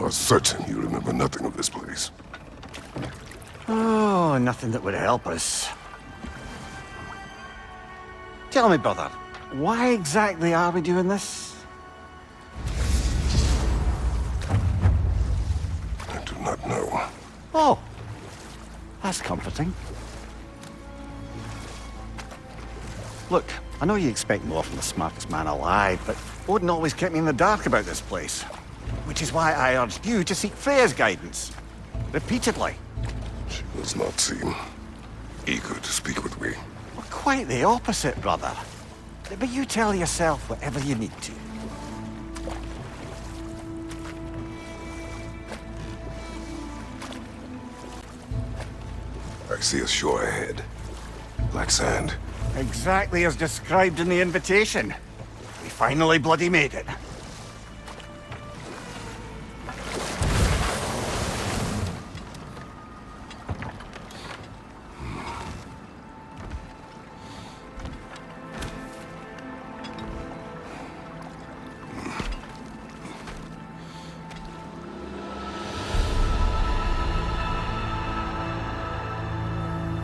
are certain you remember nothing of this place. Oh, nothing that would help us. Tell me, brother, why exactly are we doing this? I do not know. Oh, that's comforting. Look, I know you expect more from the smartest man alive, but Odin always kept me in the dark about this place. Which is why I urged you to seek Frey's guidance. Repeatedly. She does not seem eager to speak with me. Well, quite the opposite, brother. But you tell yourself whatever you need to. I see a shore ahead. Black sand. Exactly as described in the invitation. We finally bloody made it.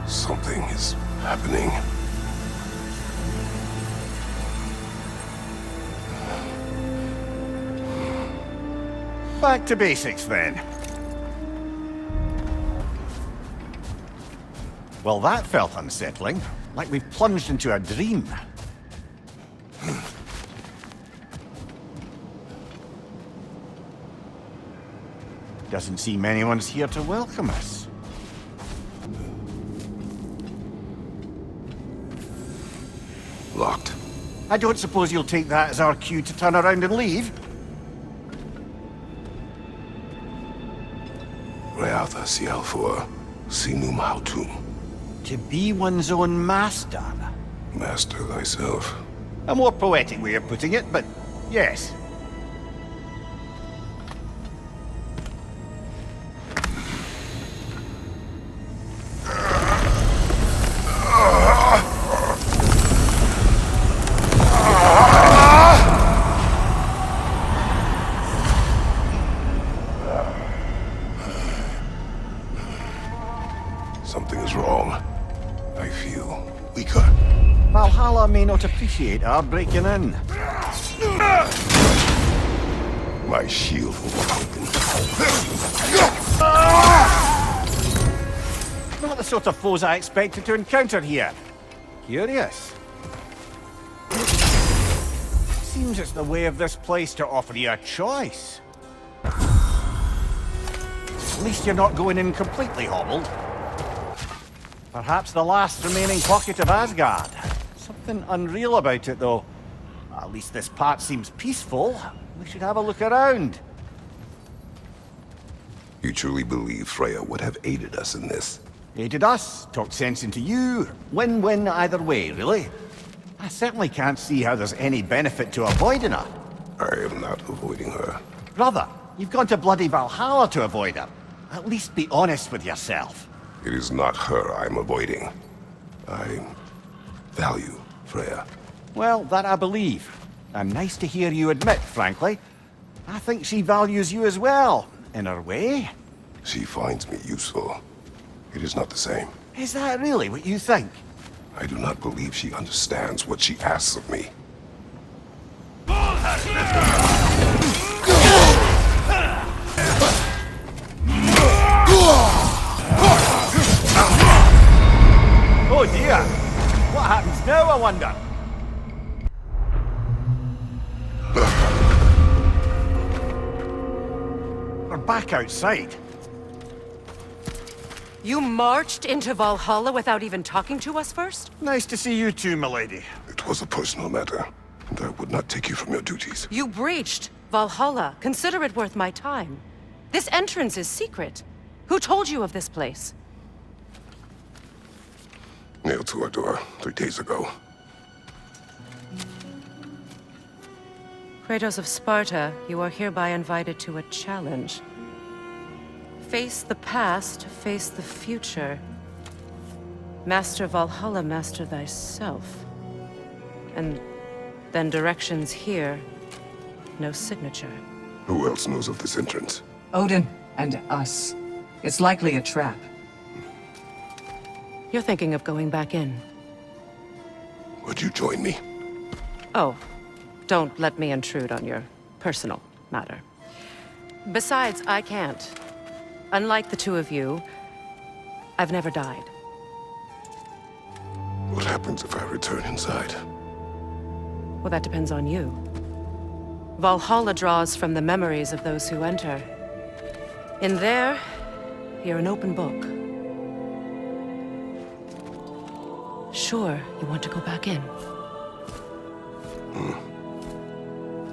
Something is happening. Back to basics, then. Well, that felt unsettling. Like we've plunged into a dream. Doesn't seem anyone's here to welcome us. Locked. I don't suppose you'll take that as our cue to turn around and leave? Reatha Sialfur, Sinum Hautum. To be one's own master. Master thyself. A more poetic way of putting it, but yes. Something is wrong. I feel weaker. Valhalla may not appreciate our breaking in. My shield will be broken. Not the sort of foes I expected to encounter here. Curious. Seems it's the way of this place to offer you a choice. At least you're not going in completely hobbled. Perhaps the last remaining pocket of Asgard. Something unreal about it, though. At least this part seems peaceful. We should have a look around. You truly believe Freya would have aided us in this? Aided us, talked sense into you. Win-win either way, really. I certainly can't see how there's any benefit to avoiding her. I am not avoiding her. Brother, you've gone to bloody Valhalla to avoid her. At least be honest with yourself. It is not her I'm avoiding. I value Freya. Well, that I believe. And nice to hear you admit, frankly. I think she values you as well, in her way. She finds me useful. It is not the same. Is that really what you think? I do not believe she understands what she asks of me. Oh dear! What happens now, I wonder? We're back outside. You marched into Valhalla without even talking to us first? Nice to see you too, milady. It was a personal matter, and I would not take you from your duties. You breached Valhalla. Consider it worth my time. This entrance is secret. Who told you of this place? Nailed to our door 3 days ago. Kratos of Sparta, you are hereby invited to a challenge. Face the past, face the future. Master Valhalla, master thyself. And then directions here, no signature. Who else knows of this entrance? Odin and us. It's likely a trap. You're thinking of going back in. Would you join me? Oh, don't let me intrude on your personal matter. Besides, I can't. Unlike the two of you, I've never died. What happens if I return inside? Well, that depends on you. Valhalla draws from the memories of those who enter. In there, you're an open book. Sure, you want to go back in.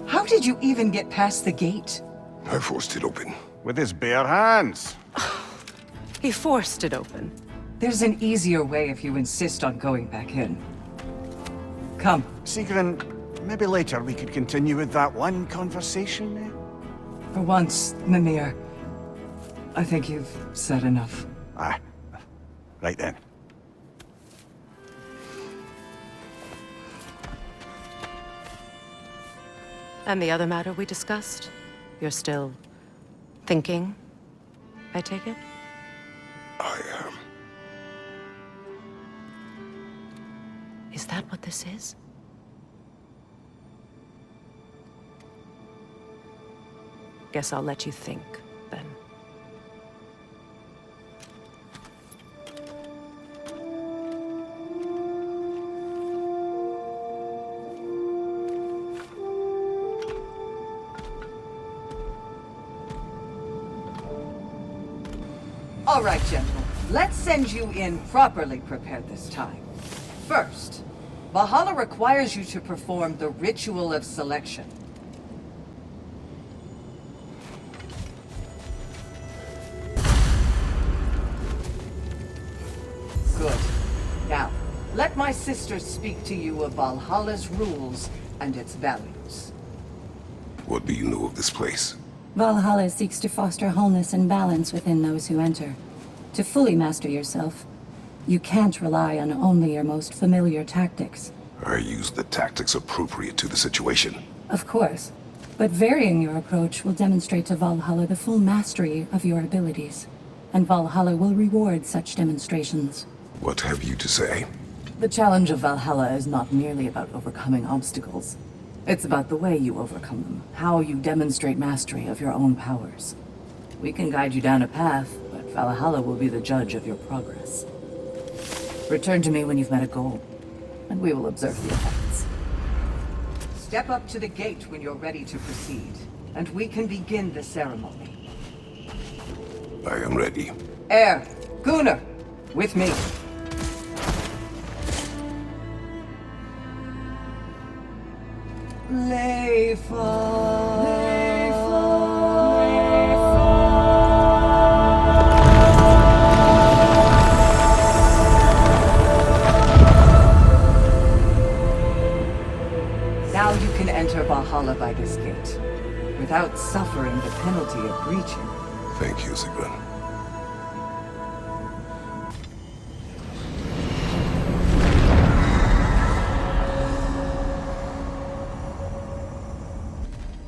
How did you even get past the gate? I forced it open. With his bare hands. He forced it open. There's an easier way if you insist on going back in. Come. Sigrun, maybe later we could continue with that one conversation, eh? For once, Mimir, I think you've said enough. Ah, right then. And the other matter we discussed? You're still thinking, I take it? I am. Is that what this is? Guess I'll let you think, then. All right, gentlemen. Let's send you in properly prepared this time. First, Valhalla requires you to perform the ritual of selection. Good. Now, let my sisters speak to you of Valhalla's rules and its values. What do you know of this place? Valhalla seeks to foster wholeness and balance within those who enter. To fully master yourself, you can't rely on only your most familiar tactics. I use the tactics appropriate to the situation. Of course, but varying your approach will demonstrate to Valhalla the full mastery of your abilities. And Valhalla will reward such demonstrations. What have you to say? The challenge of Valhalla is not merely about overcoming obstacles. It's about the way you overcome them, how you demonstrate mastery of your own powers. We can guide you down a path, but Valhalla will be the judge of your progress. Return to me when you've met a goal, and we will observe the effects. Step up to the gate when you're ready to proceed, and we can begin the ceremony. I am ready. Air, Gunnar, with me. Now you can enter Valhalla by this gate, without suffering the penalty of breaching. Thank you, Sigrun.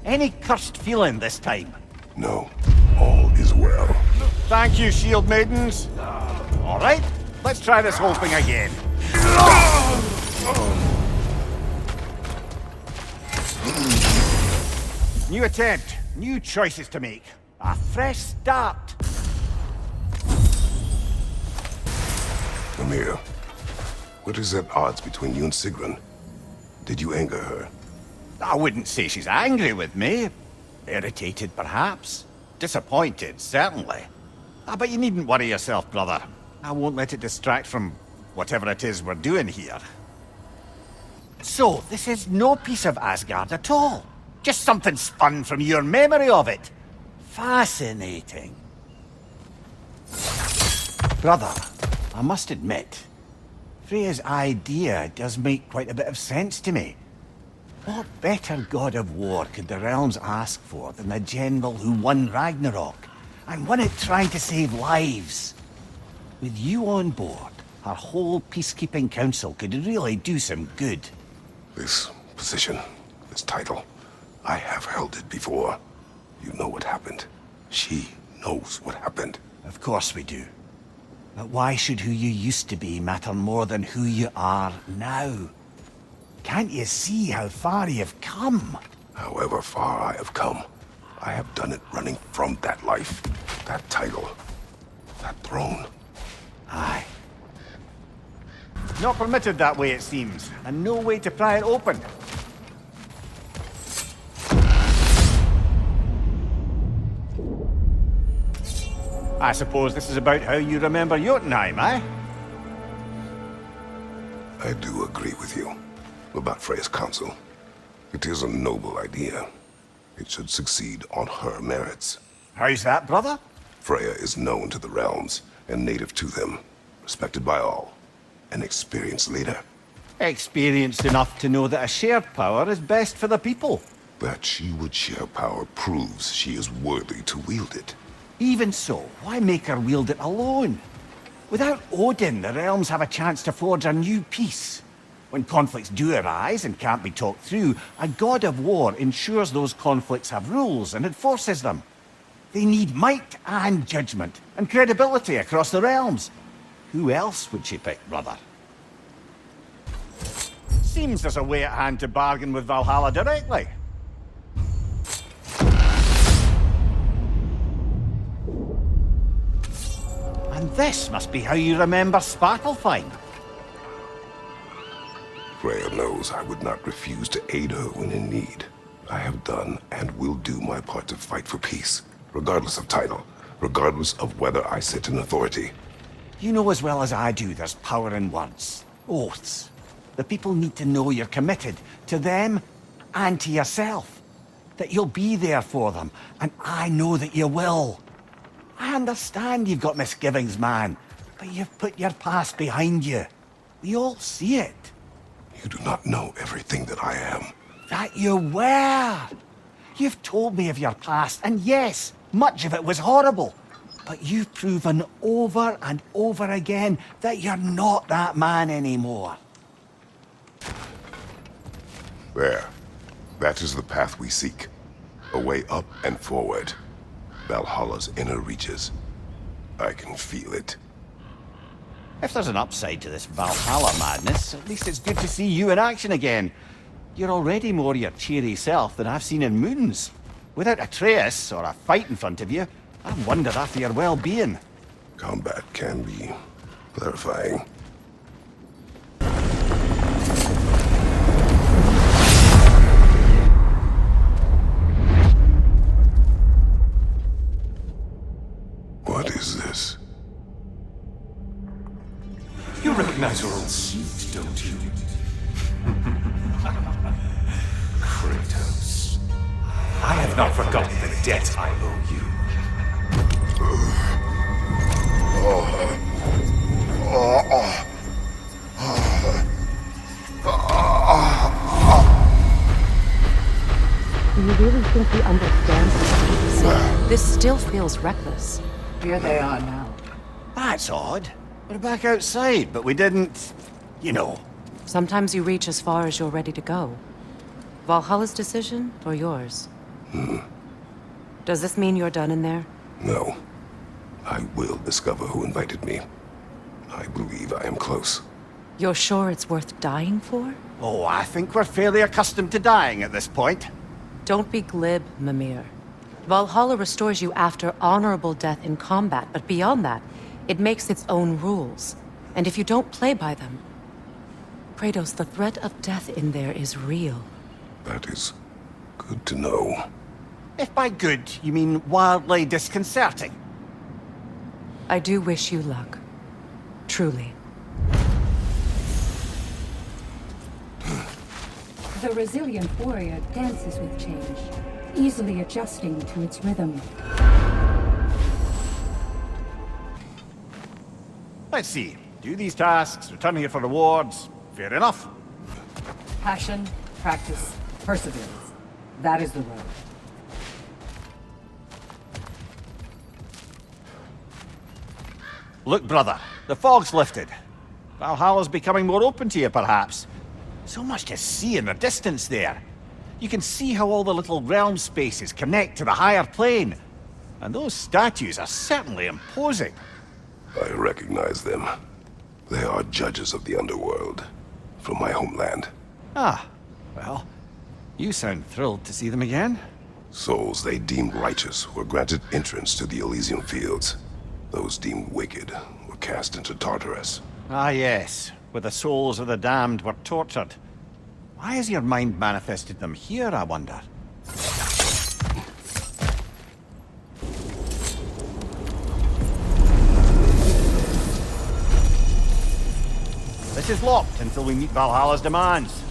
Any cursed feeling this time? No, all is well. Thank you, shield maidens. All right, let's try this whole thing again. New attempt, new choices to make. A fresh start. Mimir, what is at odds between you and Sigrun? Did you anger her? I wouldn't say she's angry with me. Irritated, perhaps. Disappointed, certainly. But you needn't worry yourself, brother. I won't let it distract from whatever it is we're doing here. So, this is no piece of Asgard at all. Just something spun from your memory of it. Fascinating. Brother, I must admit, Freya's idea does make quite a bit of sense to me. What better god of war could the realms ask for than the general who won Ragnarok, and won it trying to save lives? With you on board, our whole peacekeeping council could really do some good. This position, this title, I have held it before. You know what happened. She knows what happened. Of course we do. But why should who you used to be matter more than who you are now? Can't you see how far you've come? However far I have come, I have done it running from that life, that title, that throne. Aye. Not permitted that way, it seems, and no way to pry it open. I suppose this is about how you remember Jotunheim, eh? I do agree with you about Freya's council. It is a noble idea. It should succeed on her merits. How's that, brother? Freya is known to the realms and native to them, respected by all. An experienced leader. Experienced enough to know that a shared power is best for the people. That she would share power proves she is worthy to wield it. Even so, why make her wield it alone? Without Odin, the realms have a chance to forge a new peace. When conflicts do arise and can't be talked through, a god of war ensures those conflicts have rules and enforces them. They need might and judgment and credibility across the realms. Who else would she pick, brother? Seems there's a way at hand to bargain with Valhalla directly. And this must be how you remember Svartalfheim. Freya knows I would not refuse to aid her when in need. I have done and will do my part to fight for peace, regardless of title, regardless of whether I sit in authority. You know as well as I do there's power in words. Oaths. The people need to know you're committed to them and to yourself. That you'll be there for them, and I know that you will. I understand you've got misgivings, man, but you've put your past behind you. We all see it. You do not know everything that I am. That you were. You've told me of your past, and yes, much of it was horrible. But you've proven over and over again that you're not that man anymore. There. That is the path we seek. A way up and forward. Valhalla's inner reaches. I can feel it. If there's an upside to this Valhalla madness, at least it's good to see you in action again. You're already more your cheery self than I've seen in moons. Without Atreus or a fight in front of you, I've wondered after your well-being. Combat can be clarifying. What is this? You recognize your old seat, don't you? Kratos. I have not forgotten the debt I owe you. Do you really think he understands the stakes? This still feels reckless. Here they are now. That's odd. We're back outside, but we didn't... you know. Sometimes you reach as far as you're ready to go. Valhalla's decision, or yours? Does this mean you're done in there? No. I will discover who invited me. I believe I am close. You're sure it's worth dying for? Oh, I think we're fairly accustomed to dying at this point. Don't be glib, Mimir. Valhalla restores you after honorable death in combat, but beyond that, it makes its own rules. And if you don't play by them... Kratos, the threat of death in there is real. That is good to know. If by good, you mean wildly disconcerting. I do wish you luck. Truly. The resilient warrior dances with change, easily adjusting to its rhythm. Let's see. Do these tasks, return here for rewards. Fair enough. Passion, practice, perseverance. That is the road. Look, brother, the fog's lifted. Valhalla's becoming more open to you, perhaps. So much to see in the distance there. You can see how all the little realm spaces connect to the higher plane. And those statues are certainly imposing. I recognize them. They are judges of the underworld, from my homeland. Ah, well, you sound thrilled to see them again. Souls they deemed righteous were granted entrance to the Elysian fields. Those deemed wicked were cast into Tartarus. Ah yes, where the souls of the damned were tortured. Why has your mind manifested them here, I wonder? This is locked until we meet Valhalla's demands.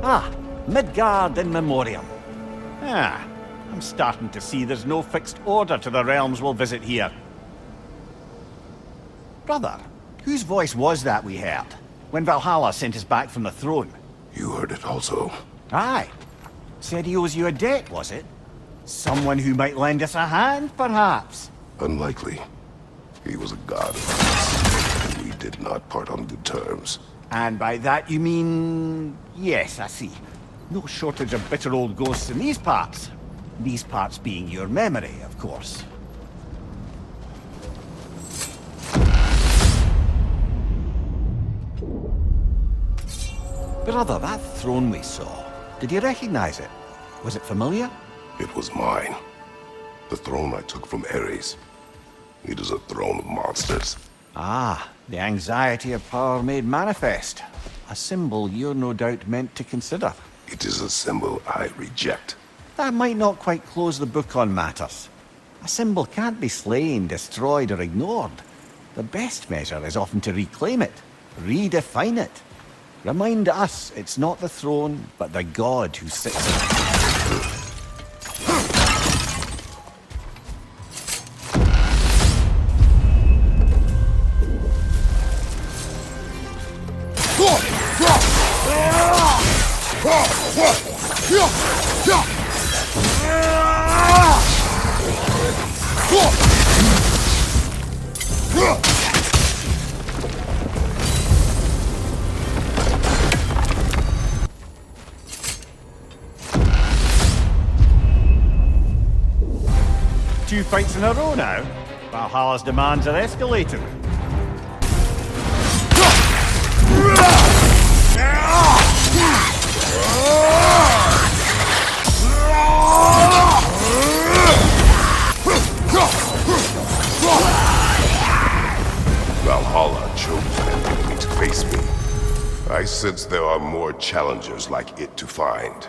Ah, Midgard in Memoriam. Ah, I'm starting to see there's no fixed order to the realms we'll visit here. Brother, whose voice was that we heard when Valhalla sent us back from the throne? You heard it also. Aye. Said he owes you a debt, was it? Someone who might lend us a hand, perhaps? Unlikely. He was a god of peace, and we did not part on good terms. And by that you mean... Yes, I see. No shortage of bitter old ghosts in these parts. These parts being your memory, of course. Brother, that throne we saw, did you recognize it? Was it familiar? It was mine. The throne I took from Ares. It is a throne of monsters. Ah, the anxiety of power made manifest. A symbol you're no doubt meant to consider. It is a symbol I reject. That might not quite close the book on matters. A symbol can't be slain, destroyed, or ignored. The best measure is often to reclaim it, redefine it. Remind us it's not the throne, but the god who sits in it. Two fights in a row now. Valhalla's demands are escalating. Valhalla chose an enemy to face me. I sense there are more challengers like it to find.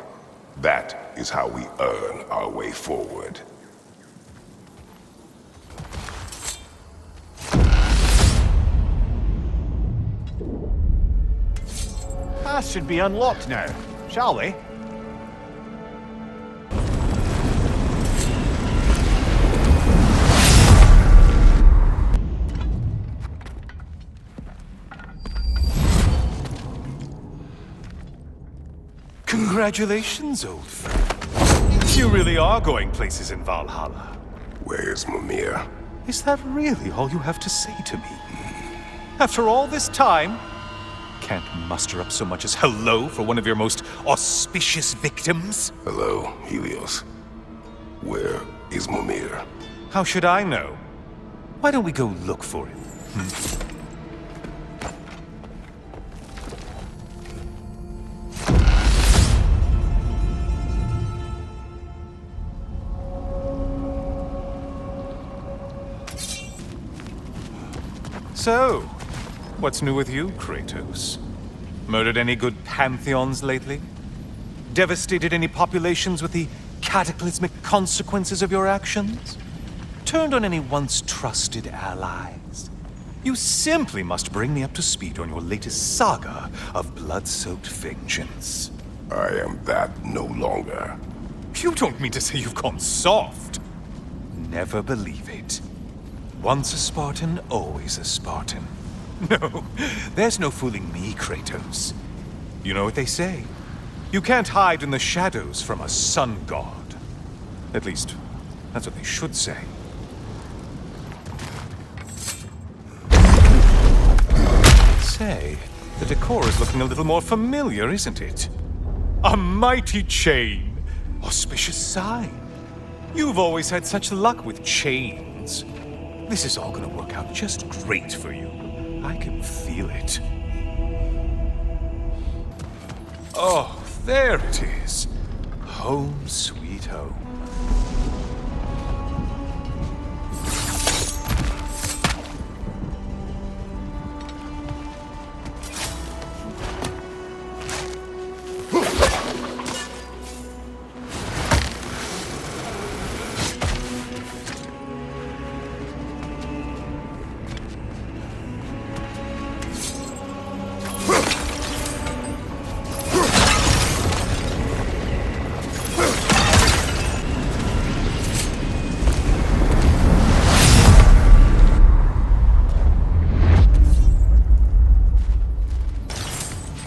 That is how we earn our way forward. Path should be unlocked now, shall we? Congratulations, old friend. You really are going places in Valhalla. Where's Mimir? Is that really all you have to say to me? After all this time, can't muster up so much as hello for one of your most auspicious victims? Hello, Helios. Where is Mimir? How should I know? Why don't we go look for him? So, what's new with you, Kratos? Murdered any good pantheons lately? Devastated any populations with the cataclysmic consequences of your actions? Turned on any once trusted allies? You simply must bring me up to speed on your latest saga of blood-soaked vengeance. I am that no longer. You don't mean to say you've gone soft? Never believe it. Once a Spartan, always a Spartan. No, there's no fooling me, Kratos. You know what they say. You can't hide in the shadows from a sun god. At least, that's what they should say. Say, The decor is looking a little more familiar, isn't it? A mighty chain. Auspicious sign. You've always had such luck with chains. This is all gonna work out just great for you. I can feel it. Oh, there it is. Home sweet home.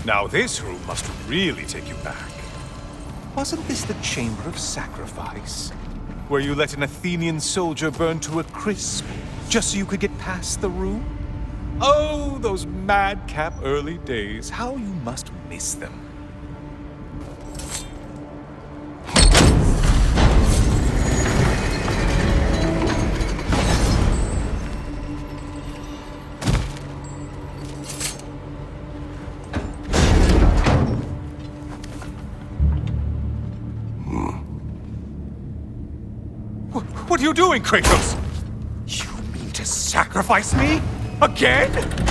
Now this room must really take you back. Wasn't this the Chamber of Sacrifice? Where you let an Athenian soldier burn to a crisp, just so you could get past the room? Oh, those madcap early days. How you must miss them. What are you doing, Kratos? You mean to sacrifice me? Again?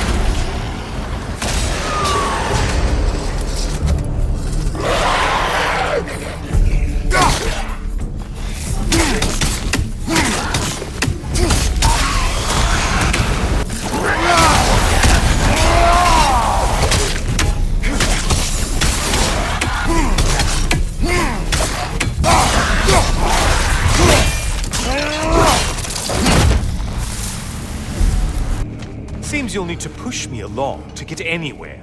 Seems you'll need to push me along to get anywhere.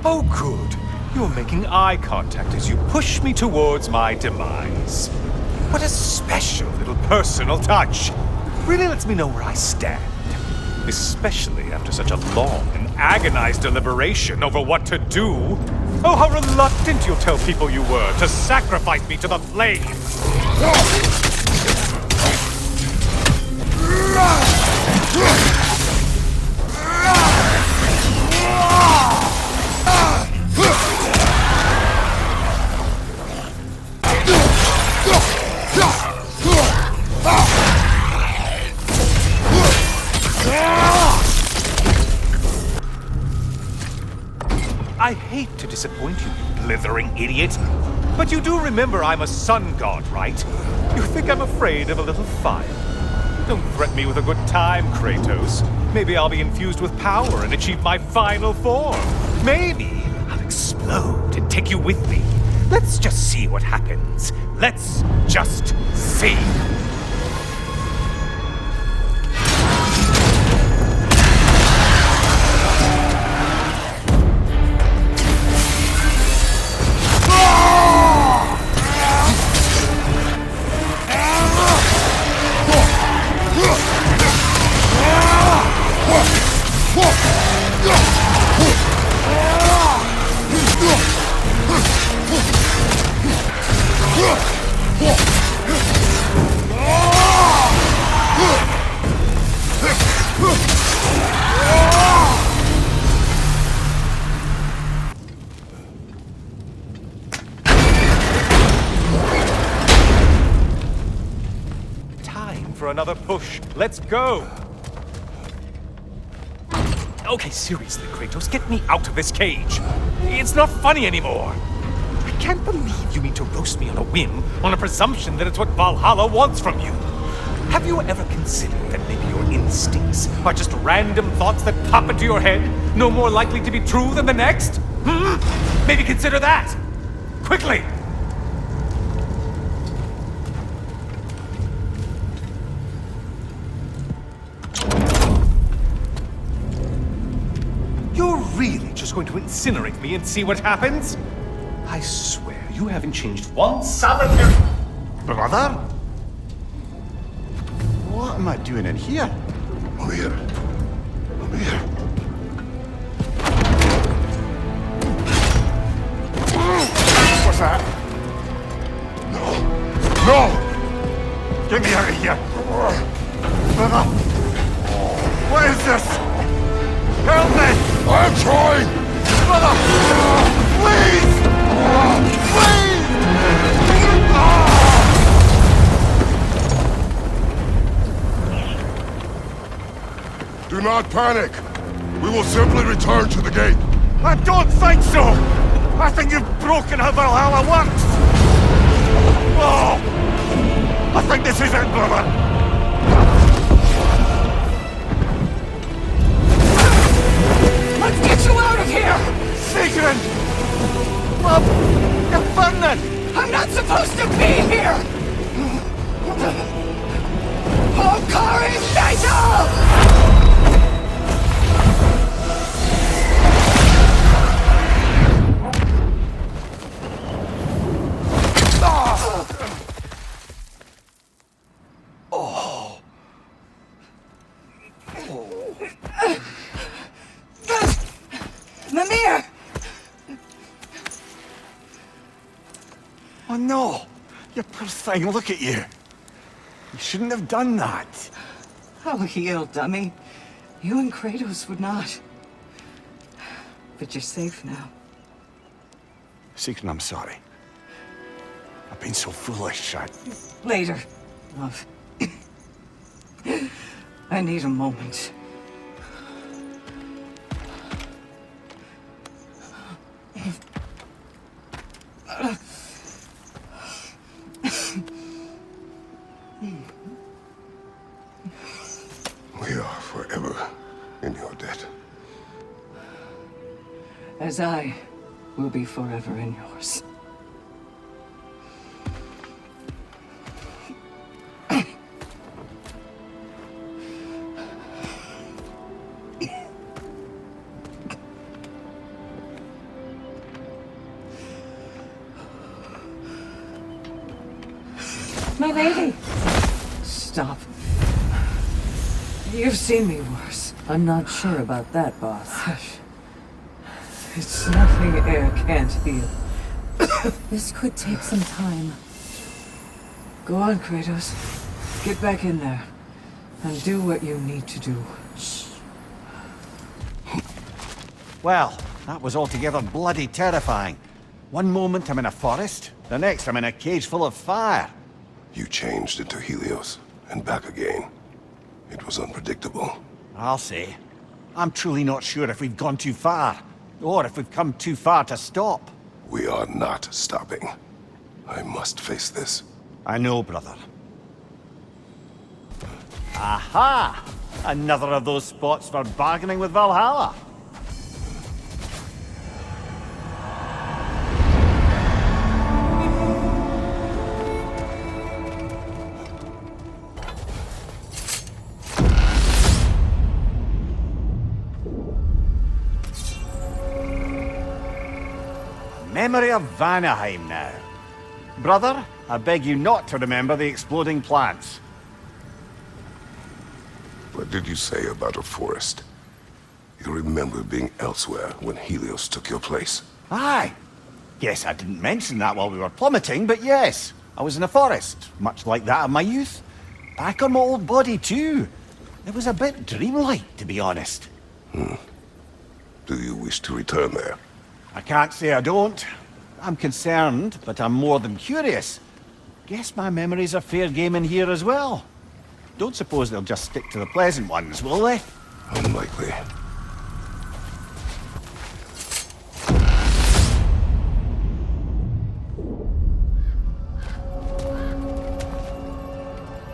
Oh, good. You're making eye contact as you push me towards my demise. What a special little personal touch. Really lets me know where I stand. Especially after such a long and agonized deliberation over what to do. Oh, how reluctant you'll tell people you were to sacrifice me to the flames. I hate to disappoint you, you blithering idiot. But you do remember I'm a sun god, right? You think I'm afraid of a little fire? Don't threaten me with a good time, Kratos. Maybe I'll be infused with power and achieve my final form. Maybe I'll explode and take you with me. Let's just see what happens. Let's just see. For another push. Let's go! Okay, seriously, Kratos, get me out of this cage. It's not funny anymore. I can't believe you mean to roast me on a whim, on a presumption that it's what Valhalla wants from you. Have you ever considered that maybe your instincts are just random thoughts that pop into your head, no more likely to be true than the next? Maybe consider that! Quickly! You're really just going to incinerate me and see what happens? I swear, you haven't changed one solitary... Brother? What am I doing in here? Mimir. Mimir. Get me out of here! Brother! What is this? Help me! I'm trying! Brother! Please! Please! Do not panic! We will simply return to the gate. I don't think so! I think you've broken how Valhalla works! Oh! I think this is it, brother! Let's get you out of here! Sigrun! Love! You're burning! I'm not supposed to be here! Hokari Fatal! Mimir! Oh no! You poor thing, look at you! You shouldn't have done that! I'll heal, dummy. You and Kratos would not. But you're safe now. Sigrun, I'm sorry. I've been so foolish, Later, love. I need a moment. We are forever in your debt. As I will be forever in yours. My lady! Stop. You've seen me worse. I'm not sure about that, boss. Hush. It's nothing air can't heal. This could take some time. Go on, Kratos. Get back in there. And do what you need to do. Well, that was altogether bloody terrifying. One moment I'm in a forest, the next I'm in a cage full of fire. You changed into Helios, and back again. It was unpredictable. I'll say. I'm truly not sure if we've gone too far, or if we've come too far to stop. We are not stopping. I must face this. I know, brother. Aha! Another of those spots for bargaining with Valhalla. Memory of Vanaheim now. Brother, I beg you not to remember the exploding plants. What did you say about a forest? You remember being elsewhere when Helios took your place? Aye. Yes, I didn't mention that while we were plummeting, but yes. I was in a forest, much like that of my youth. Back on my old body, too. It was a bit dreamlike, to be honest. Do you wish to return there? I can't say I don't. I'm concerned, but I'm more than curious. Guess my memories are fair game in here as well. Don't suppose they'll just stick to the pleasant ones, will they? Unlikely.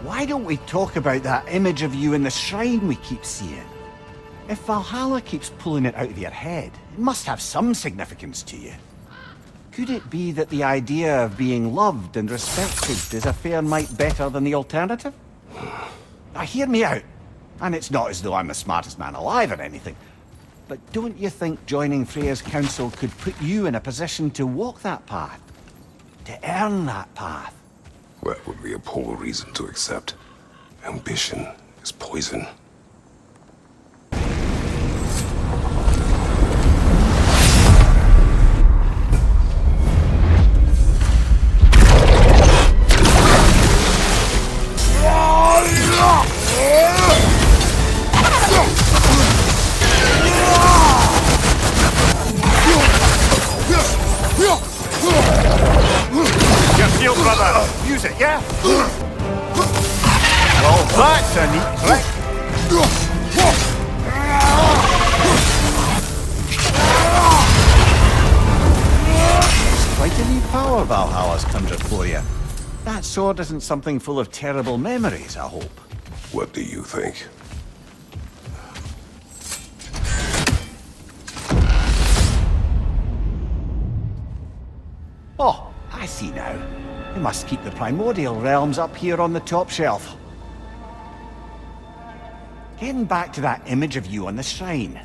Why don't we talk about that image of you in the shrine we keep seeing? If Valhalla keeps pulling it out of your head, it must have some significance to you. Could it be that the idea of being loved and respected is a fair mite better than the alternative? Now hear me out. And it's not as though I'm the smartest man alive or anything. But don't you think joining Freya's council could put you in a position to walk that path? To earn that path? That would be a poor reason to accept. Ambition is poison. Valhalla's conjured for you. That sword isn't something full of terrible memories, I hope. What do you think? Oh, I see now. They must keep the primordial realms up here on the top shelf. Getting back to that image of you on the shrine.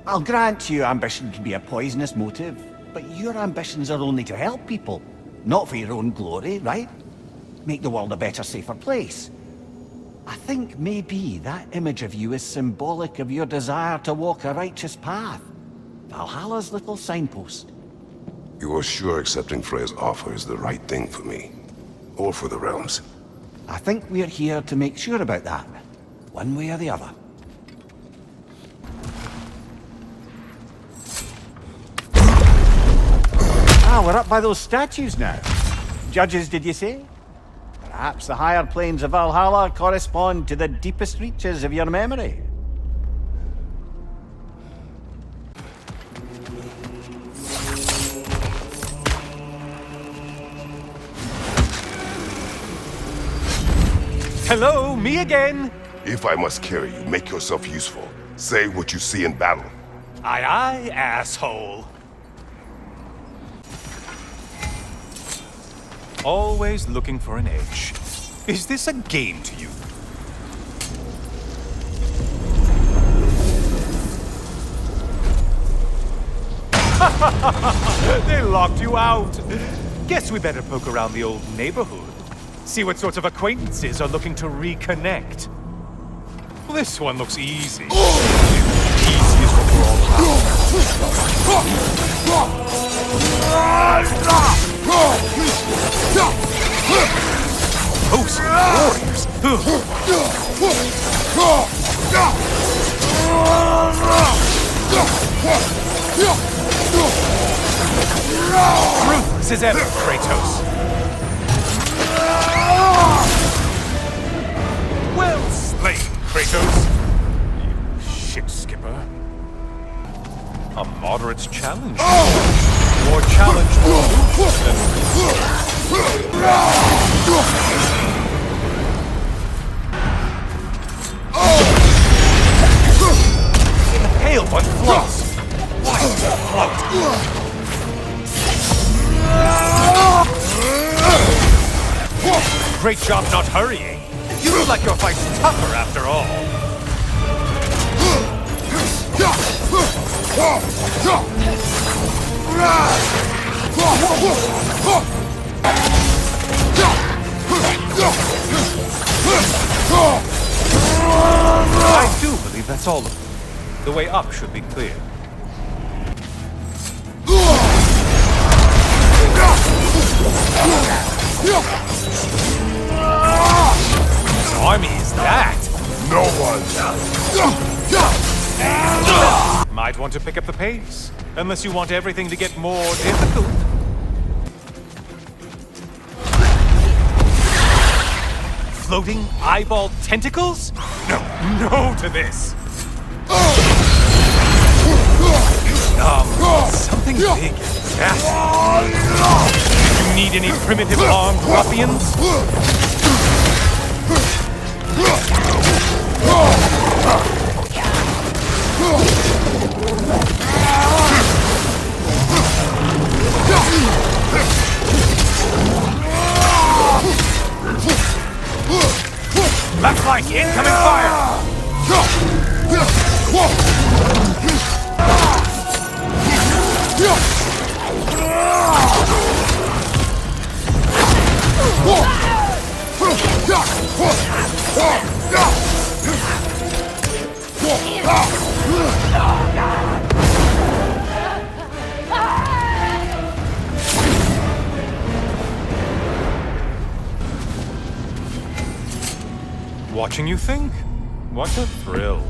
I'll grant you ambition can be a poisonous motive, but your ambitions are only to help people, not for your own glory, right? Make the world a better, safer place. I think maybe that image of you is symbolic of your desire to walk a righteous path. Valhalla's little signpost. You are sure accepting Frey's offer is the right thing for me? Or for the realms? I think we're here to make sure about that, one way or the other. Ah, we're up by those statues now. Judges, did you say? Perhaps the higher planes of Valhalla correspond to the deepest reaches of your memory. Hello, me again! If I must carry you, make yourself useful. Say what you see in battle. Aye aye, asshole. Always looking for an edge. Is this a game to you? They locked you out. Guess we better poke around the old neighborhood. See what sorts of acquaintances are looking to reconnect. This one looks easy. Easy is what we're all Host warriors. Ruthless as ever, Kratos. Well slain, Kratos. You shit skipper. A moderate challenge. More challenge The pale one floats. Why does it float? Great job not hurrying. You look like your fight's tougher after all. I do believe that's all of them. The way up should be clear. Whose army is that? No one! Might want to pick up the pace, unless you want everything to get more difficult. Floating eyeball tentacles? No to this! Something big. Yes. Do you need any primitive armed ruffians? Left flank, incoming fire! Watching you think? What a thrill.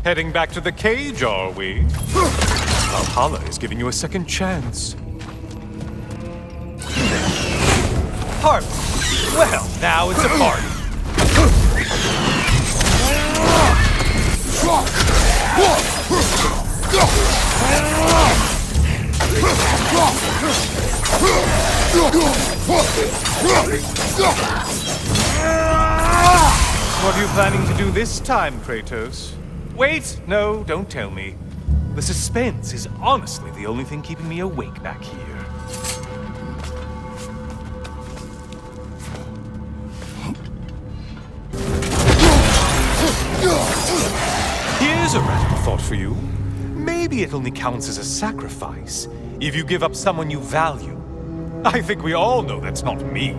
Heading back to the cage, are we? Valhalla is giving you a second chance. Harp! Well, now it's a party. What are you planning to do this time, Kratos? Wait! No, don't tell me. The suspense is honestly the only thing keeping me awake back here. Here's a radical thought for you. Maybe it only counts as a sacrifice if you give up someone you value. I think we all know that's not me.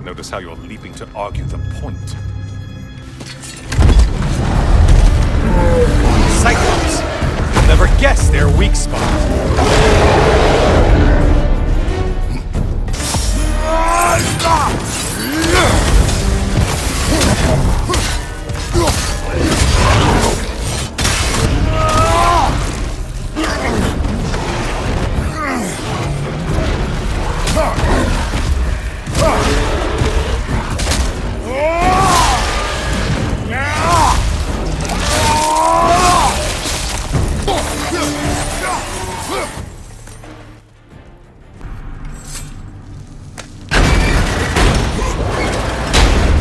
Notice how you're leaping to argue the point. Cyclops! You'll never guess their weak spot.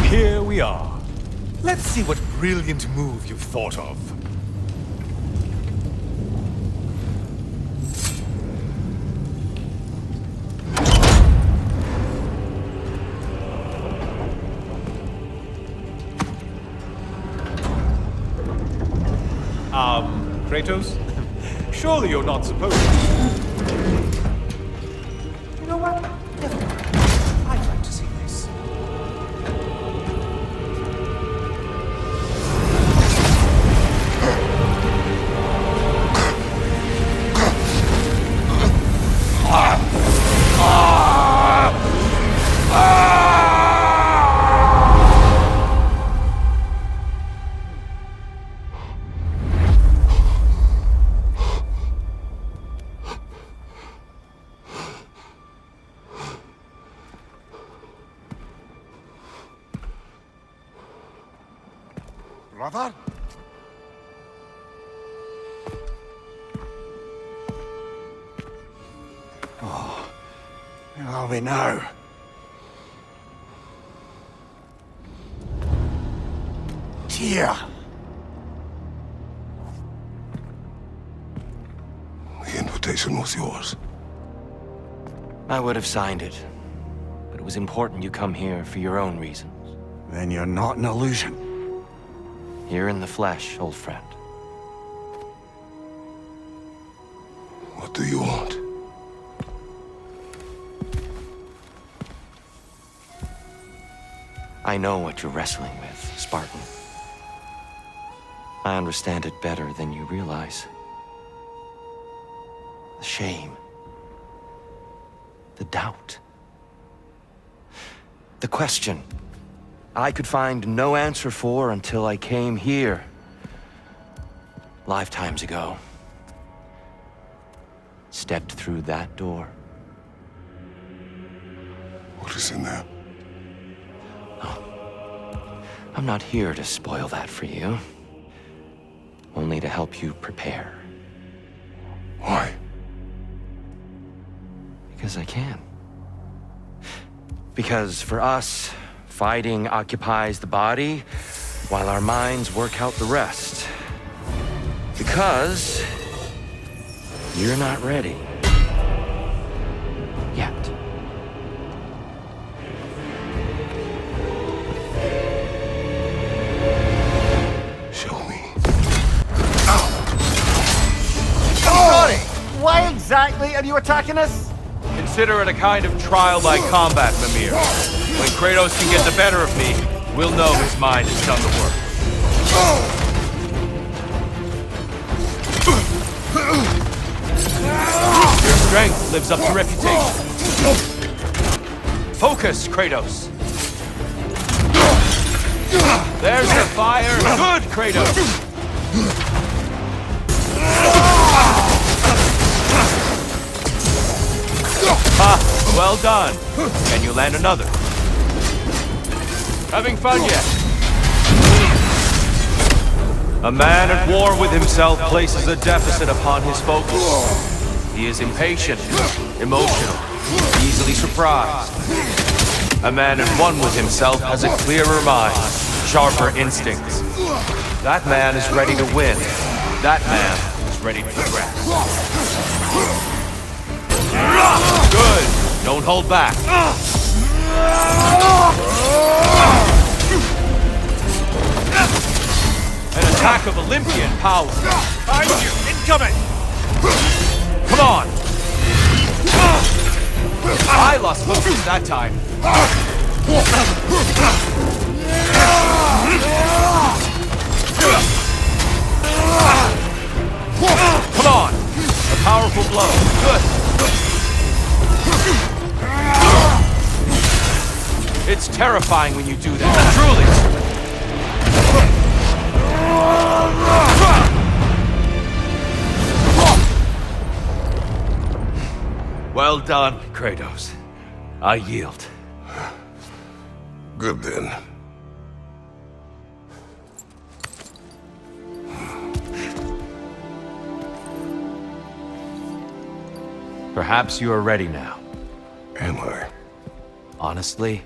Here we are. Let's see what brilliant move you've thought of. Kratos? Surely you're not supposed to. You know what? Never mind. I'd like to see this. Brother? Oh, where are we now? Here. The invitation was yours. I would have signed it, but it was important you come here for your own reasons. Then you're not an illusion. Here in the flesh, old friend. What do you want? I know what you're wrestling with, Spartan. I understand it better than you realize. The shame. The doubt. The question I could find no answer for until I came here. Lifetimes ago. Stepped through that door. What is in there? I'm not here to spoil that for you. Only to help you prepare. Why? Because I can. Because for us, fighting occupies the body, while our minds work out the rest. Because you're not ready. Yet. Show me. Sorry! Why exactly are you attacking us? Consider it a kind of trial by combat, Mimir. When Kratos can get the better of me, we'll know his mind has done the work. Your strength lives up to reputation. Focus, Kratos. There's the fire. Good, Kratos. Ha! Well done. Can you land another? Having fun yet? A man at war with himself places a deficit upon his focus. He is impatient, emotional, easily surprised. A man at one with himself has a clearer mind, sharper instincts. That man is ready to win. That man is ready to progress. Good. Don't hold back. An attack of Olympian power. Behind you! Incoming! Come on! I lost focus that time. Come on! A powerful blow. Good. It's terrifying when you do that. Truly. Well done, Kratos. I yield. Good then. Perhaps you are ready now. Am I? Honestly,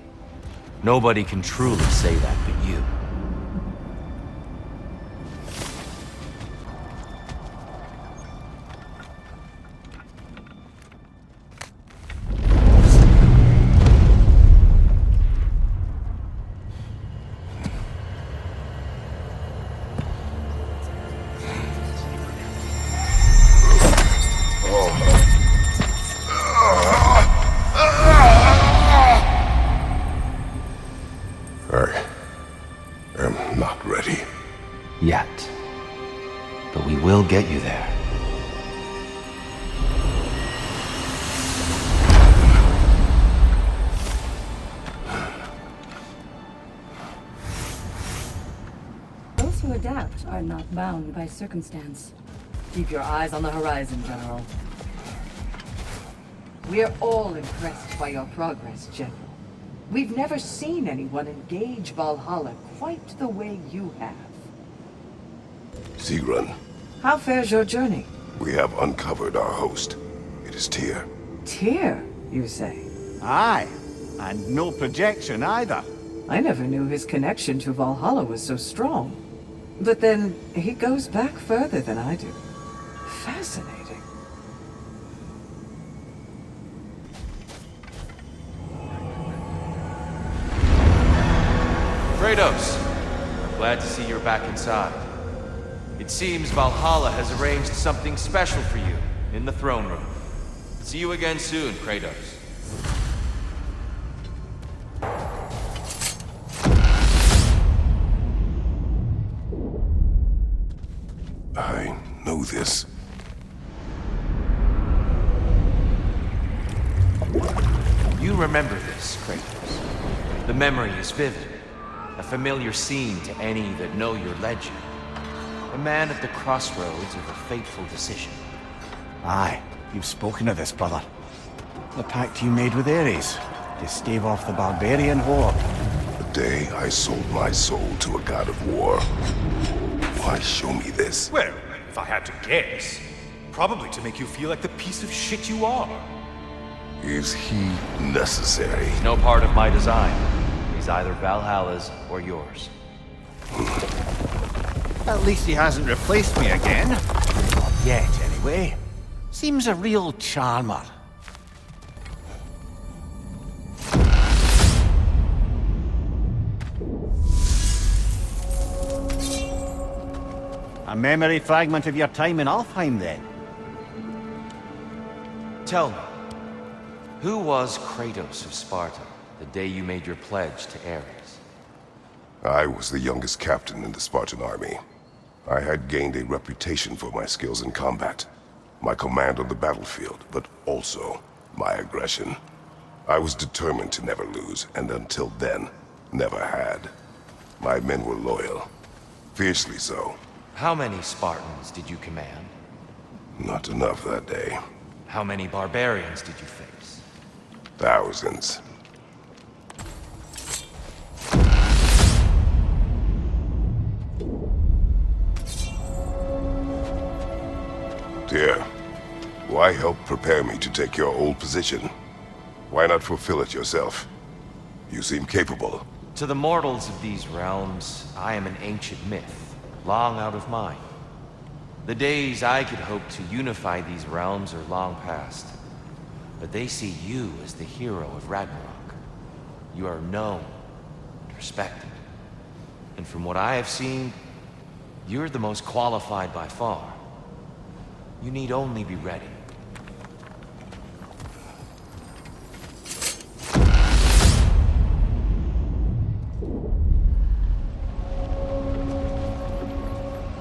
nobody can truly say that but you. Yet. But we will get you there. Those who adapt are not bound by circumstance. Keep your eyes on the horizon, General. We're all impressed by your progress, General. We've never seen anyone engage Valhalla quite the way you have. Sigrun, How fares your journey? we have uncovered our host. It is Tyr. Tyr, you say? Aye, and no projection either. I never knew his connection to Valhalla was so strong. But then, he goes back further than I do. Fascinating. Kratos, glad to see you're back inside. It seems Valhalla has arranged something special for you in the throne room. See you again soon, Kratos. I know this. You remember this, Kratos. The memory is vivid. A familiar scene to any that know your legend. A man at the crossroads of a fateful decision. Aye, you've spoken of this, brother. The pact you made with Ares to stave off the barbarian horde. The day I sold my soul to a god of war. Why show me this? Well, if I had to guess, probably to make you feel like the piece of shit you are. Is he necessary? He's no part of my design. He's either Valhalla's or yours. At least he hasn't replaced me again. Not yet, anyway. Seems a real charmer. A memory fragment of your time in Alfheim, then? Tell me, who was Kratos of Sparta the day you made your pledge to Ares? I was the youngest captain in the Spartan army. I had gained a reputation for my skills in combat, my command on the battlefield, but also my aggression. I was determined to never lose, and until then, never had. My men were loyal, fiercely so, How many Spartans did you command? Not enough that day. How many barbarians did you face? Thousands. Dear, why help prepare me to take your old position? Why not fulfill it yourself? You seem capable. To the mortals of these realms, I am an ancient myth, long out of mind. The days I could hope to unify these realms are long past. But they see you as the hero of Ragnarok. You are known and respected. And from what I have seen, you're the most qualified by far. You need only be ready.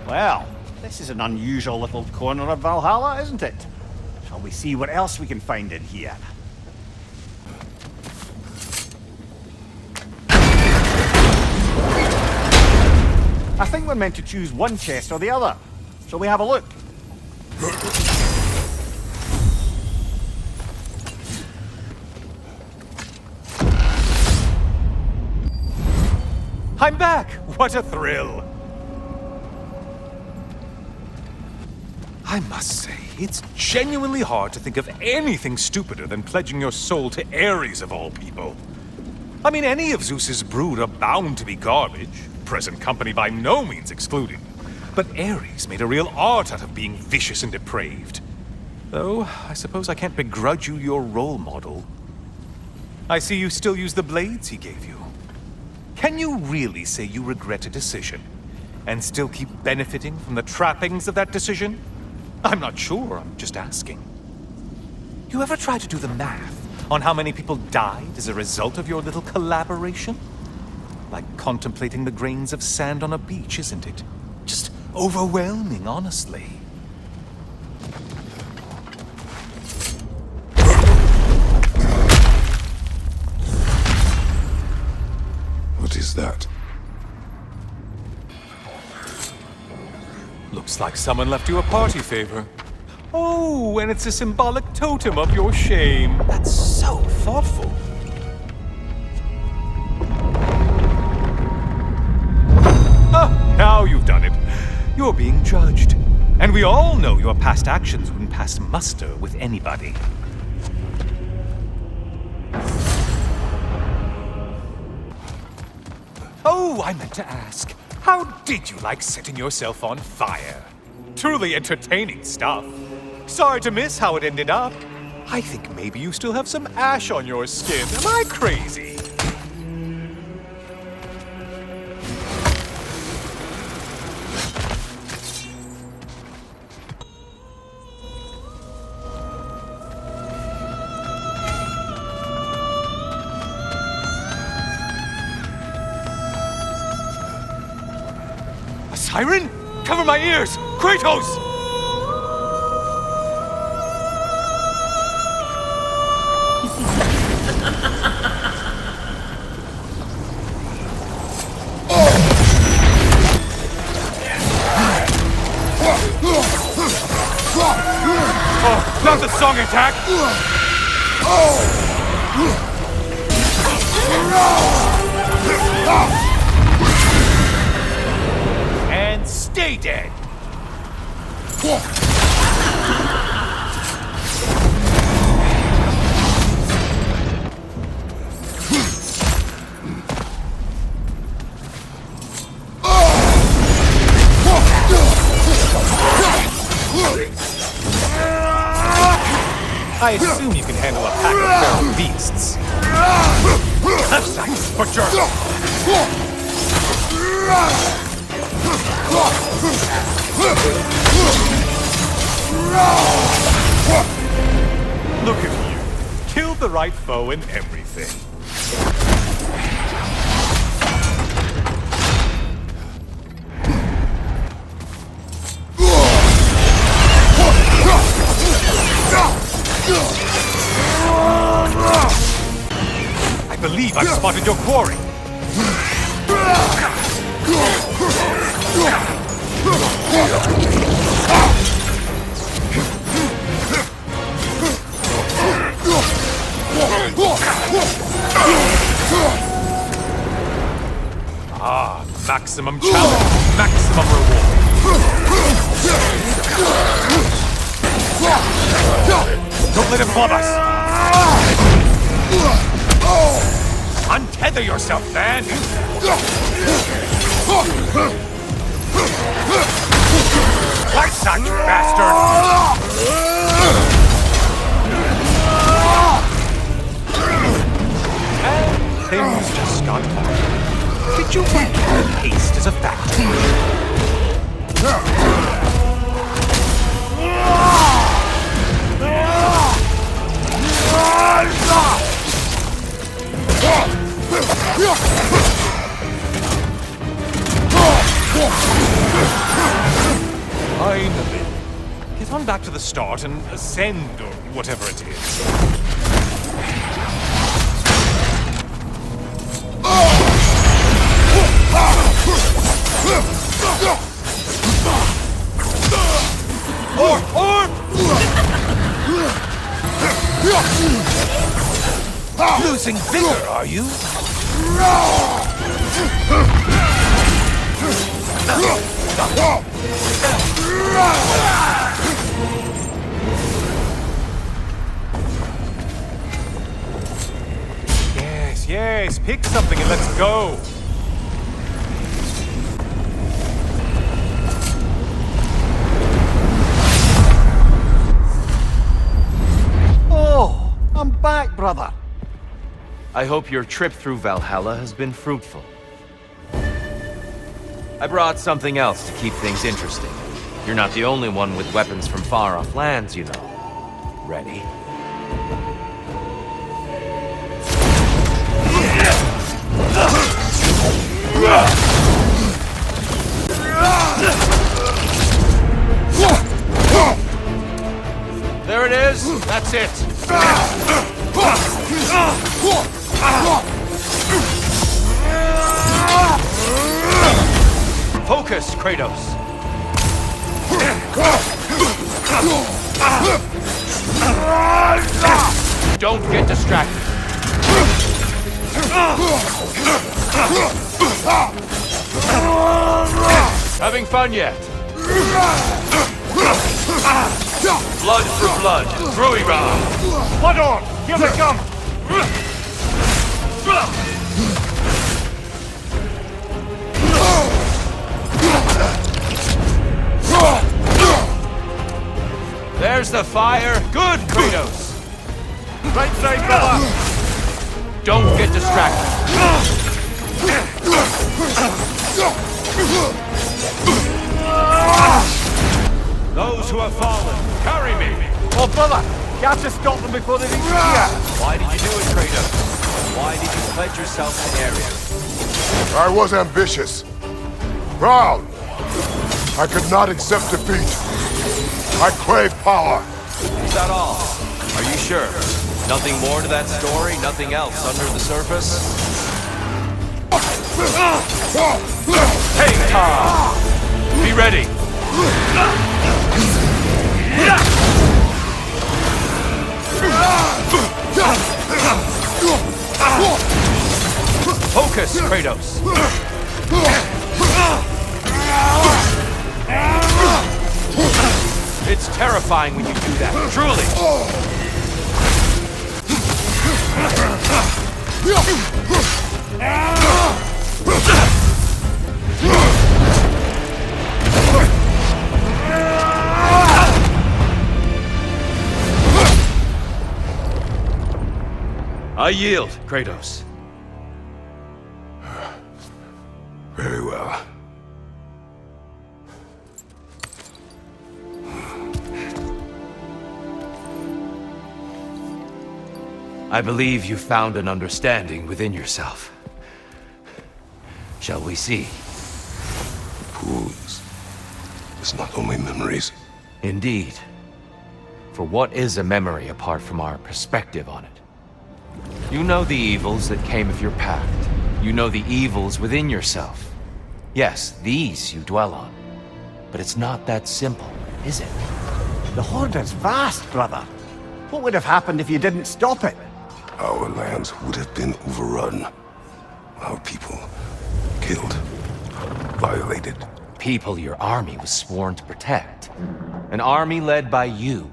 Well, this is an unusual little corner of Valhalla, isn't it? Shall we see what else we can find in here? I think we're meant to choose one chest or the other. Shall we have a look? I'm back! What a thrill! I must say, it's genuinely hard to think of anything stupider than pledging your soul to Ares of all people. I mean, any of Zeus's brood are bound to be garbage, present company by no means excluded. But Ares made a real art out of being vicious and depraved. Though, I suppose I can't begrudge you your role model. I see you still use the blades he gave you. Can you really say you regret a decision, and still keep benefiting from the trappings of that decision? I'm not sure, I'm just asking. You ever try to do the math on how many people died as a result of your little collaboration? Like contemplating the grains of sand on a beach, isn't it? Just overwhelming, honestly. What is that? Looks like someone left you a party favor. Oh, and it's a symbolic totem of your shame. That's so thoughtful. Ah, now you've done it. You're being judged. And we all know your past actions wouldn't pass muster with anybody. Oh, I meant to ask. How did you like setting yourself on fire? Truly entertaining stuff. Sorry to miss how it ended up. I think maybe you still have some ash on your skin. Am I crazy? Siren? Cover my ears! Kratos! Oh, not the song attack! And stay dead! I assume you can handle a pack of feral beasts. Thanks, butcher! Look at you. Killed the right foe and everything. I believe I've spotted your quarry. Ah, maximum challenge, maximum reward. Don't let him club us! Untether yourself, man! White side, you bastard! And things just got better. Did you forget haste is a factor? Finally. Get on back to the start and ascend, or whatever it is. Losing vigor, are you? Yes, yes, pick something and let's go. Oh, I'm back, brother. I hope your trip through Valhalla has been fruitful. I brought something else to keep things interesting. You're not the only one with weapons from far-off lands, you know. Ready? There it is! That's it! Focus, Kratos! Don't get distracted. Having fun yet? Blood for blood, Druidra! Blood on! Here they come! There's the fire. Good, Kratos. Right side, brother! Don't get distracted. Those who have fallen, carry me. Oh, brother! You have to stop them before they reach here! Why did you do it, Kratos? Why did you pledge yourself to Ares? I was ambitious. Proud. I could not accept defeat. I crave power. Is that all? Are you sure? Nothing more to that story? Nothing else under the surface? Take time! Be ready! Focus, Kratos! It's terrifying when you do that, truly! I yield, Kratos. Very well. I believe you found an understanding within yourself. Shall we see? Pools. It's not only memories. Indeed. For what is a memory apart from our perspective on it? You know the evils that came of your pact. You know the evils within yourself. Yes, these you dwell on. But it's not that simple, is it? The Horde is vast, brother. What would have happened if you didn't stop it? Our lands would have been overrun. Our people killed, violated. People your army was sworn to protect. An army led by you.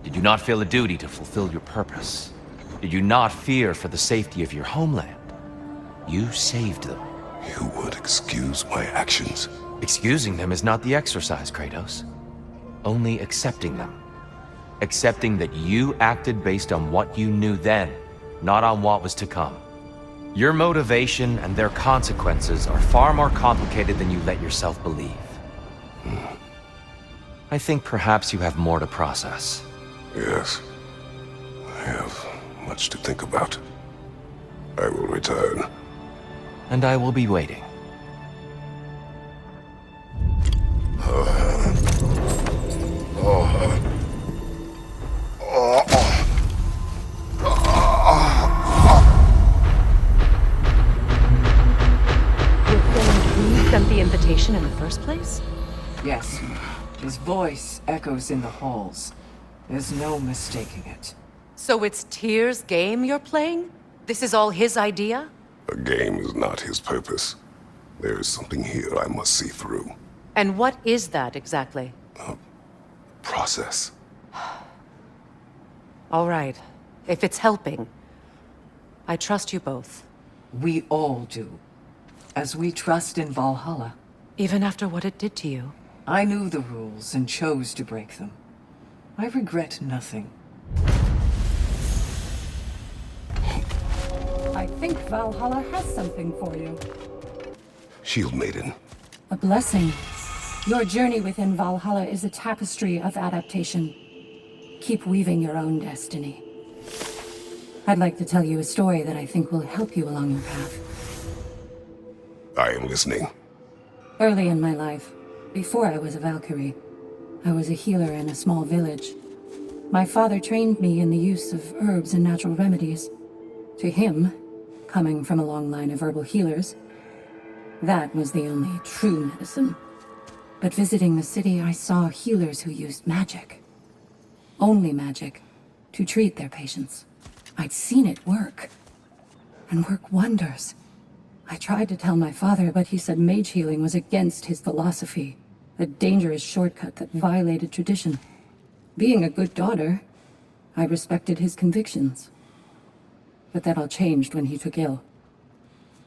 Did you not feel a duty to fulfill your purpose? Did you not fear for the safety of your homeland? You saved them. You would excuse my actions. Excusing them is not the exercise, Kratos. Only accepting them. Accepting that you acted based on what you knew then, not on what was to come. Your motivation and their consequences are far more complicated than you let yourself believe. I think perhaps you have more to process. Yes. I have much to think about. I will return. And I will be waiting. You sent the invitation in the first place? Yes. His voice echoes in the halls. There's no mistaking it. So it's Tyr's game you're playing? This is all his idea? A game is not his purpose. There is something here I must see through. And what is that exactly? Process. All right. If it's helping, I trust you both. We all do. As we trust in Valhalla. Even after what it did to you. I knew the rules and chose to break them. I regret nothing. I think Valhalla has something for you. Shield Maiden. A blessing. Your journey within Valhalla is a tapestry of adaptation. Keep weaving your own destiny. I'd like to tell you a story that I think will help you along your path. I am listening. Early in my life, before I was a Valkyrie, I was a healer in a small village. My father trained me in the use of herbs and natural remedies. To him, coming from a long line of herbal healers, that was the only true medicine. But visiting the city, I saw healers who used magic. Only magic, to treat their patients. I'd seen it work. And work wonders. I tried to tell my father, but he said mage healing was against his philosophy. A dangerous shortcut that violated tradition. Being a good daughter, I respected his convictions. But that all changed when he took ill.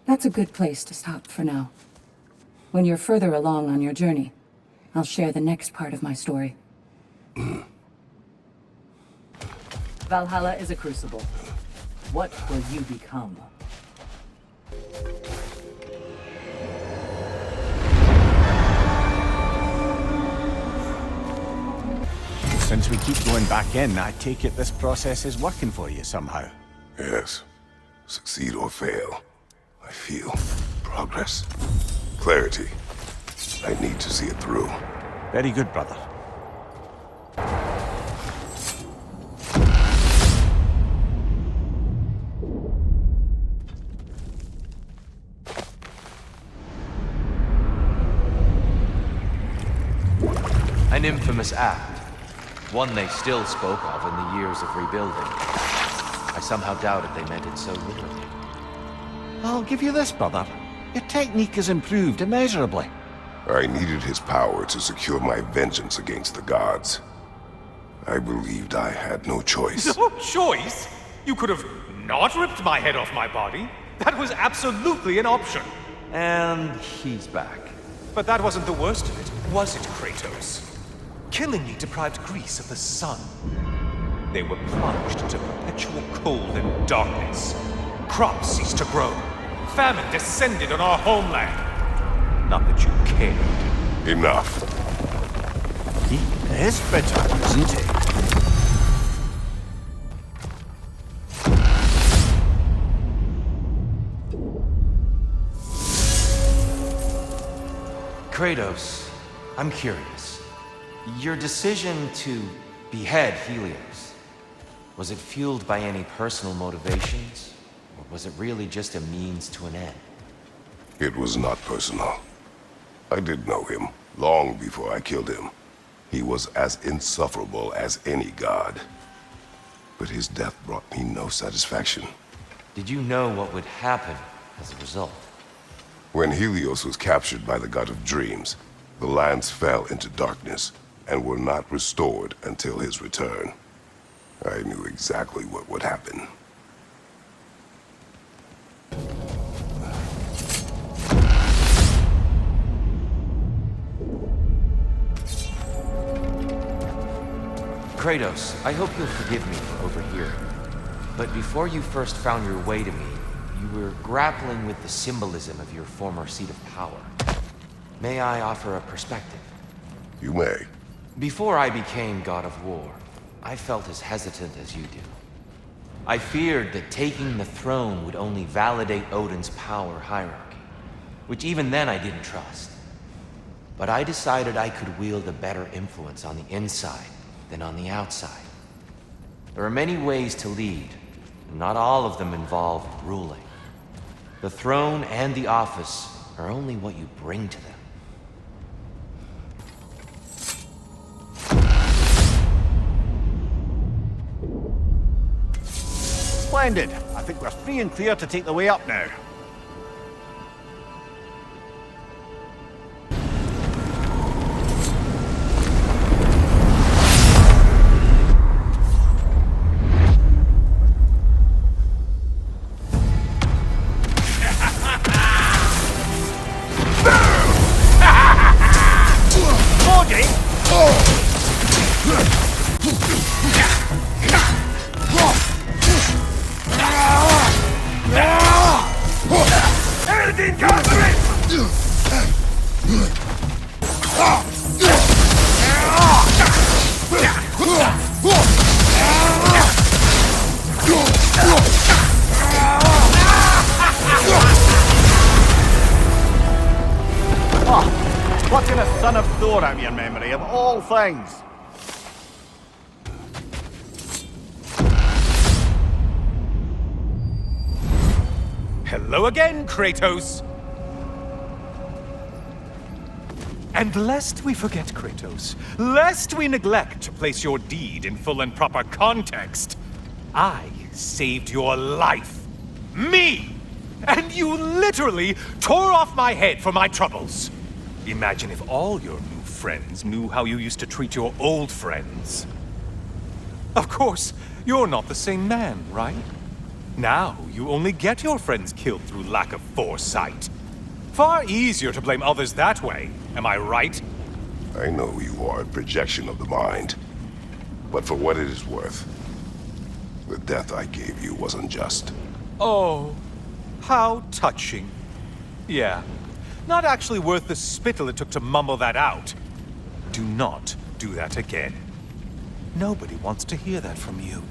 That's a good place to stop for now. When you're further along on your journey, I'll share the next part of my story. Valhalla is a crucible. What will you become? Since we keep going back in, I take it this process is working for you somehow. Yes. Succeed or fail. I feel progress. Clarity. I need to see it through. Very good, brother. An infamous act. One they still spoke of in the years of rebuilding. I somehow doubted they meant it so literally. I'll give you this, brother. Your technique has improved immeasurably. I needed his power to secure my vengeance against the gods. I believed I had no choice. No choice? You could have not ripped my head off my body. That was absolutely an option. And he's back. But that wasn't the worst of it, was it, Kratos? Killing me deprived Greece of the sun. They were plunged into perpetual cold and darkness. Crops ceased to grow. Famine descended on our homeland. Not that you cared. Enough. He is bitter, isn't he? Kratos, I'm curious. Your decision to behead Helios, was it fueled by any personal motivations? Or was it really just a means to an end? It was not personal. I did know him, long before I killed him. He was as insufferable as any god. But his death brought me no satisfaction. Did you know what would happen as a result? When Helios was captured by the god of dreams, the lands fell into darkness and were not restored until his return. I knew exactly what would happen. Kratos, I hope you'll forgive me for overhearing. But before you first found your way to me, you were grappling with the symbolism of your former seat of power. May I offer a perspective? You may. Before I became God of War, I felt as hesitant as you do. I feared that taking the throne would only validate Odin's power hierarchy, which even then I didn't trust. But I decided I could wield a better influence on the inside than on the outside. There are many ways to lead, and not all of them involve ruling. The throne and the office are only what you bring to them. Splendid. I think we're free and clear to take the way up now. Plucking a son of Thor out of your memory, of all things. Hello again, Kratos! And lest we forget, Kratos, lest we neglect to place your deed in full and proper context, I saved your life. Me! And you literally tore off my head for my troubles. Imagine if all your new friends knew how you used to treat your old friends. Of course, you're not the same man, right? Now, you only get your friends killed through lack of foresight. Far easier to blame others that way, am I right? I know you are a projection of the mind. But for what it is worth, the death I gave you was unjust. Oh, how touching. Yeah, not actually worth the spittle it took to mumble that out. Do not do that again. Nobody wants to hear that from you.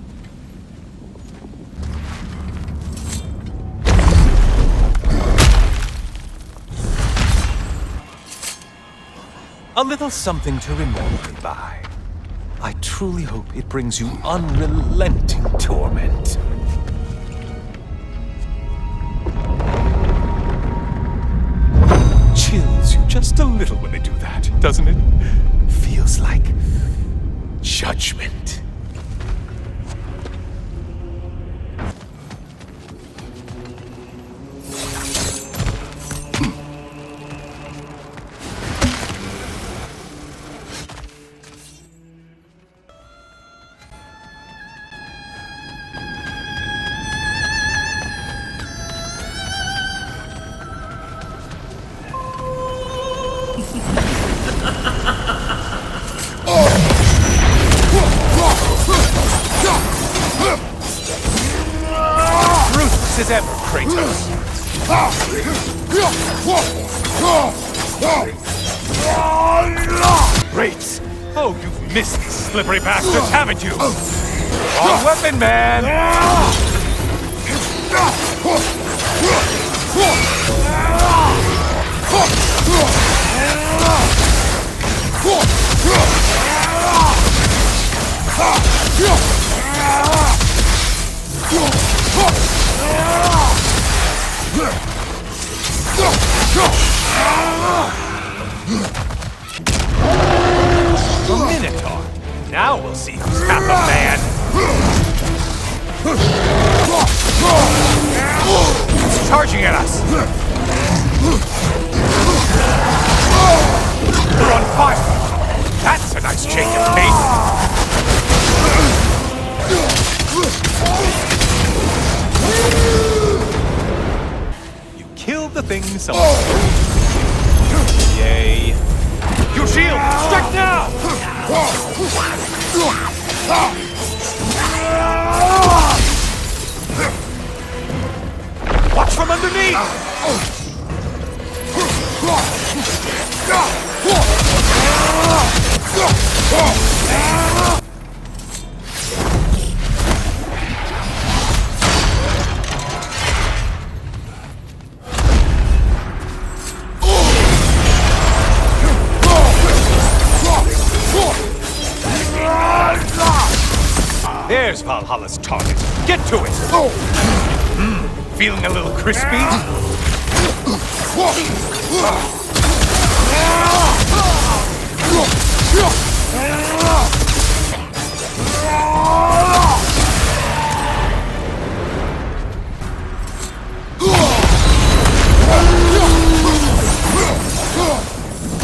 A little something to remember me by. I truly hope it brings you unrelenting torment. Chills you just a little when they do that, doesn't it? Feels like judgment. As ever, Kratos. Great! Oh, you've missed these slippery bastards, haven't you? Wrong weapon, man! The Minotaur. Now we'll see who's half a man. It's charging at us. We're on fire. That's a nice change of pace. You killed the thing someone. Yay. Your shield! Strike now! Watch from underneath! There's Valhalla's target. Get to it! Feeling a little crispy?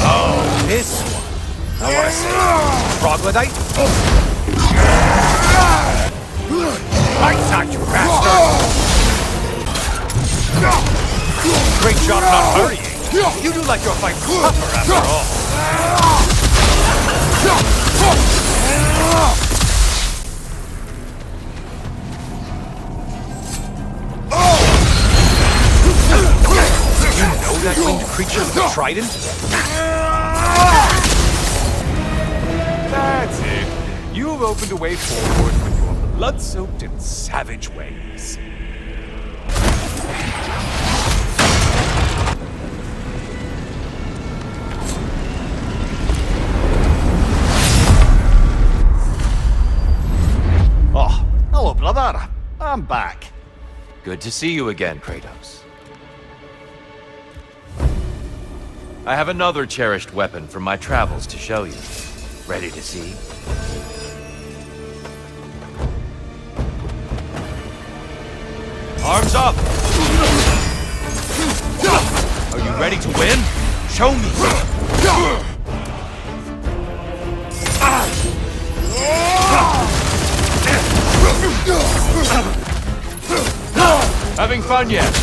Oh, this one. I want to say troglodyte? Lights out, you bastard! Great job not hurrying. You do like your fight tougher after all. You know that winged creature with the trident? That's it. You've opened a way forward with your blood-soaked and savage ways. Oh, hello, brother. I'm back. Good to see you again, Kratos. I have another cherished weapon from my travels to show you. Ready to see? Arms up! Are you ready to win? Show me! Having fun yet?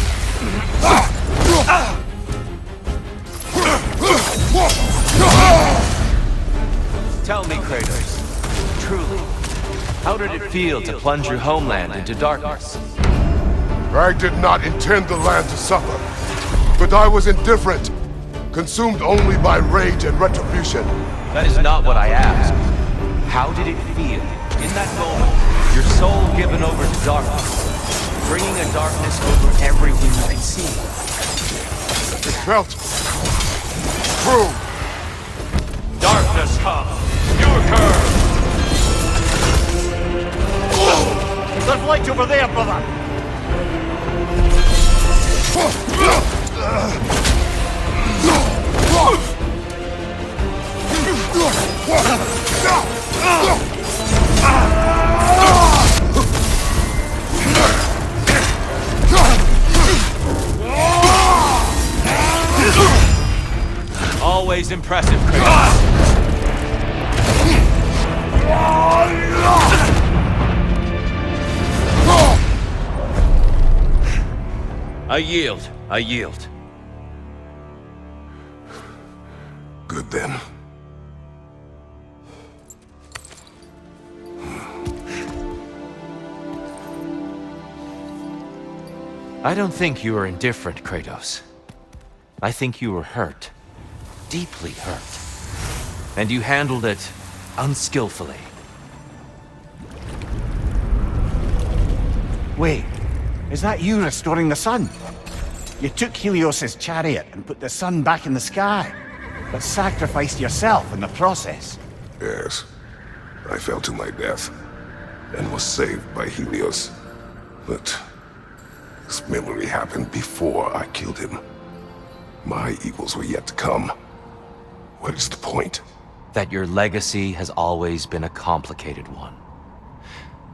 Tell me, Kratos, truly, how did it feel to plunge your homeland into darkness? I did not intend the land to suffer, but I was indifferent, consumed only by rage and retribution. That is not what I asked. How did it feel, in that moment, your soul given over to darkness, bringing a darkness over everything you can see? It felt true. Darkness come, your curse! There's light over there, brother. Always impressive, Kratos. I yield. I yield. Good then. I don't think you were indifferent, Kratos. I think you were hurt. Deeply hurt. And you handled it unskillfully. Wait, is that you restoring the sun? You took Helios's chariot and put the sun back in the sky, but sacrificed yourself in the process. Yes. I fell to my death, and was saved by Helios. But this memory happened before I killed him. My evils were yet to come. What is the point? that your legacy has always been a complicated one.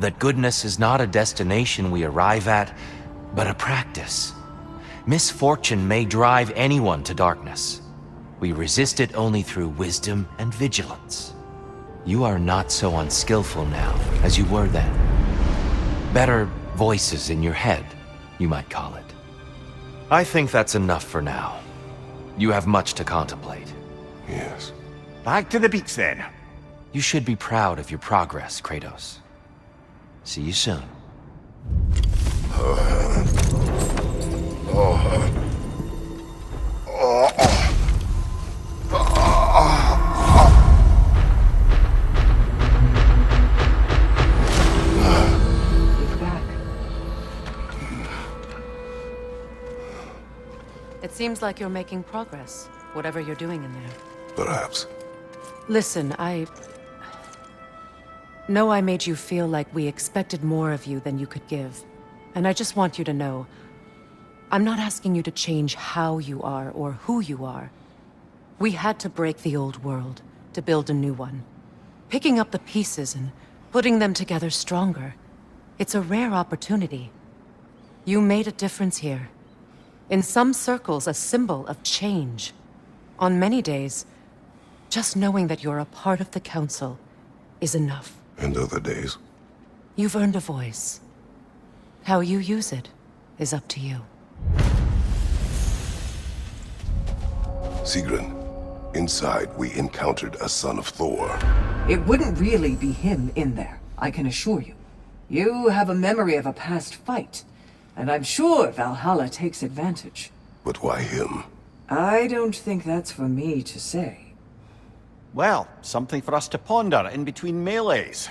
That goodness is not a destination we arrive at, but a practice. Misfortune may drive anyone to darkness. We resist it only through wisdom and vigilance. You are not so unskillful now as you were then. Better voices in your head, you might call it. I think that's enough for now. You have much to contemplate. Yes. Back to the beach then. You should be proud of your progress, Kratos. See you soon. He's back. It seems like you're making progress, whatever you're doing in there. Perhaps. Listen, I know I made you feel like we expected more of you than you could give. And I just want you to know, I'm not asking you to change how you are or who you are. We had to break the old world to build a new one. Picking up the pieces and putting them together stronger. It's a rare opportunity. You made a difference here. In some circles, a symbol of change. On many days, just knowing that you're a part of the Council is enough. And other days. You've earned a voice. How you use it is up to you. Sigrun, inside we encountered a son of Thor. It wouldn't really be him in there, I can assure you. You have a memory of a past fight, and I'm sure Valhalla takes advantage. But why him? I don't think that's for me to say. Well, something for us to ponder in between melees.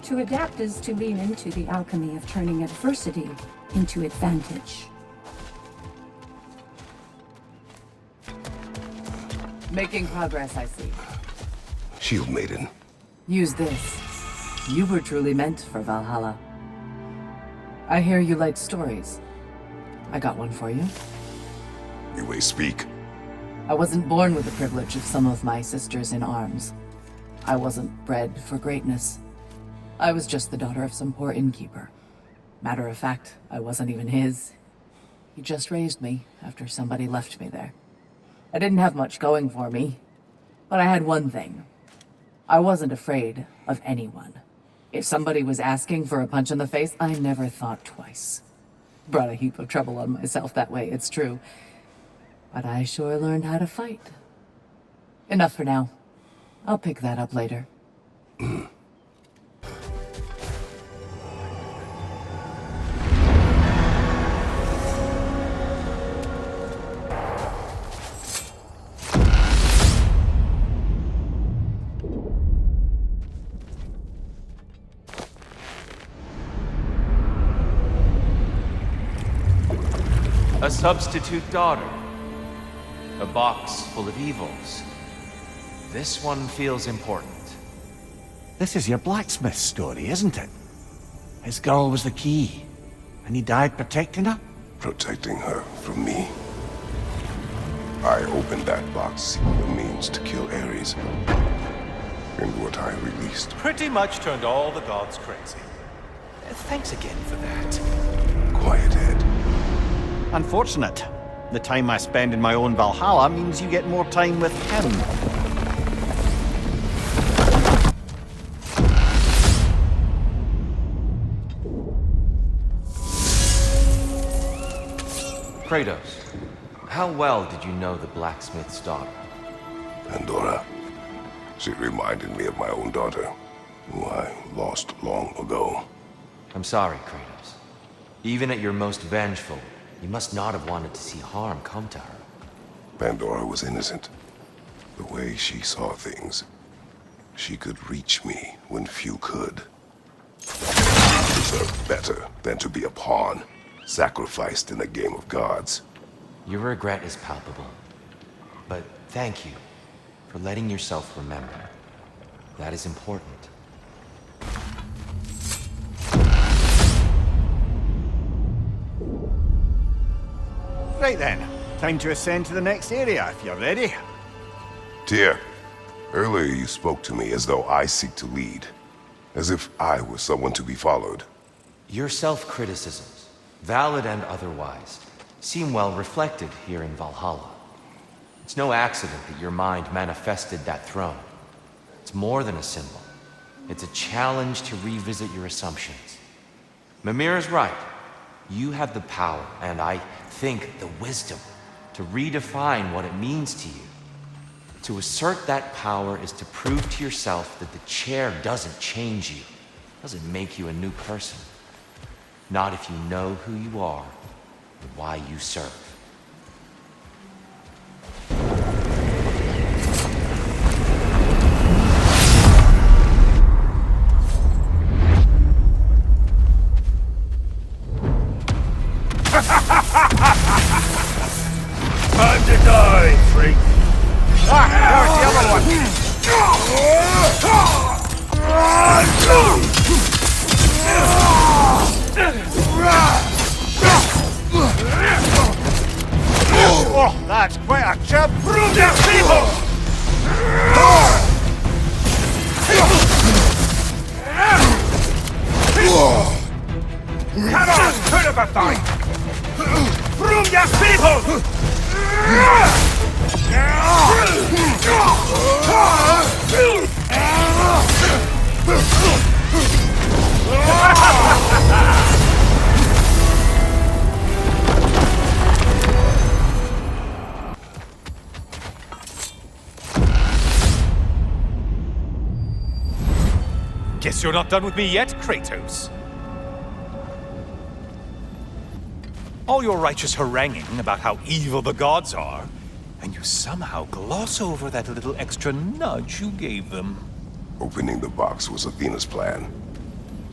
To adapt is to lean into the alchemy of turning adversity into advantage. Making progress, I see. Shield Maiden. Use this. You were truly meant for Valhalla. I hear you like stories. I got one for you. You may speak. I wasn't born with the privilege of some of my sisters in arms. I wasn't bred for greatness. I was just the daughter of some poor innkeeper. Matter of fact, I wasn't even his. He just raised me after somebody left me there. I didn't have much going for me, but I had one thing. I wasn't afraid of anyone. If somebody was asking for a punch in the face, I never thought twice. Brought a heap of trouble on myself that way, it's true. But I sure learned how to fight. Enough for now. I'll pick that up later. A substitute daughter. A box full of evils. This one feels important. This is your blacksmith story, isn't it? His girl was the key, and he died protecting her? Protecting her from me. I opened that box seeking the means to kill Ares. And what I released. Pretty much turned all the gods crazy. Thanks again for that. Quiet head. Unfortunate. The time I spend in my own Valhalla means you get more time with him. Kratos, how well did you know the blacksmith's daughter? Pandora. She reminded me of my own daughter, who I lost long ago. I'm sorry, Kratos. Even at your most vengeful, you must not have wanted to see harm come to her. Pandora was innocent. The way she saw things, she could reach me when few could. She deserved better than to be a pawn, sacrificed in a game of gods. Your regret is palpable. But thank you for letting yourself remember. That is important. Right then, time to ascend to the next area if you're ready. Tyr, earlier you spoke to me as though I seek to lead. As if I were someone to be followed. Your self-criticisms, valid and otherwise, seem well reflected here in Valhalla. It's no accident that your mind manifested that throne. It's more than a symbol. It's a challenge to revisit your assumptions. Mimir is right. You have the power, and I think the wisdom, to redefine what it means to you. To assert that power is to prove to yourself that the chair doesn't change you, doesn't make you a new person. Not if you know who you are and why you serve. Time to die, freak! Ah, there's the other one! Oh, that's quite a chip! Prove your people! Come on, put up a fight! Prove your people! Guess you're not done with me yet, Kratos. All your righteous haranguing about how evil the gods are, and you somehow gloss over that little extra nudge you gave them. Opening the box was Athena's plan.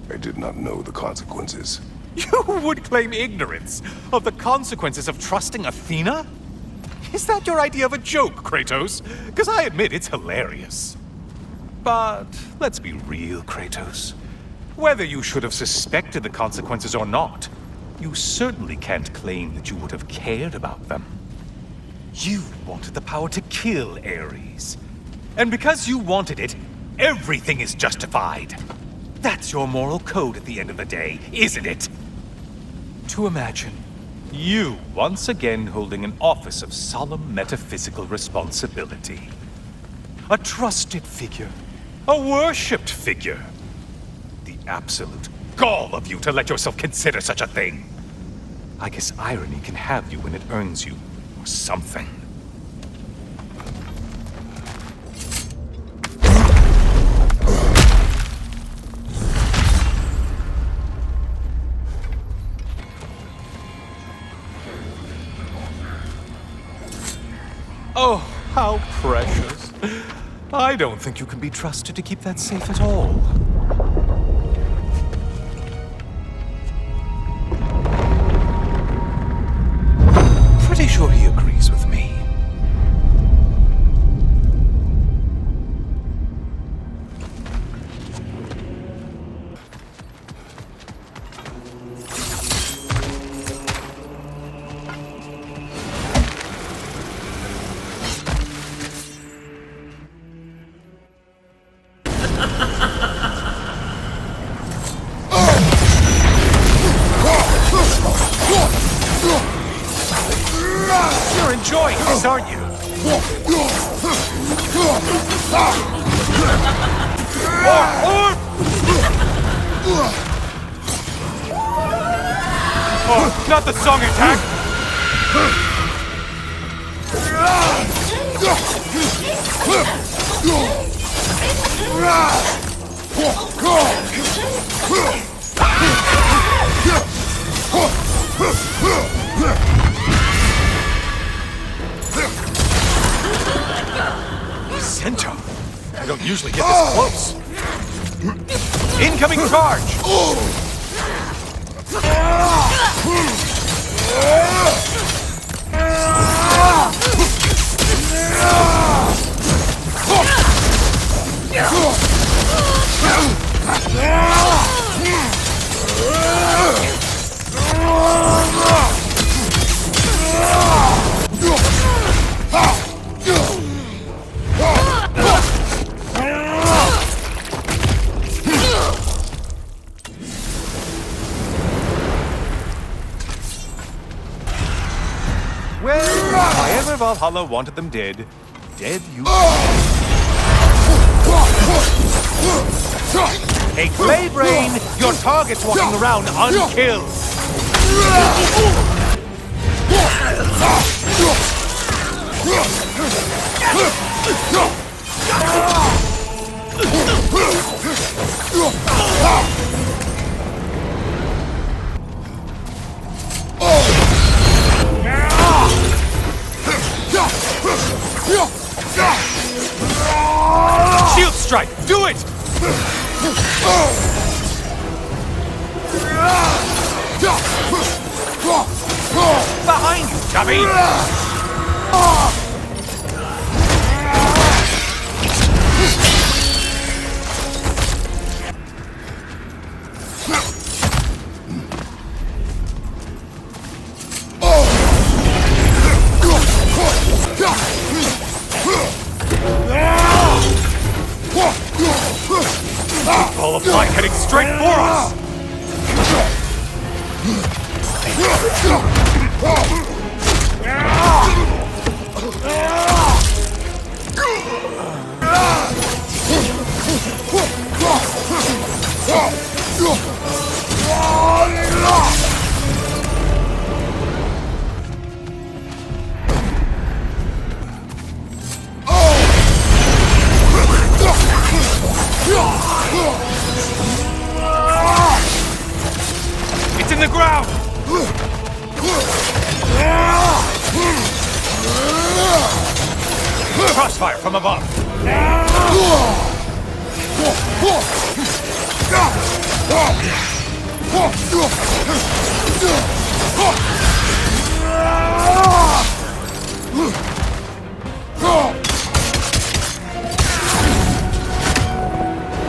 I did not know the consequences. You would claim ignorance of the consequences of trusting Athena? Is that your idea of a joke, Kratos? Because I admit it's hilarious. But let's be real, Kratos. Whether you should have suspected the consequences or not, you certainly can't claim that you would have cared about them. You wanted the power to kill Ares. And because you wanted it, everything is justified. That's your moral code at the end of the day, isn't it? To imagine you once again holding an office of solemn metaphysical responsibility. A trusted figure. A worshipped figure. The absolute gall of you to let yourself consider such a thing. I guess irony can have you when it earns you, or something. Oh, how precious. I don't think you can be trusted to keep that safe at all. Pretty sure he agrees with me. You're enjoying this, aren't you? Oh, not the song attack! Centaur? I don't usually get this close. Incoming charge! Mother Valhalla wanted them dead. Dead you Hey, Clay Brain! Your target's walking around unkilled! Shield strike! Do it! Behind you, Chubby! Ball of light heading straight for us! It's in the ground! Crossfire from above!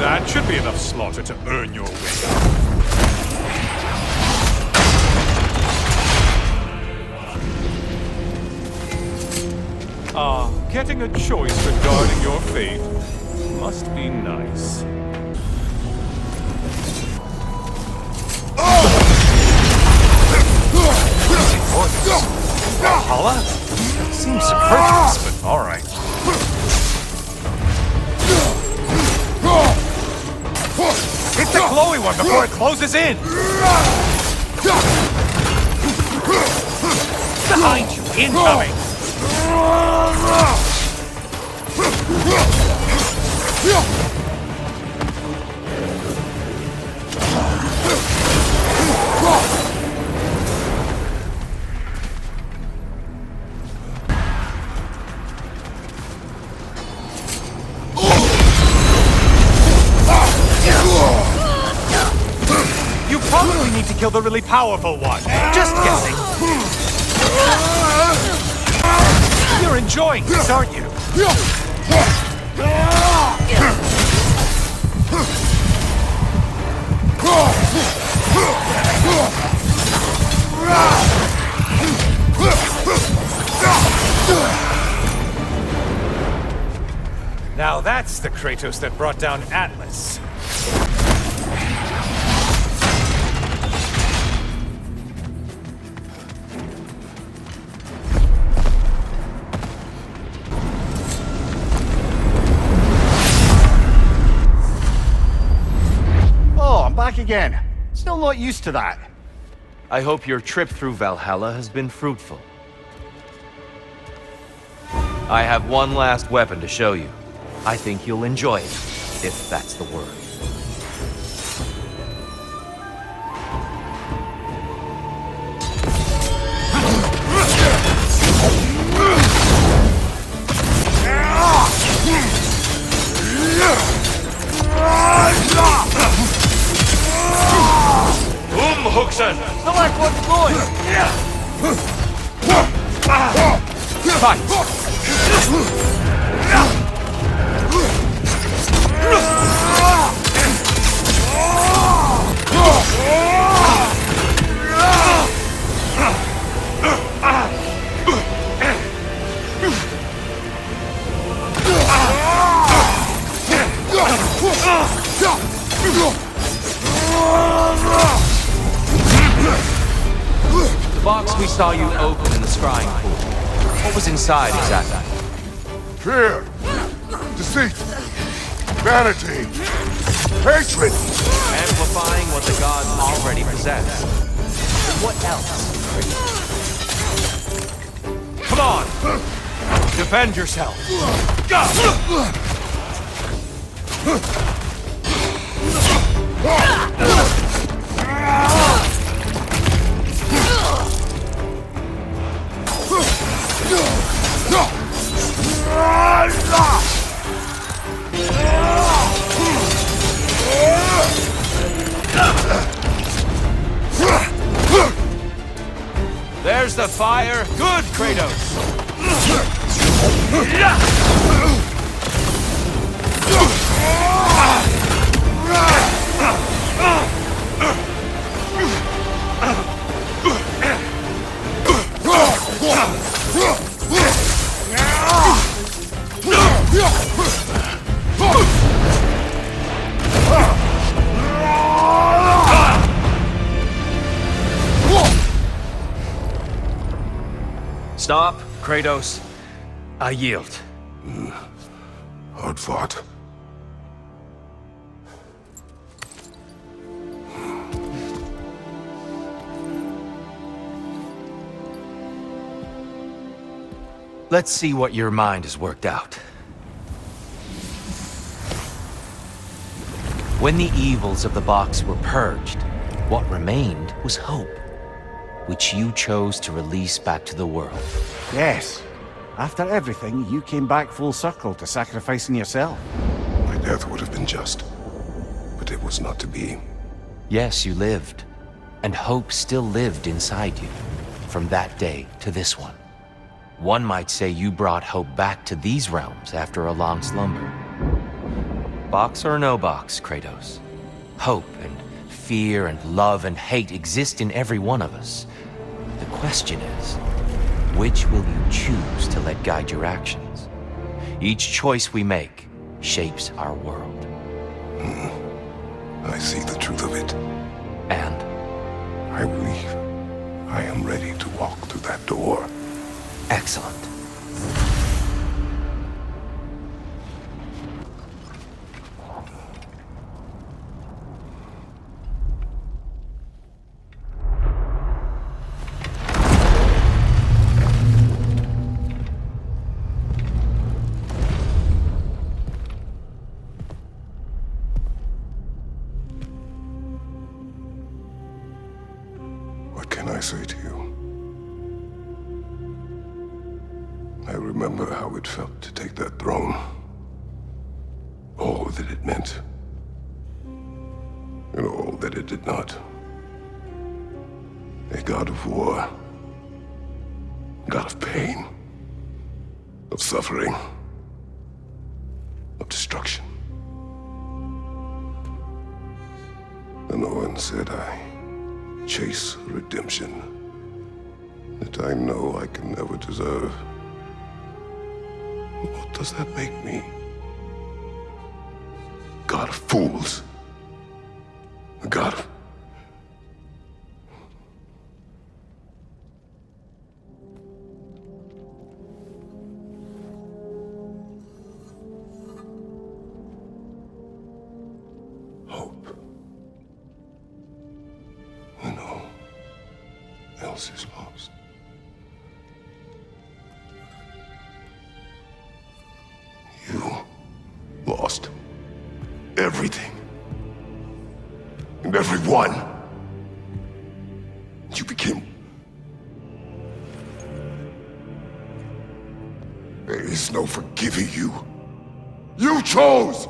That should be enough slaughter to earn your way. Getting a choice regarding your fate must be nice. Valhalla? Seems superfluous, but alright. Hit the glowy one before it closes in! Behind you, incoming! You probably need to kill the really powerful one. Just guessing. You're enjoying this, aren't you? Now that's the Kratos that brought down Atlas. Back again. Still not used to that. I hope your trip through Valhalla has been fruitful. I have one last weapon to show you. I think you'll enjoy it, if that's the word. Huxen! Select what's going! Fight! The box we saw you open in the scrying pool. What was inside exactly? Fear, deceit, vanity, hatred. Amplifying what the gods already possess. And what else? Come on! Defend yourself! Go! There's the fire. Good, Kratos. Stop, Kratos. I yield. Hard fought. Let's see what your mind has worked out. When the evils of the box were purged, what remained was hope, which you chose to release back to the world. Yes. After everything, you came back full circle to sacrificing yourself. My death would have been just, but it was not to be. Yes, you lived, and hope still lived inside you, from that day to this one. One might say you brought hope back to these realms after a long slumber. Box or no box, Kratos. Hope and fear and love and hate exist in every one of us. The question is, which will you choose to let guide your actions? Each choice we make shapes our world. I see the truth of it. And I believe I am ready to walk through that door. excellent. What can I say to you? I remember how it felt to take that throne. All that it meant. And all that it did not. A god of war. God of pain. Of suffering. Of destruction. And Owen said I chase redemption that I know I can never deserve. What does that make me? God of fools. A god of... hope. When all else is lost. You lost everything. And everyone. You became... There is no forgiving you. You chose!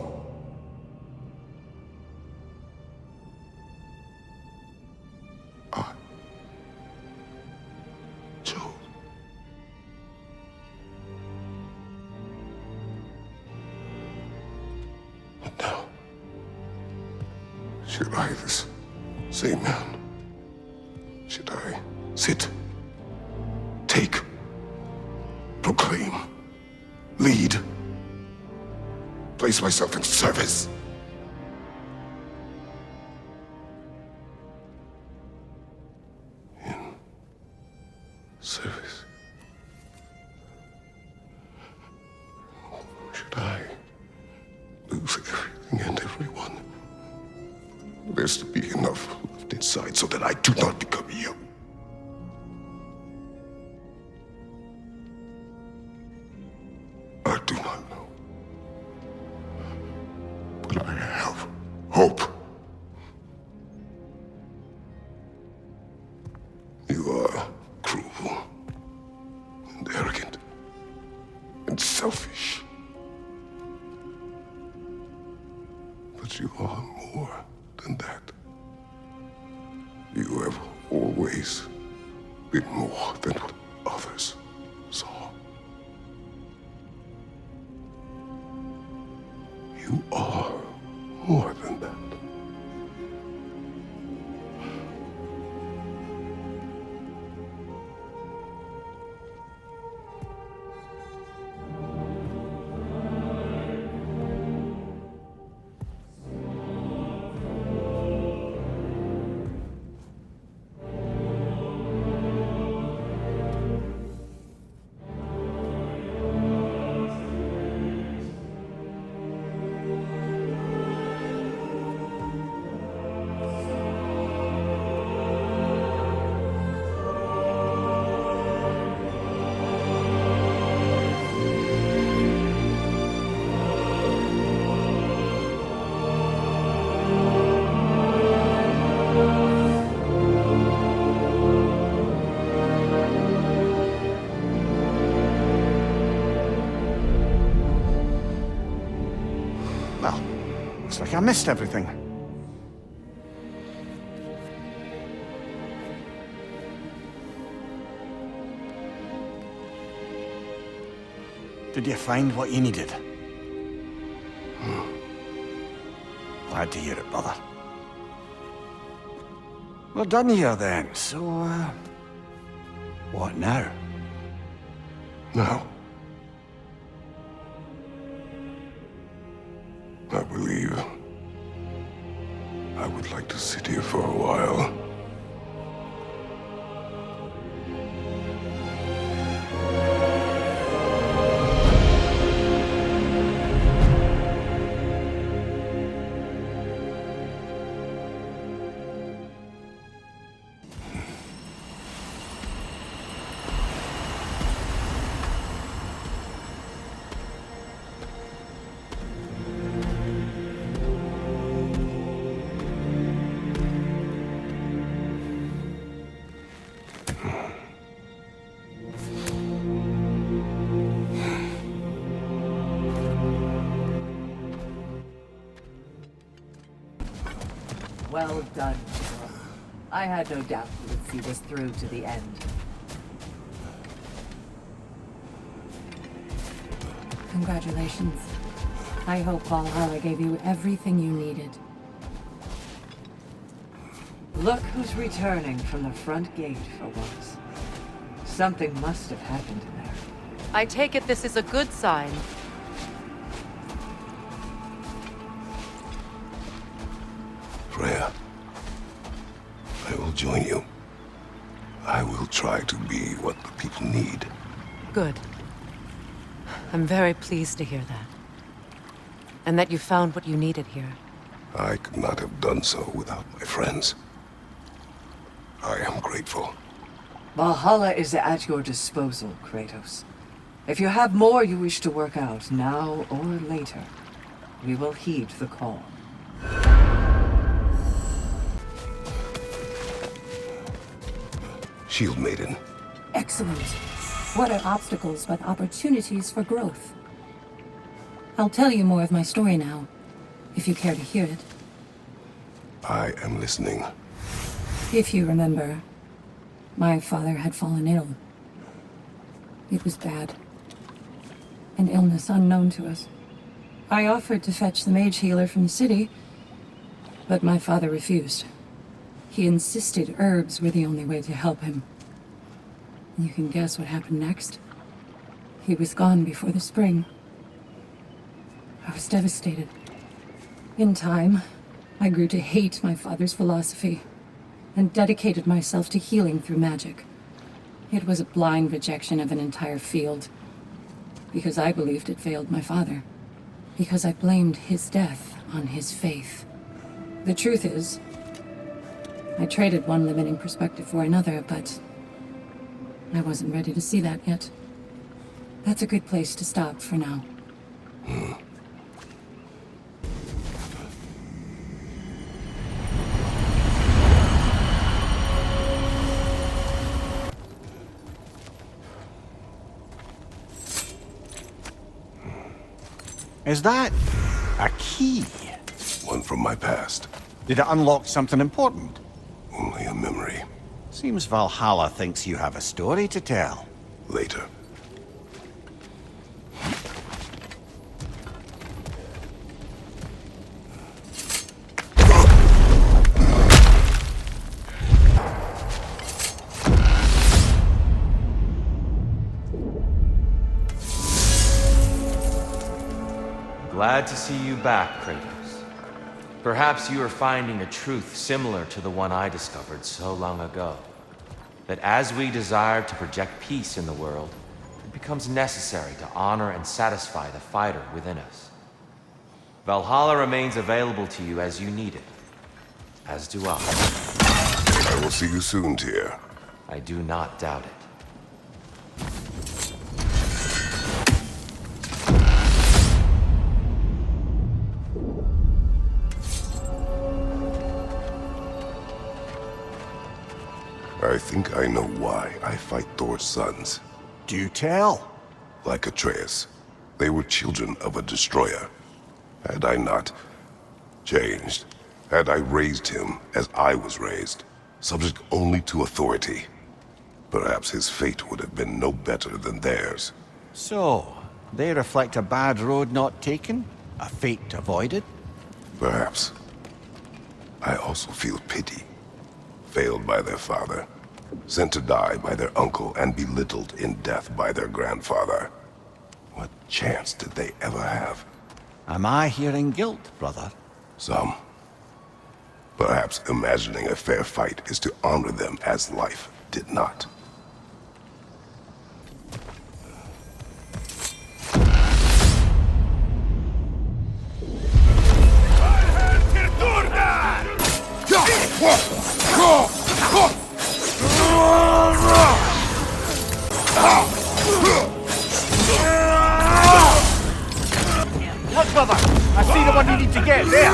I chose. But now, should I, this same man, should I sit, take, proclaim, lead, place myself in service? In service. that I do not become you. I do not know. But I have hope. You are cruel and arrogant and selfish. But you are more than that. You have always been more than what others saw. You are more than that. Looks like I missed everything. Did you find what you needed? Glad to hear it, brother. We're done here then, so, what now? Now, I believe I would like to sit here for a while. Well done, Hero. I had no doubt you would see this through to the end. Congratulations. I hope Valhalla gave you everything you needed. Look who's returning from the front gate for once. Something must have happened in there. I take it this is a good sign. Freya, I will join you. I will try to be what the people need. Good. I'm very pleased to hear that. And that you found what you needed here. I could not have done so without my friends. I am grateful. Valhalla is at your disposal, Kratos. If you have more you wish to work out, now or later, we will heed the call. Shield Maiden. Excellent. What are obstacles but opportunities for growth? I'll tell you more of my story now, if you care to hear it. I am listening. If you remember, my father had fallen ill. It was bad. An illness unknown to us. I offered to fetch the mage healer from the city, but my father refused. He insisted herbs were the only way to help him. You can guess what happened next. He was gone before the spring. I was devastated. In time, I grew to hate my father's philosophy and dedicated myself to healing through magic. It was a blind rejection of an entire field, because I believed it failed my father, because I blamed his death on his faith. The truth is, I traded one limiting perspective for another, but I wasn't ready to see that yet. That's a good place to stop for now. Is that a key? One from my past. Did it unlock something important? Only a memory. Seems Valhalla thinks you have a story to tell. Later. Glad to see you back, Kratos. Perhaps you are finding a truth similar to the one I discovered so long ago. That as we desire to project peace in the world, it becomes necessary to honor and satisfy the fighter within us. Valhalla remains available to you as you need it. As do I. I will see you soon, Tyr. I do not doubt it. I think I know why I fight Thor's sons. Do tell. Like Atreus, they were children of a destroyer. Had I not changed, had I raised him as I was raised, subject only to authority, perhaps his fate would have been no better than theirs. So, they reflect a bad road not taken? A fate avoided? Perhaps. I also feel pity. Failed by their father, sent to die by their uncle, and belittled in death by their grandfather. What chance did they ever have? Am I hearing guilt, brother? Some. Perhaps imagining a fair fight is to honor them as life did not. Look, brother! I see the one you need to get there!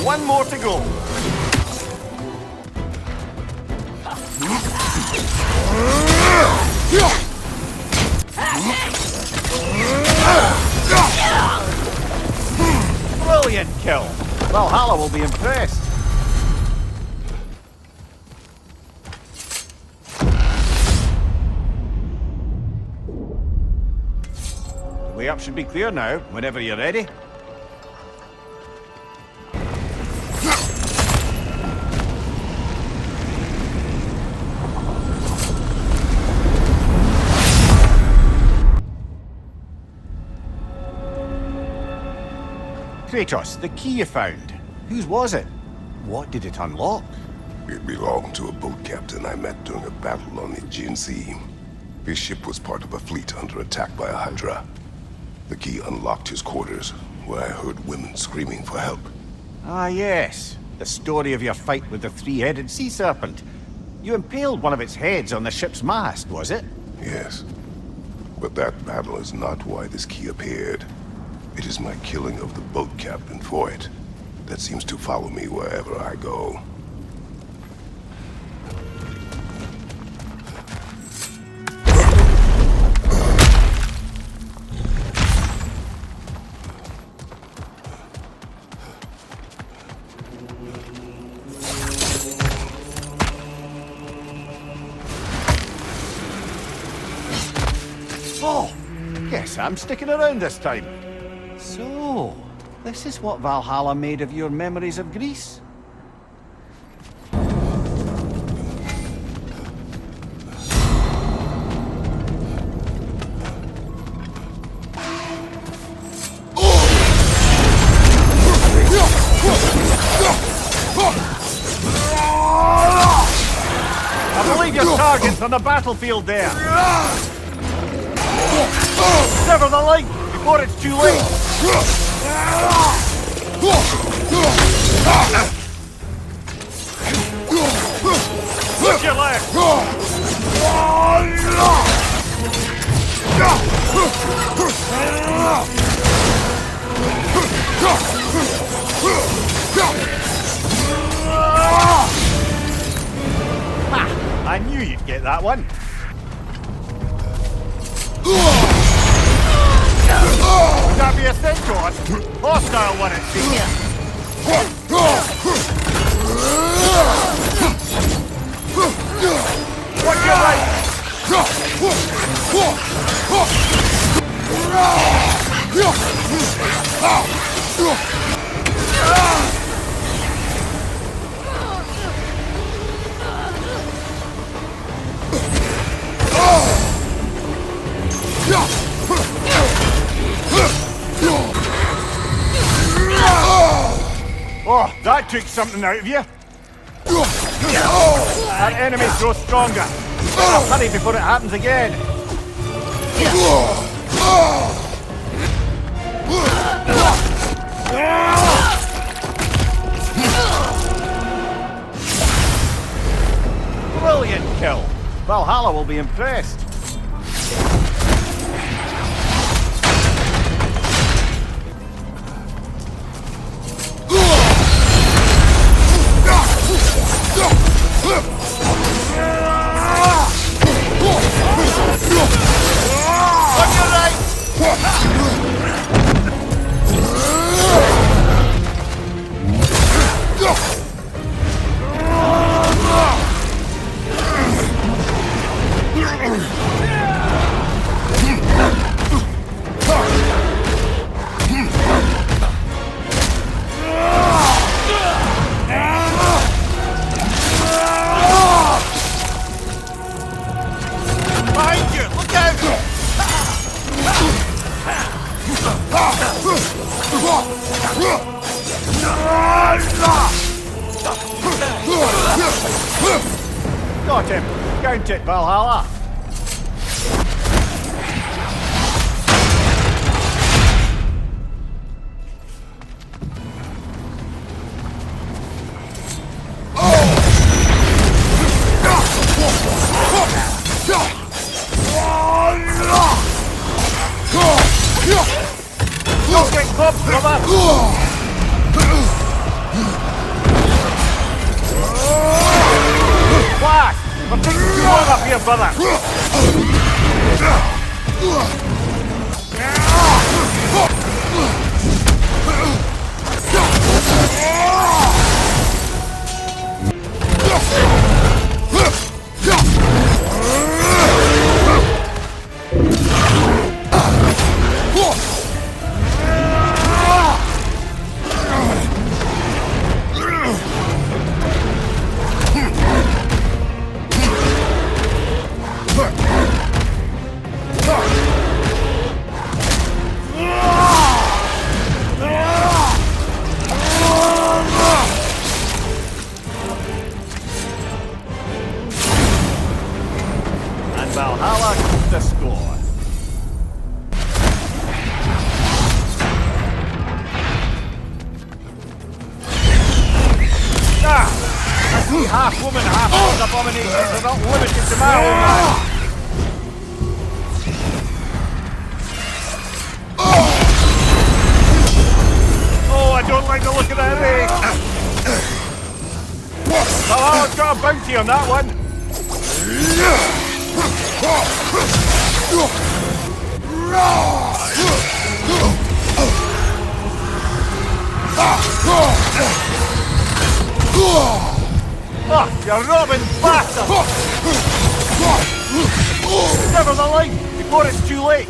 One more to go. Brilliant kill. Valhalla will be impressed. The way up should be clear now, whenever you're ready. Kratos, the key you found. Whose was it? What did it unlock? It belonged to a boat captain I met during a battle on the Aegean Sea. His ship was part of a fleet under attack by a Hydra. The key unlocked his quarters, where I heard women screaming for help. Ah, yes. The story of your fight with the three-headed sea serpent. You impaled one of its heads on the ship's mast, was it? Yes. But that battle is not why this key appeared. It is my killing of the boat captain for it that seems to follow me wherever I go. Oh, guess I'm sticking around this time. So, this is what Valhalla made of your memories of Greece? targets on the battlefield there! Sever the link before it's too late! Look your left! I knew you'd get that one. Would that be a centaur? Hostile one, it seems. Watch your right! Oh, that took something out of you. That enemy grows stronger. Hurry before it happens again. Brilliant kill. Valhalla will be impressed. Got him! Count it, Valhalla! Don't get close, brother! Flash! I'm taking too long up here, brother! Valhalla keeps the score. I see half woman, half dog abominations are not limited to my homeland. Oh, I don't like the look of that ring. Valhalla's got a bounty on that one. Oh, you robbing bastard! Sever the link before it's too late!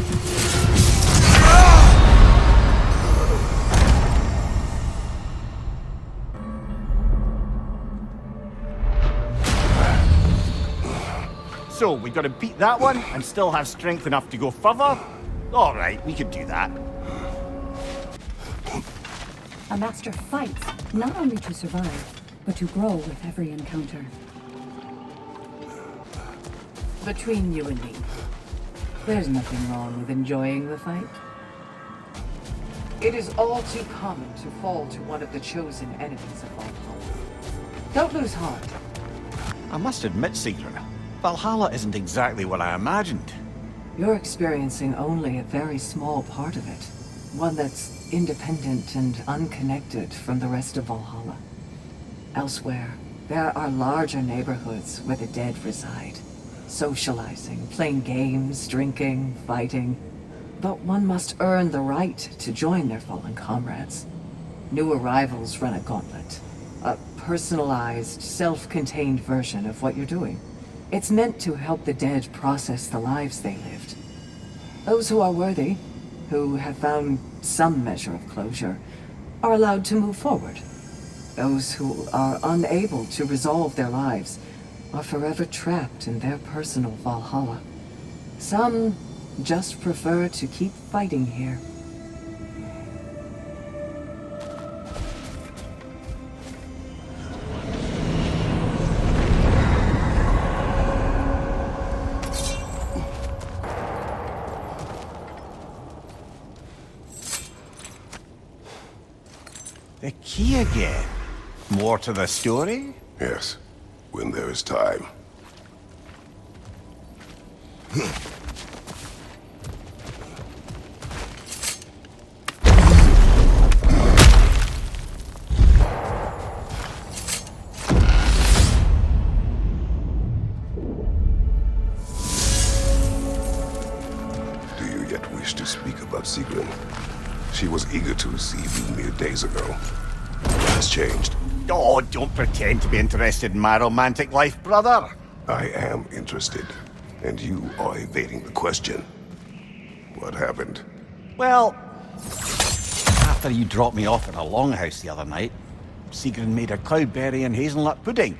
So, we gotta beat that one and still have strength enough to go further? Alright, we can do that. A master fights, not only to survive, but to grow with every encounter. Between you and me, there's nothing wrong with enjoying the fight. It is all too common to fall to one of the chosen enemies of Valhalla. Don't lose heart. I must admit, Secret, Valhalla isn't exactly what I imagined. You're experiencing only a very small part of it. One that's independent and unconnected from the rest of Valhalla. Elsewhere, there are larger neighborhoods where the dead reside. Socializing, playing games, drinking, fighting. But one must earn the right to join their fallen comrades. New arrivals run a gauntlet. A personalized, self-contained version of what you're doing. It's meant to help the dead process the lives they lived. Those who are worthy, who have found some measure of closure, are allowed to move forward. Those who are unable to resolve their lives are forever trapped in their personal Valhalla. Some just prefer to keep fighting here. The key again. More to the story? Yes, when there is time. Do you yet wish to speak about Sigrun? She was eager to receive you mere days ago. What has changed? Oh, don't pretend to be interested in my romantic life, brother. I am interested, and you are evading the question. What happened? Well, after you dropped me off at a longhouse the other night, Sigrun made a cloudberry and hazelnut pudding.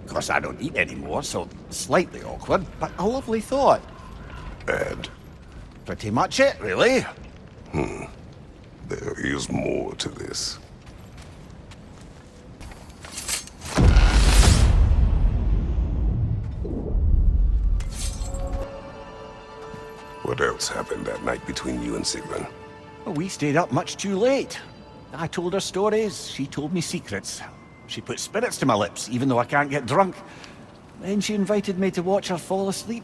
Of course, I don't eat anymore, so slightly awkward, but a lovely thought. And? Pretty much it, really. There is more to this. What else happened that night between you and Sigrun? Well, we stayed up much too late. I told her stories, she told me secrets. She put spirits to my lips, even though I can't get drunk. Then she invited me to watch her fall asleep.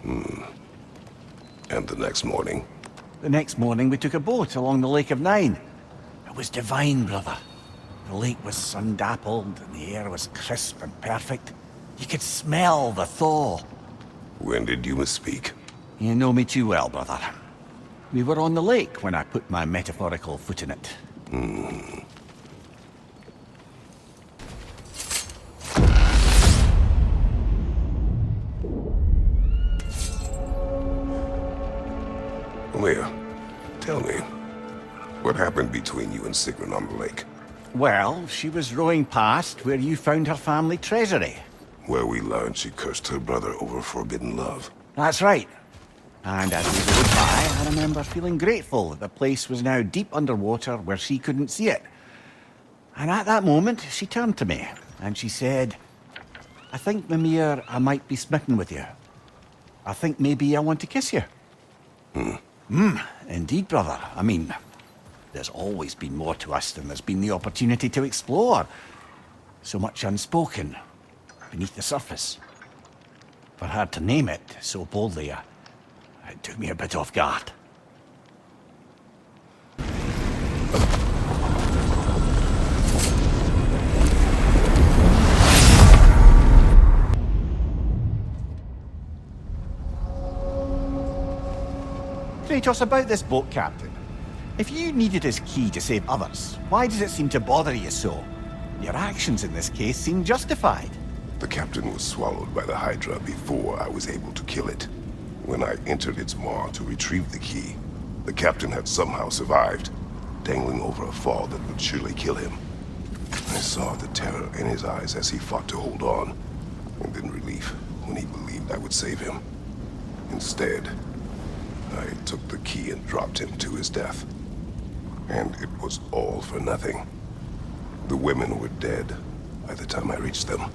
And the next morning? The next morning, we took a boat along the Lake of Nine. It was divine, brother. The lake was sun-dappled, and the air was crisp and perfect. You could smell the thaw. When did you misspeak? You know me too well, brother. We were on the lake when I put my metaphorical foot in it. Leah, tell me, what happened between you and Sigrun on the lake? Well, she was rowing past where you found her family treasury. Where we learned she cursed her brother over forbidden love. That's right. And as we rowed by, I remember feeling grateful that the place was now deep underwater where she couldn't see it. And at that moment, she turned to me, and she said, I think, Mimir, I might be smitten with you. I think maybe I want to kiss you. Indeed, brother. I mean, there's always been more to us than there's been the opportunity to explore. So much unspoken, beneath the surface. For her to name it so boldly, it took me a bit off guard. Kratos, about this boat, Captain. If you needed his key to save others, why does it seem to bother you so? Your actions in this case seem justified. The captain was swallowed by the Hydra before I was able to kill it. When I entered its maw to retrieve the key, the captain had somehow survived, dangling over a fall that would surely kill him. I saw the terror in his eyes as he fought to hold on, and then relief when he believed I would save him. Instead, I took the key and dropped him to his death. And it was all for nothing. The women were dead by the time I reached them.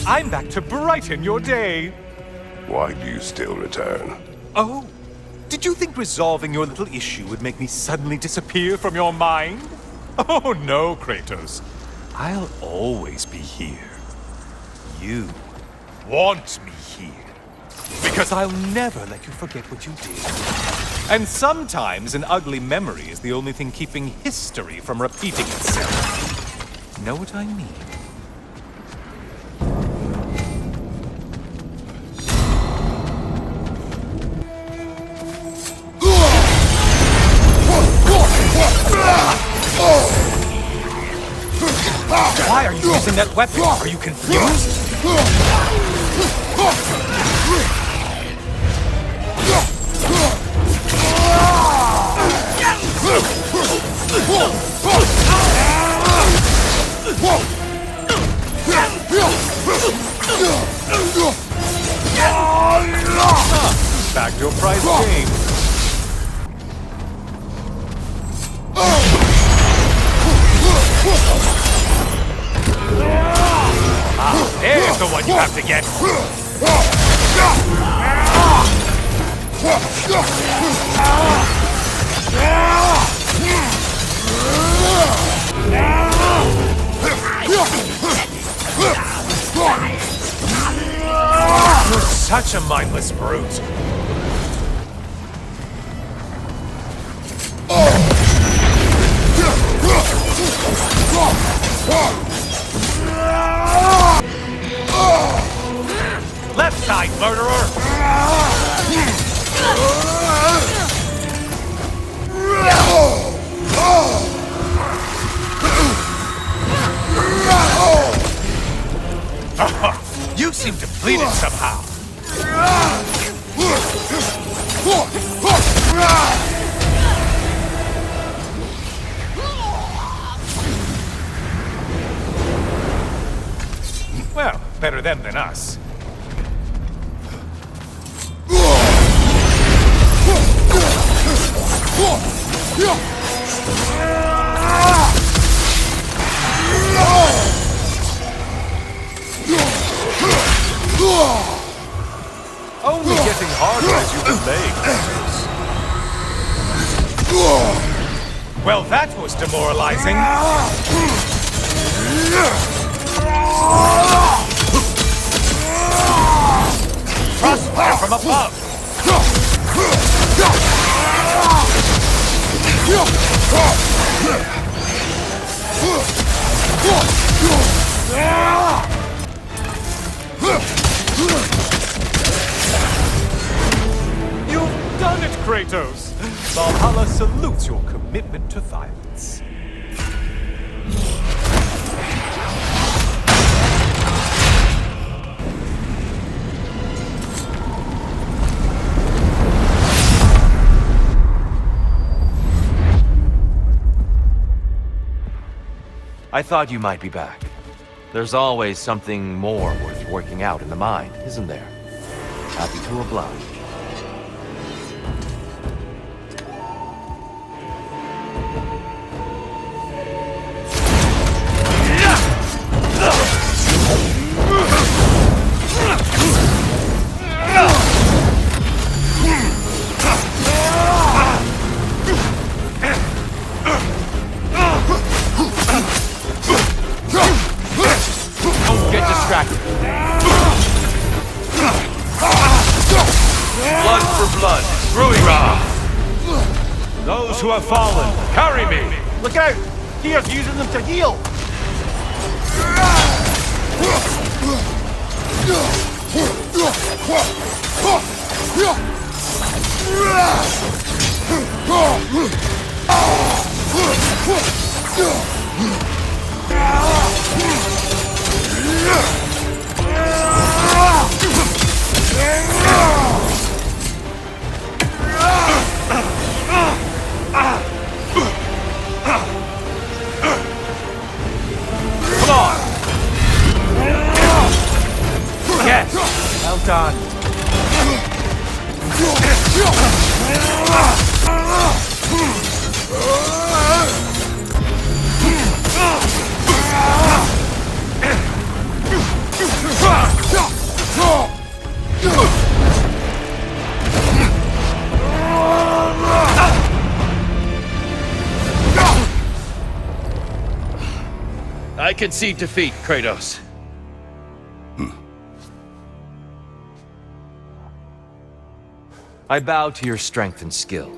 I'm back to brighten your day. Why do you still return? Oh, did you think resolving your little issue would make me suddenly disappear from your mind? Oh no, Kratos. I'll always be here. You want me here. Because I'll never let you forget what you did. And sometimes an ugly memory is the only thing keeping history from repeating itself. Know what I mean? Why are you using that weapon? Are you confused? Back to your prize game. There's the one you have to get. You're such a mindless brute. Left side, murderer! You seem depleted somehow. Well, better them than us. Only getting harder as you delay, Kratos. Well, that was demoralizing. Crossfire from above. You've done it, Kratos! Valhalla salutes your commitment to violence. I thought you might be back. There's always something more worth working out in the mind, isn't there? Happy to oblige. Those who have fallen, carry me! Look out! Tyr's using them to heal! Well done. I concede defeat, Kratos. I bow to your strength and skill.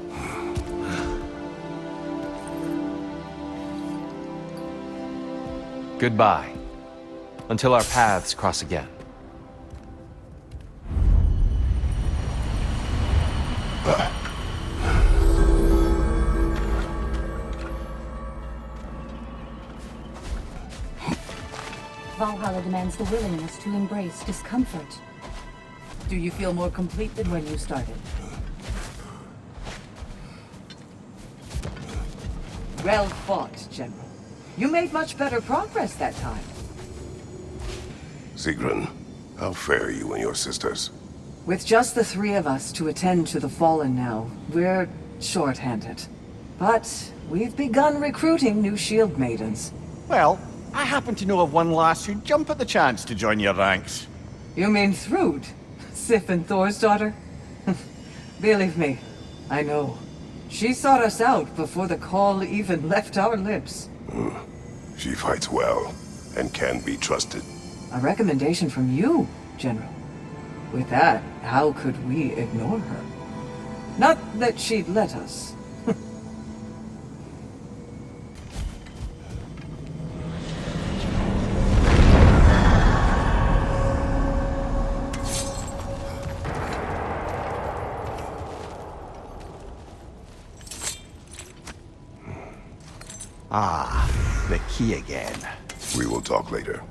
Goodbye. Until our paths cross again. Valhalla demands the willingness to embrace discomfort. Do you feel more complete than when you started? Well fought, General. You made much better progress that time. Sigrun, how fare you and your sisters? With just the three of us to attend to the fallen now, we're short-handed. But we've begun recruiting new shield maidens. Well, I happen to know of one lass who'd jump at the chance to join your ranks. You mean Thrud? Sif and Thor's daughter? Believe me, I know. She sought us out before the call even left our lips. She fights well and can be trusted. A recommendation from you, General. With that, how could we ignore her? Not that she'd let us. Ah, the key again. We will talk later.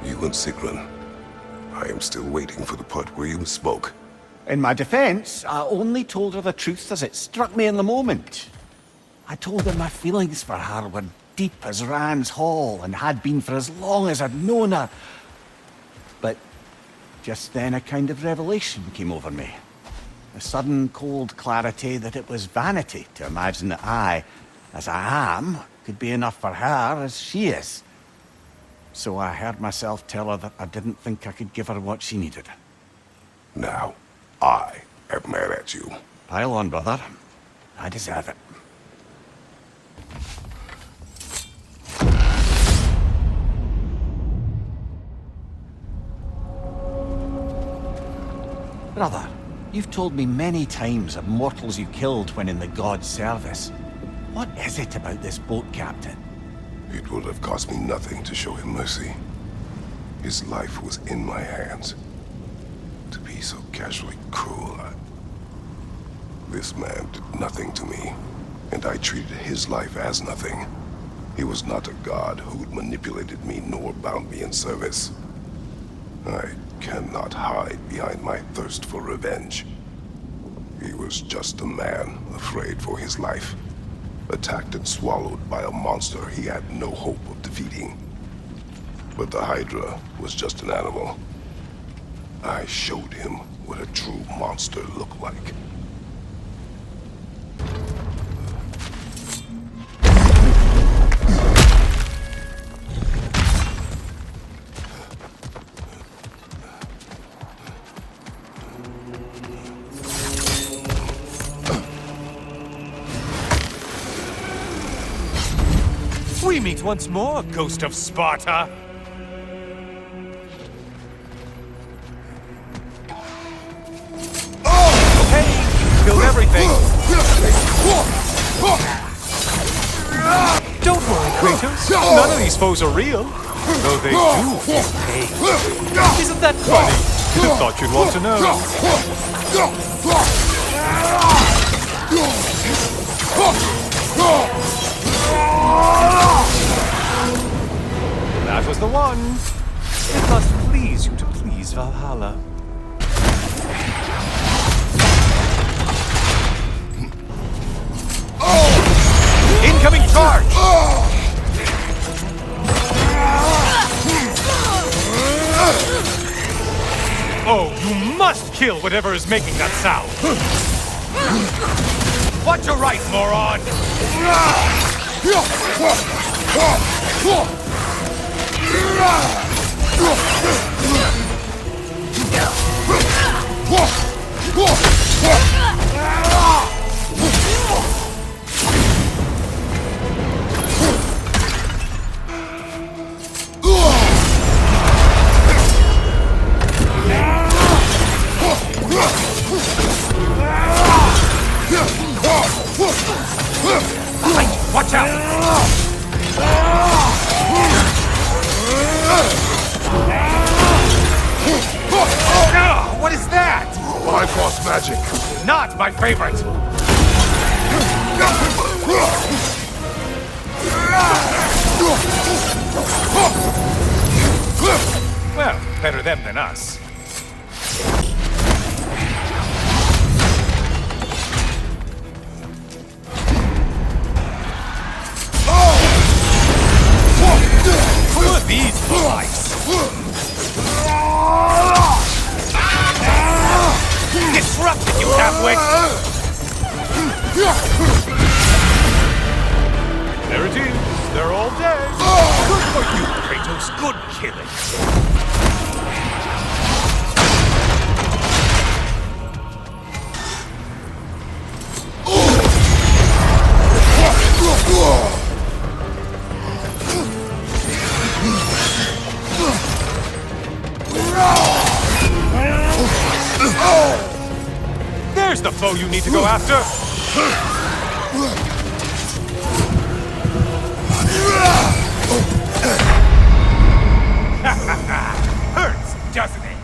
You and Sigrun. I am still waiting for the part where you spoke. In my defense, I only told her the truth as it struck me in the moment. I told her my feelings for her were deep as Rand's Hall and had been for as long as I'd known her. But just then a kind of revelation came over me. A sudden cold clarity that it was vanity to imagine that I, as I am, could be enough for her as she is. So I heard myself tell her that I didn't think I could give her what she needed. Now, I am mad at you. Pile on, brother. I deserve it. Brother, you've told me many times of mortals you killed when in the god's service. What is it about this boat captain? It would have cost me nothing to show him mercy. His life was in my hands. To be so casually cruel, This man did nothing to me, and I treated his life as nothing. He was not a god who'd manipulated me nor bound me in service. I cannot hide behind my thirst for revenge. He was just a man afraid for his life, attacked and swallowed by a monster he had no hope of defeating. But the Hydra was just an animal. I showed him what a true monster looked like. We meet once more, Ghost of Sparta! Hey, you killed everything! Don't worry, Kratos. None of these foes are real. Though they do feel pain. Isn't that funny? Thought you'd want to know. That was the one. It must please you to please Valhalla. Incoming charge! Oh, you must kill whatever is making that sound! What's your right, moron? Watch out! What is that? Bifrost magic. Not my favorite! Well, better them than us. Who are these lights? Disrupted, you halfwit! There it is. They're all dead. Good for you, Kratos. Good killing. There's the foe you need to go after! Hurts, doesn't it?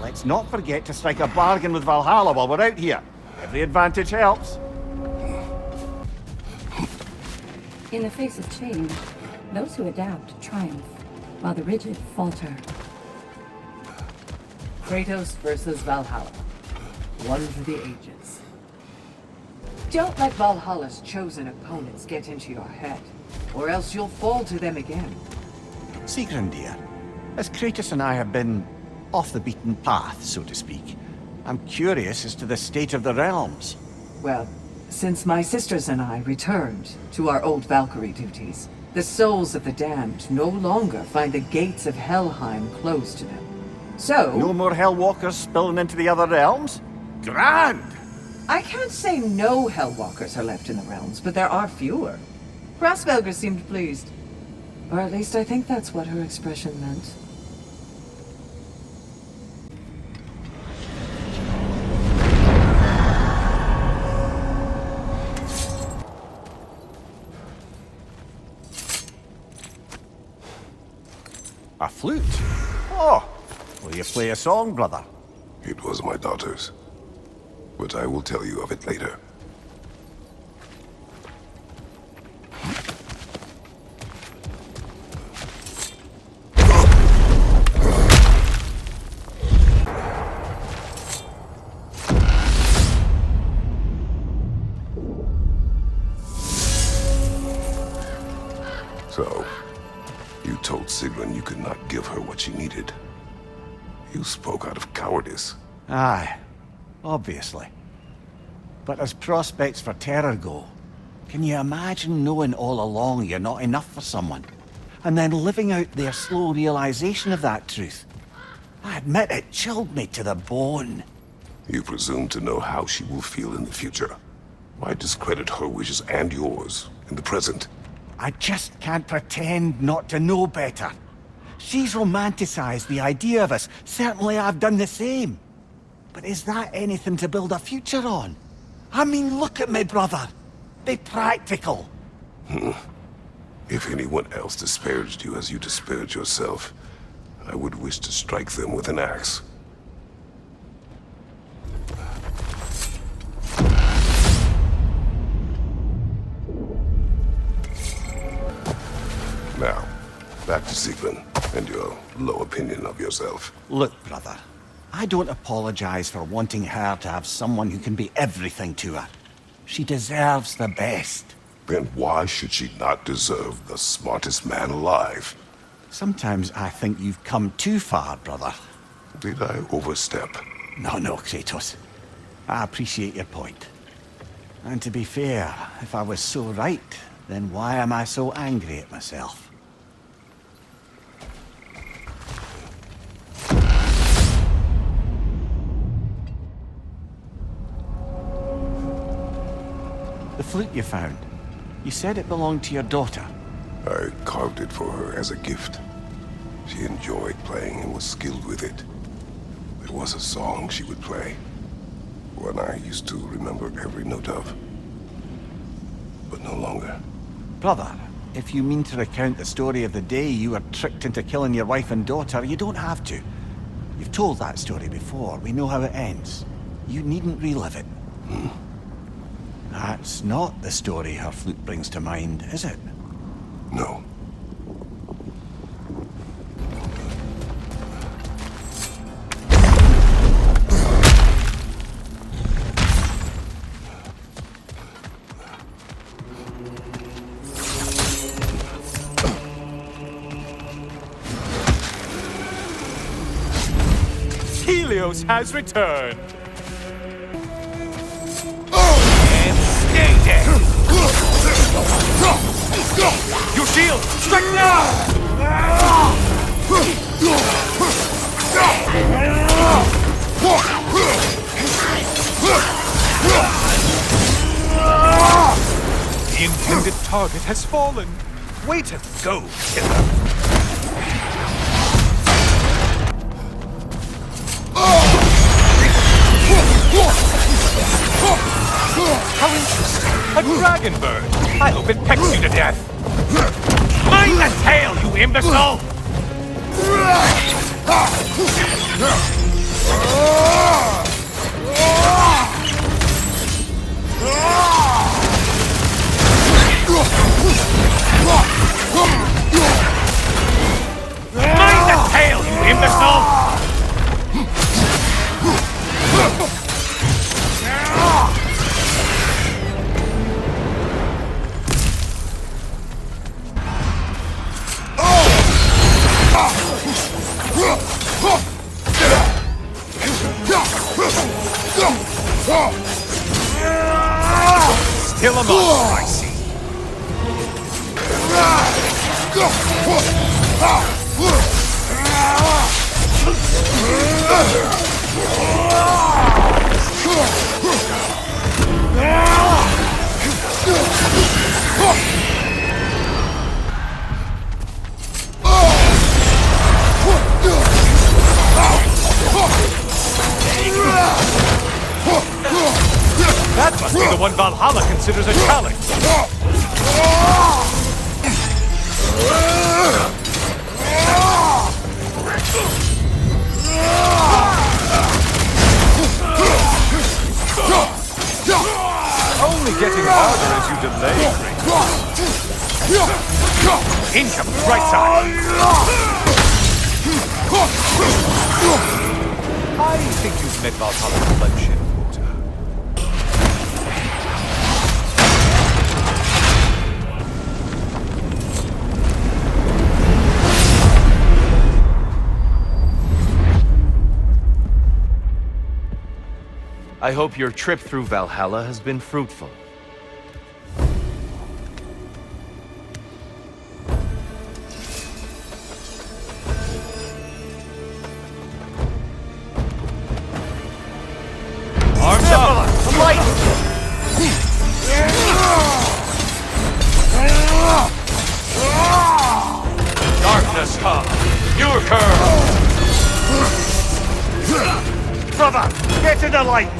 Let's not forget to strike a bargain with Valhalla while we're out here. Every advantage helps. In the face of change, those who adapt triumph, while the rigid falter. Kratos versus Valhalla. One for the ages. Don't let Valhalla's chosen opponents get into your head, or else you'll fall to them again. Sigrun, dear, as Kratos and I have been off the beaten path, so to speak, I'm curious as to the state of the realms. Well, since my sisters and I returned to our old Valkyrie duties, the souls of the damned no longer find the gates of Helheim closed to them. So... No more Hellwalkers spilling into the other realms? Grand! I can't say no Hellwalkers are left in the realms, but there are fewer. Hrassvelgr seemed pleased. Or at least I think that's what her expression meant. A flute? Oh, will you play a song, brother? It was my daughter's. But I will tell you of it later. So, you told Sigrun you could not give her what she needed. You spoke out of cowardice. Aye, obviously. But as prospects for terror go, can you imagine knowing all along you're not enough for someone, and then living out their slow realization of that truth? I admit it chilled me to the bone. You presume to know how she will feel in the future. Why discredit her wishes and yours in the present? I just can't pretend not to know better. She's romanticized the idea of us. Certainly I've done the same. But is that anything to build a future on? I mean, look at me, brother. Be practical. If anyone else disparaged you as you disparaged yourself, I would wish to strike them with an axe. Now, back to Sigrun and your low opinion of yourself. Look, brother. I don't apologize for wanting her to have someone who can be everything to her. She deserves the best. Then why should she not deserve the smartest man alive? Sometimes I think you've come too far, brother. Did I overstep? No, Kratos. I appreciate your point. And to be fair, if I was so right, then why am I so angry at myself? The flute you found. You said it belonged to your daughter. I carved it for her as a gift. She enjoyed playing and was skilled with it. It was a song she would play. One I used to remember every note of. But no longer. Brother, if you mean to recount the story of the day you were tricked into killing your wife and daughter, you don't have to. You've told that story before. We know how it ends. You needn't relive it. That's not the story her flute brings to mind, is it? No. Helios has returned. And stay dead. Your shield, strike now! The intended target has fallen. Way to go, killer. How interesting. A dragon bird. I hope it pecks you to death. Mind the tail, you imbecile! Mind the tail, you imbecile! Still a monster, I see. That must be the one Valhalla considers a challenge. Only getting harder as you delay, Kratos. Incoming, right side. I think you've met Valhalla's bloodshed water. I hope your trip through Valhalla has been fruitful. Arms up! The light! Darkness come! Your curve! Brother, get to the light!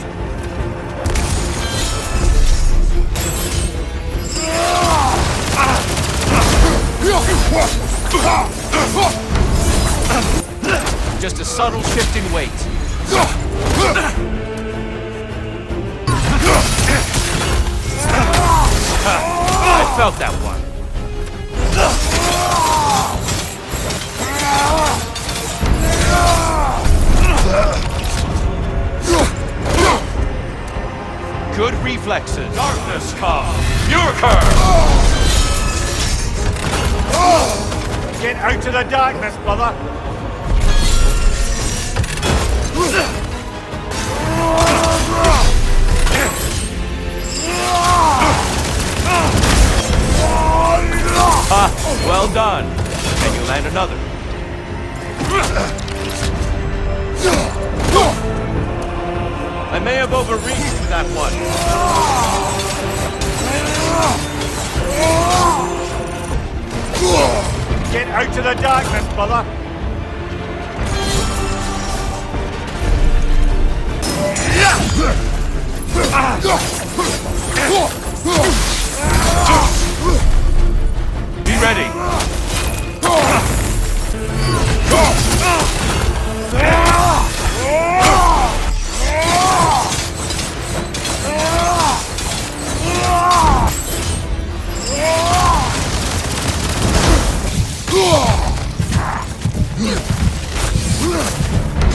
Just a subtle shift in weight. I felt that one. Good reflexes. Darkness come! Your curve! Get out of the darkness, brother! Ha! Well done. Can you land another? I may have overreached with that one. Get out of the darkness, brother! Be ready.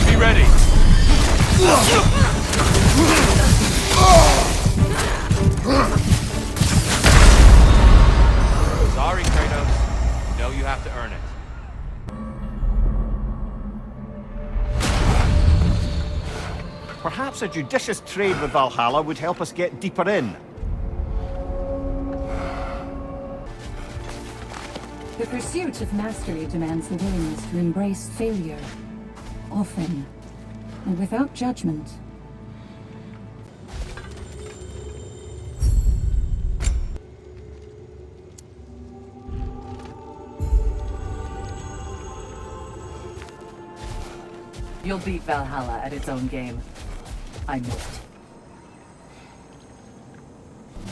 Be ready. Sorry, Kratos. You know you have to earn it. Perhaps a judicious trade with Valhalla would help us get deeper in. The pursuit of mastery demands the willingness to embrace failure, often, and without judgment. You'll beat Valhalla at its own game. I know it.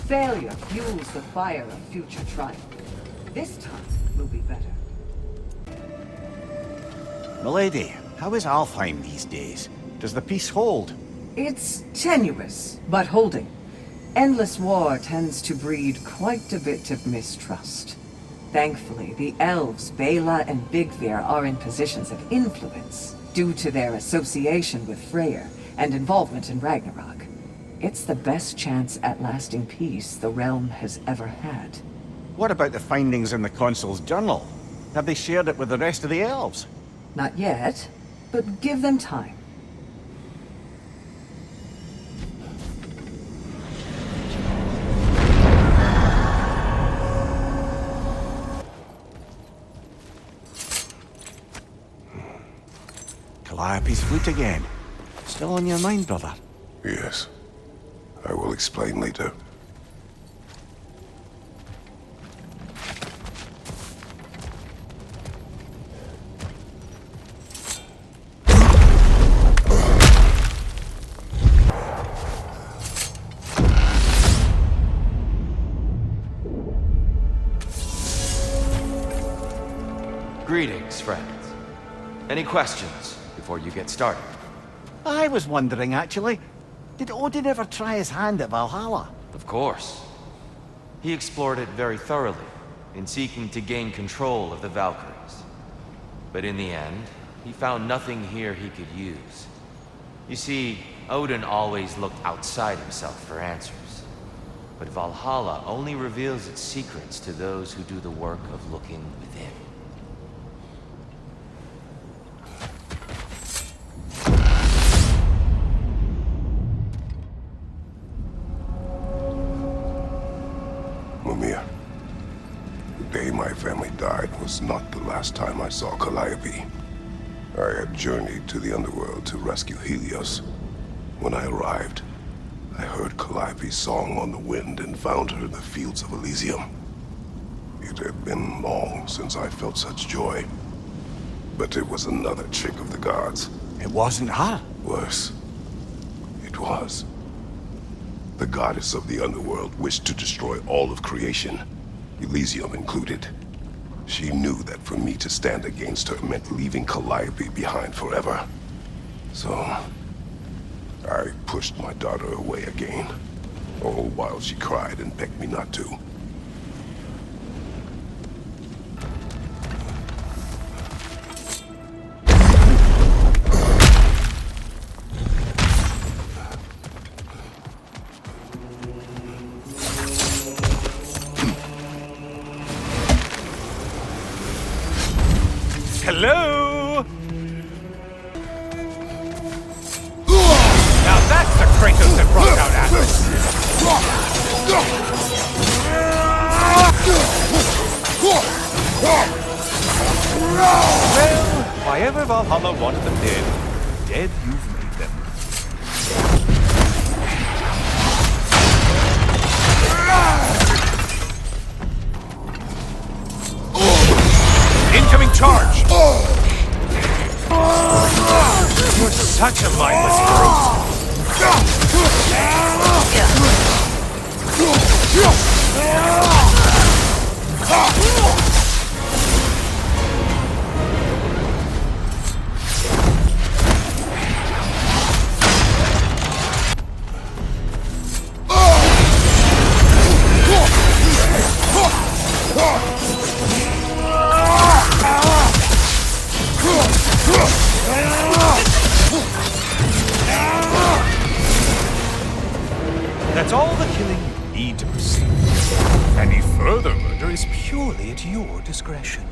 Failure fuels the fire of future triumph. This time will be better. Milady, how is Alfheim these days? Does the peace hold? It's tenuous, but holding. Endless war tends to breed quite a bit of mistrust. Thankfully, the elves, Bela and Bigvir, are in positions of influence due to their association with Freyr and involvement in Ragnarok. It's the best chance at lasting peace the realm has ever had. What about the findings in the Consul's journal? Have they shared it with the rest of the elves? Not yet, but give them time. Calliope's flute again. Still on your mind, brother? Yes. I will explain later. Greetings, friends. Any questions before you get started? I was wondering, actually. Did Odin ever try his hand at Valhalla? Of course. He explored it very thoroughly, in seeking to gain control of the Valkyries. But in the end, he found nothing here he could use. You see, Odin always looked outside himself for answers. But Valhalla only reveals its secrets to those who do the work of looking within. Mimir, the day my family died was not the last time I saw Calliope. I had journeyed to the underworld to rescue Helios. When I arrived, I heard Calliope's song on the wind and found her in the fields of Elysium. It had been long since I felt such joy. But it was another trick of the gods. It wasn't her. Worse, it was. The goddess of the underworld wished to destroy all of creation, Elysium included. She knew that for me to stand against her meant leaving Calliope behind forever. So, I pushed my daughter away again, all while she cried and begged me not to. Hello? Now that's the Kratos that brought out Atlas. Well, why ever Valhalla wanted them dead, dead you've made them. Incoming charge! You're such a mindless brute! That's all the killing you need to proceed. Any further murder is purely at your discretion.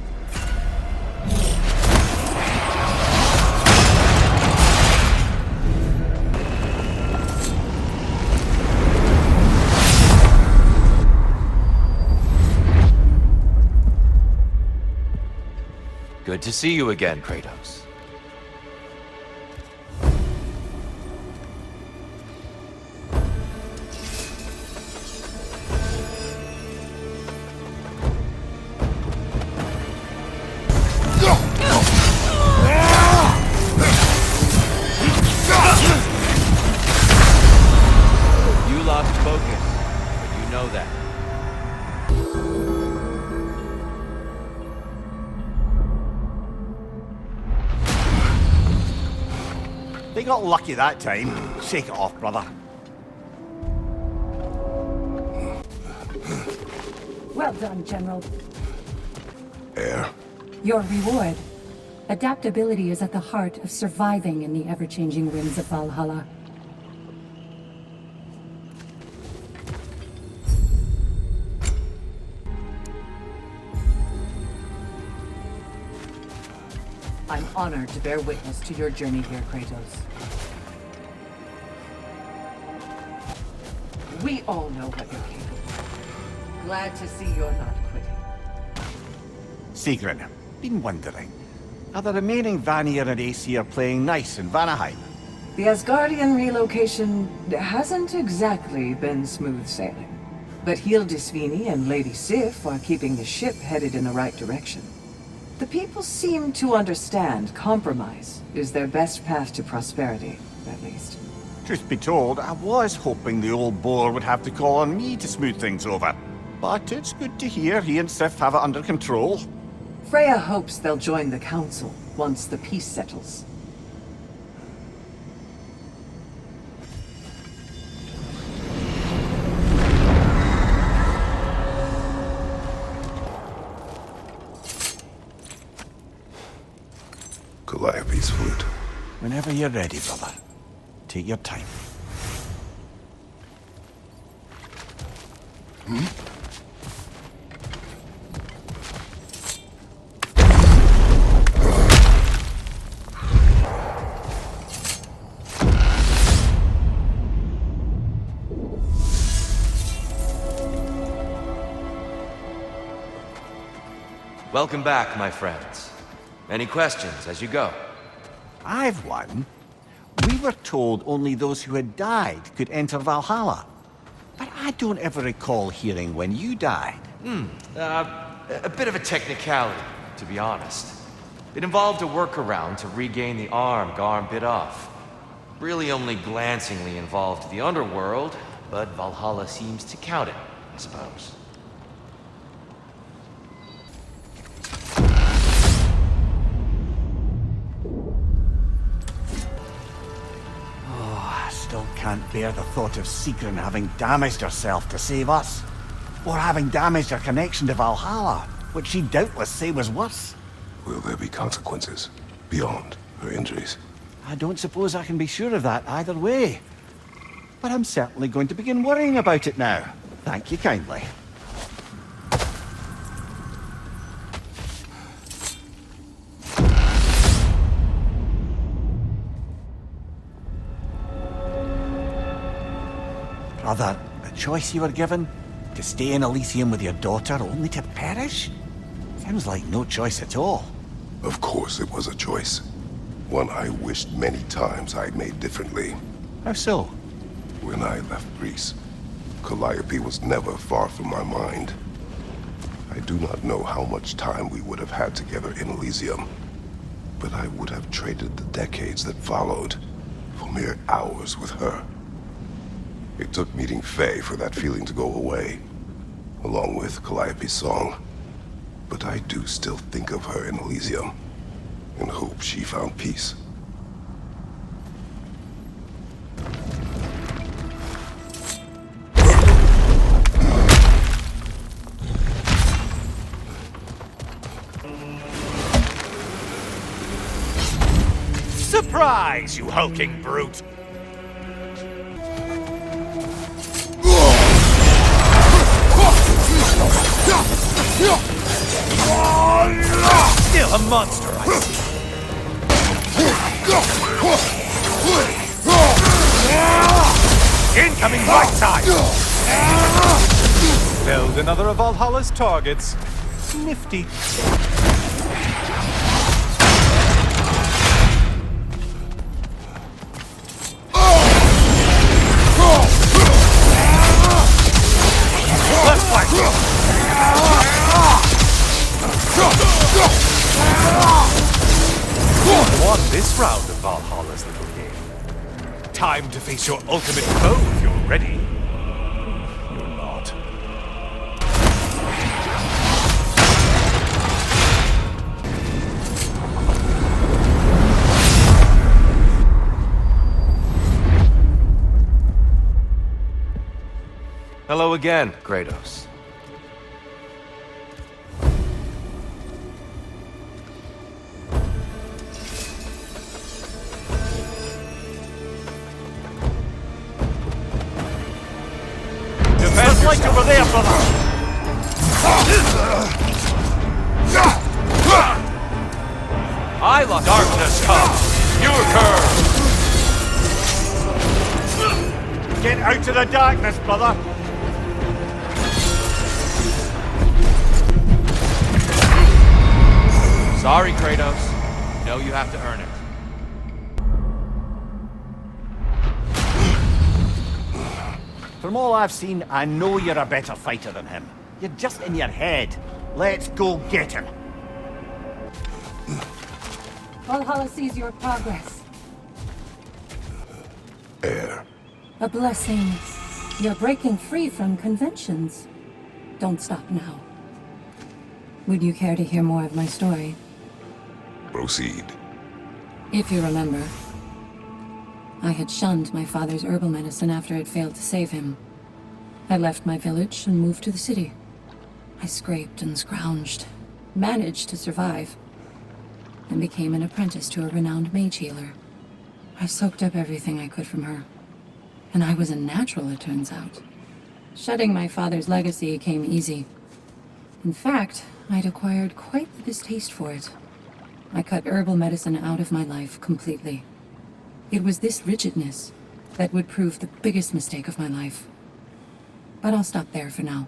Good to see you again, Kratos. You lost focus, but you know that. They got lucky that time. Shake it off, brother. Well done, General. Air. Your reward. Adaptability is at the heart of surviving in the ever-changing winds of Valhalla. I'm honored to bear witness to your journey here, Kratos. We all know what you're capable of. Glad to see you're not quitting. Sigrun, been wondering. Are the remaining Vanir and Aesir playing nice in Vanaheim? The Asgardian relocation hasn't exactly been smooth sailing. But Hildisvini and Lady Sif are keeping the ship headed in the right direction. The people seem to understand compromise is their best path to prosperity, at least. Truth be told, I was hoping the old boar would have to call on me to smooth things over. But it's good to hear he and Sif have it under control. Freya hopes they'll join the council once the peace settles. Calliope's flute. Whenever you're ready, brother. Take your time. Welcome back, my friends. Any questions as you go? I've one. We were told only those who had died could enter Valhalla. But I don't ever recall hearing when you died. A bit of a technicality, to be honest. It involved a workaround to regain the arm Garm bit off. Really only glancingly involved the underworld, but Valhalla seems to count it, I suppose. Still can't bear the thought of Sigrun having damaged herself to save us. Or having damaged her connection to Valhalla, which she'd doubtless say was worse. Will there be consequences beyond her injuries? I don't suppose I can be sure of that either way. But I'm certainly going to begin worrying about it now. Thank you kindly. Brother, the choice you were given? To stay in Elysium with your daughter only to perish? Sounds like no choice at all. Of course it was a choice. One I wished many times I made differently. How so? When I left Greece, Calliope was never far from my mind. I do not know how much time we would have had together in Elysium, but I would have traded the decades that followed for mere hours with her. It took meeting Faye for that feeling to go away, along with Calliope's song. But I do still think of her in Elysium, and hope she found peace. Surprise, you hulking brute! Still a monster, I see. Incoming right side! Felled another of Valhalla's targets. Nifty. Let's fight! Won this round of Valhalla's little game. Time to face your ultimate foe if you're ready. You're not. Hello again, Kratos. Right over there, brother! I lost darkness comes. Your curve. Get out of the darkness, brother! Sorry, Kratos. You know you have to earn it. From all I've seen, I know you're a better fighter than him. You're just in your head. Let's go get him. Valhalla sees your progress. Air. A blessing. You're breaking free from conventions. Don't stop now. Would you care to hear more of my story? Proceed. If you remember, I had shunned my father's herbal medicine after it failed to save him. I left my village and moved to the city. I scraped and scrounged, managed to survive, and became an apprentice to a renowned mage healer. I soaked up everything I could from her, and I was a natural, it turns out. Shedding my father's legacy came easy. In fact, I'd acquired quite the distaste for it. I cut herbal medicine out of my life completely. It was this rigidness that would prove the biggest mistake of my life. But I'll stop there for now.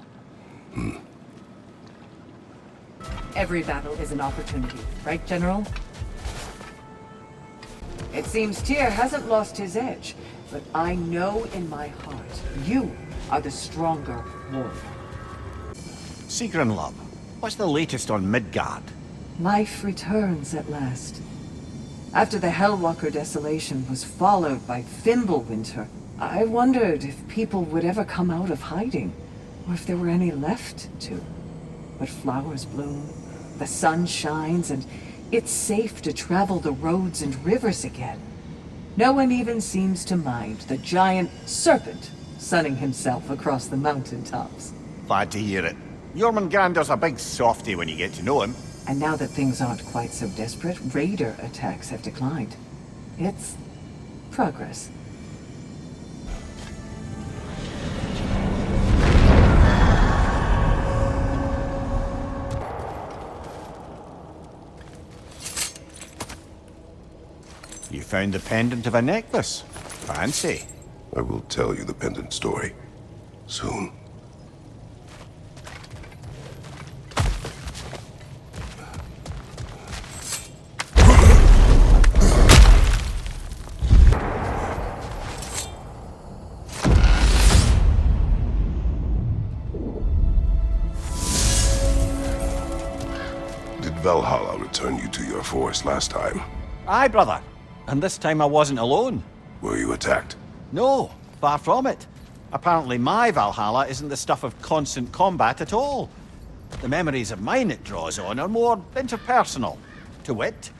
Every battle is an opportunity, right, General? It seems Tyr hasn't lost his edge, but I know in my heart you are the stronger warrior. Secret love, what's the latest on Midgard? Life returns at last. After the Hellwalker desolation was followed by Fimbulwinter, I wondered if people would ever come out of hiding, or if there were any left to. But flowers bloom, the sun shines, and it's safe to travel the roads and rivers again. No one even seems to mind the giant serpent sunning himself across the mountaintops. Glad to hear it. Jormungandr's a big softy when you get to know him. And now that things aren't quite so desperate, raider attacks have declined. It's progress. You found the pendant of a necklace. Fancy. I will tell you the pendant story. Soon. return you to your forest last time. Aye, brother. And this time I wasn't alone. Were you attacked? No, far from it. Apparently my Valhalla isn't the stuff of constant combat at all. The memories of mine it draws on are more interpersonal. To wit,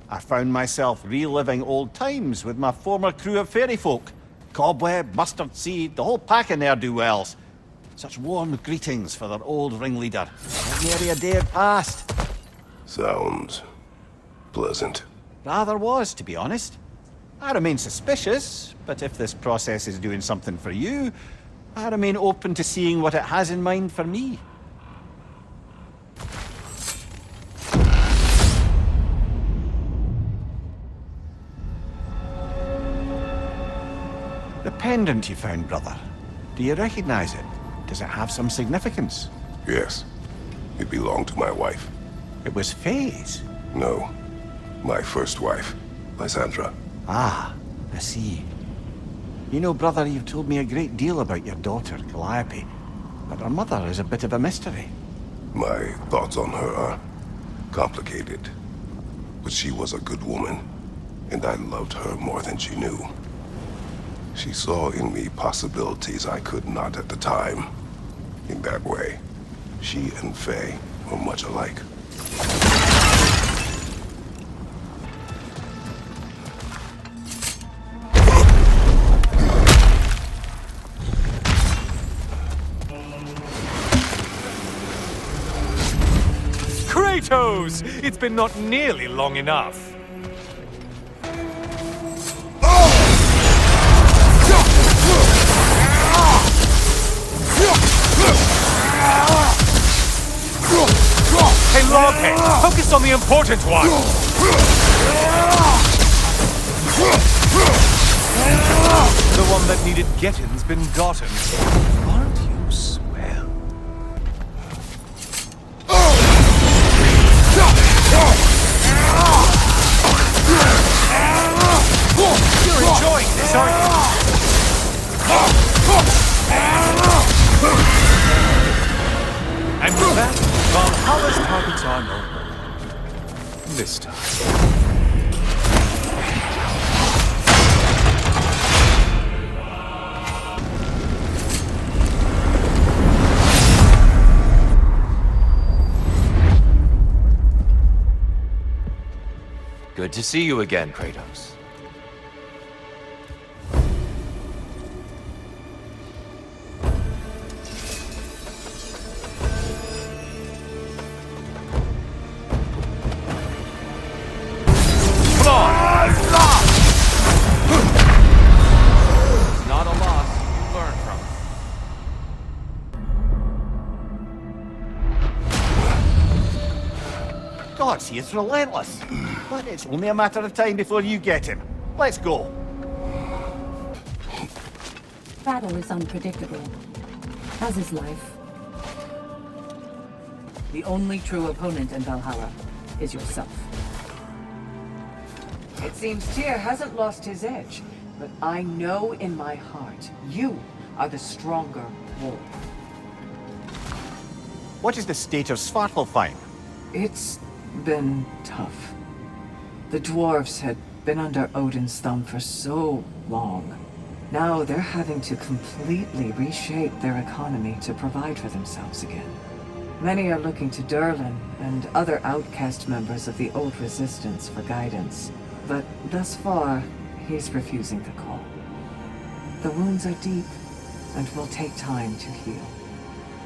I found myself reliving old times with my former crew of fairy folk. Cobweb, mustard seed, the whole pack of ne'er-do-wells. Such warm greetings for their old ringleader. Nary a day had passed. Sounds pleasant. Rather was, to be honest. I remain suspicious, but if this process is doing something for you, I remain open to seeing what it has in mind for me. The pendant you found, brother. Do you recognize it? Does it have some significance? Yes. It belonged to my wife. It was Faye's. No. My first wife, Lysandra. Ah, I see. You know, brother, you've told me a great deal about your daughter, Calliope, but her mother is a bit of a mystery. My thoughts on her are complicated. But she was a good woman, and I loved her more than she knew. She saw in me possibilities I could not at the time. In that way, she and Faye were much alike. Kratos! It's been not nearly long enough. Hey, Loghead! Focus on the important one! The one that needed getting's been gotten. Aren't you swell? You're enjoying this, aren't you? And with that, Valhalla's targets are no more. This time. Good to see you again, Kratos. Gods, he is relentless. But it's only a matter of time before you get him. Let's go. Battle is unpredictable, as is life. The only true opponent in Valhalla is yourself. It seems Tyr hasn't lost his edge, but I know in my heart you are the stronger wolf. What is the state of Svartalfheim? It's been tough. The dwarves had been under Odin's thumb for so long. Now they're having to completely reshape their economy to provide for themselves again. Many are looking to Durlin and other outcast members of the old resistance for guidance. But thus far, he's refusing the call. The wounds are deep and will take time to heal.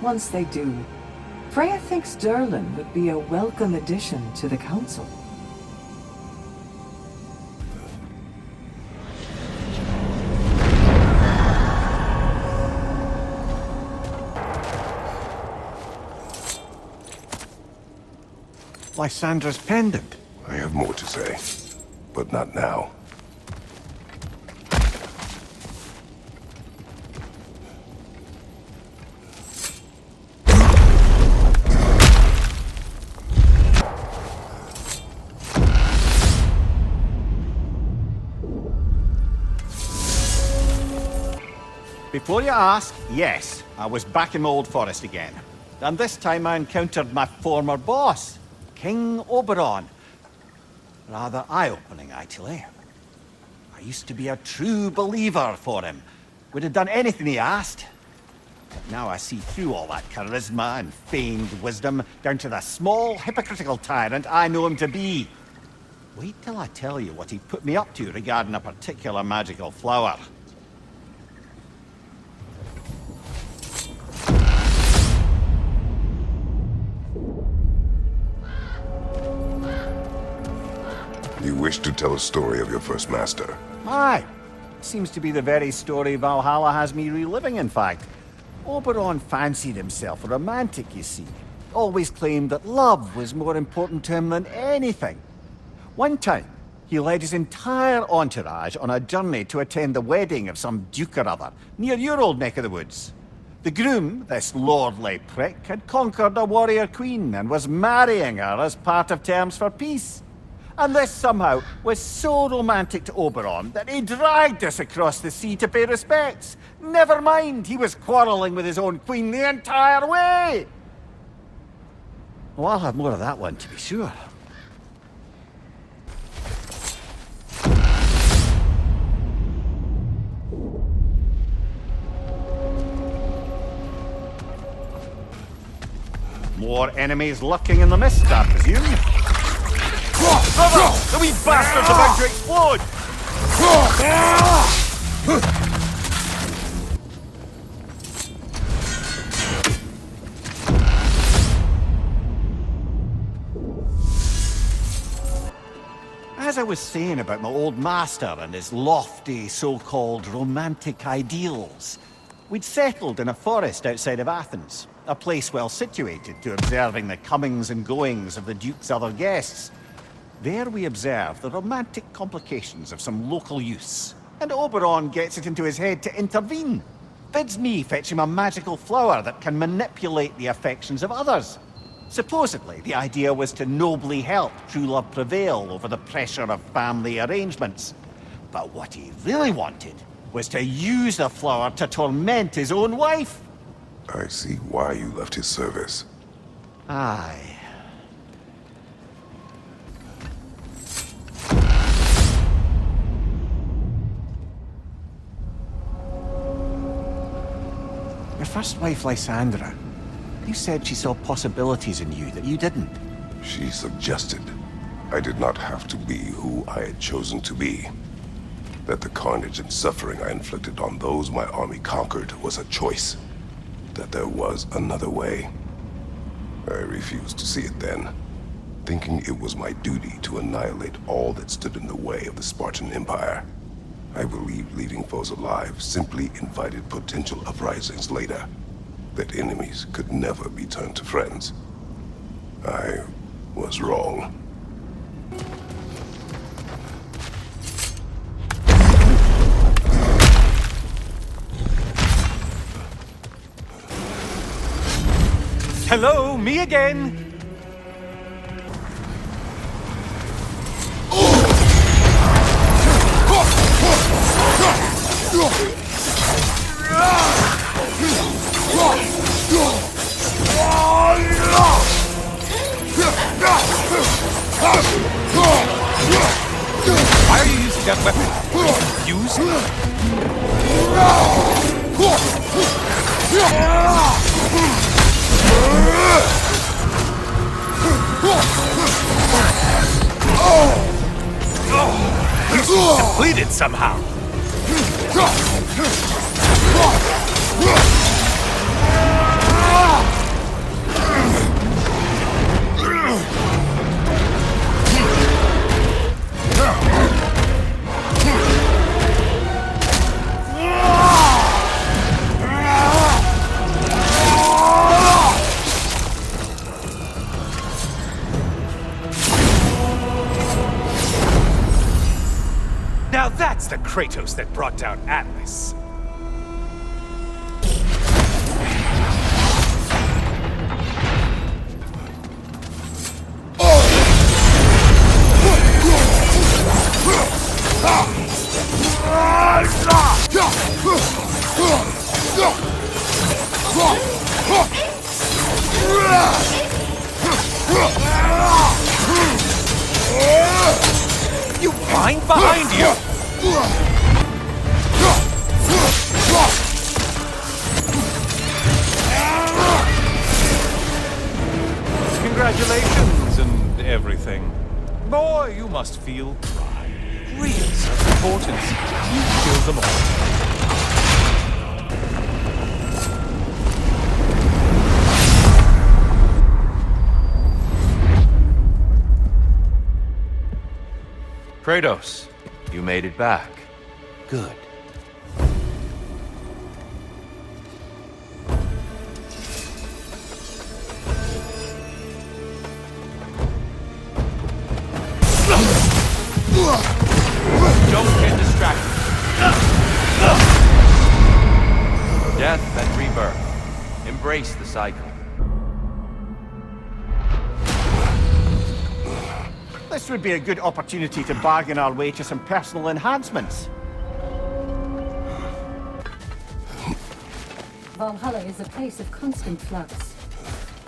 Once they do, Freya thinks Durlin would be a welcome addition to the council. Lysandra's pendant. I have more to say, but not now. Before you ask, yes, I was back in my old forest again. And this time I encountered my former boss, King Oberon, Rather eye-opening, actually. I used to be a true believer for him. Would have done anything he asked. But now I see through all that charisma and feigned wisdom, down to the small, hypocritical tyrant I know him to be. Wait till I tell you what he put me up to regarding a particular magical flower. You wish to tell a story of your first master. Aye. Seems to be the very story Valhalla has me reliving, in fact. Oberon fancied himself a romantic, you see. Always claimed that love was more important to him than anything. One time, he led his entire entourage on a journey to attend the wedding of some duke or other, near your old neck of the woods. The groom, this lordly prick, had conquered a warrior queen and was marrying her as part of terms for peace. And this somehow was so romantic to Oberon that he dragged us across the sea to pay respects. Never mind, he was quarrelling with his own queen the entire way! Well, I'll have more of that one, to be sure. More enemies lurking in the mist, I presume. Brother! The wee bastard's about to explode! As I was saying about my old master and his lofty, so-called romantic ideals, we'd settled in a forest outside of Athens, a place well situated to observing the comings and goings of the Duke's other guests. There we observe the romantic complications of some local youths, and Oberon gets it into his head to intervene. Bids me fetch him a magical flower that can manipulate the affections of others. Supposedly, the idea was to nobly help true love prevail over the pressure of family arrangements. But what he really wanted was to use the flower to torment his own wife. I see why you left his service. Aye. Your first wife, Lysandra, you said she saw possibilities in you that you didn't. She suggested I did not have to be who I had chosen to be. That the carnage and suffering I inflicted on those my army conquered was a choice. That there was another way. I refused to see it then, thinking it was my duty to annihilate all that stood in the way of the Spartan Empire. I believed leaving foes alive simply invited potential uprisings later, that enemies could never be turned to friends. I was wrong. Hello, me again! Why are you using that weapon? Use? Depleted somehow. Now that's the Kratos that brought down Atlas. find behind you! Congratulations and everything. Boy, you must feel pride. Real self-importance. You killed them all. Kratos, you made it back. Good. Don't get distracted. Death and rebirth. Embrace the cycle. This would be a good opportunity to bargain our way to some personal enhancements. Valhalla is a place of constant flux.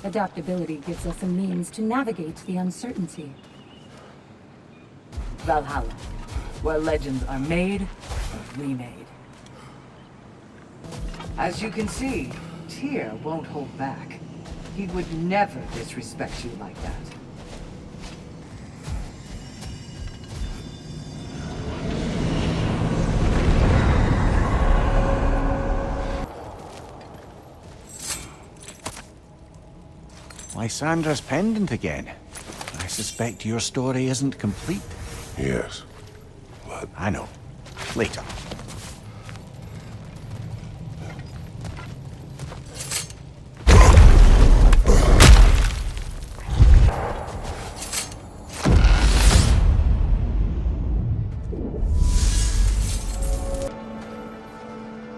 Adaptability gives us a means to navigate the uncertainty. Valhalla, where legends are made or remade. As you can see, Tyr won't hold back. He would never disrespect you like that. Lysandra's pendant again. I suspect your story isn't complete. Yes, but I know. Later.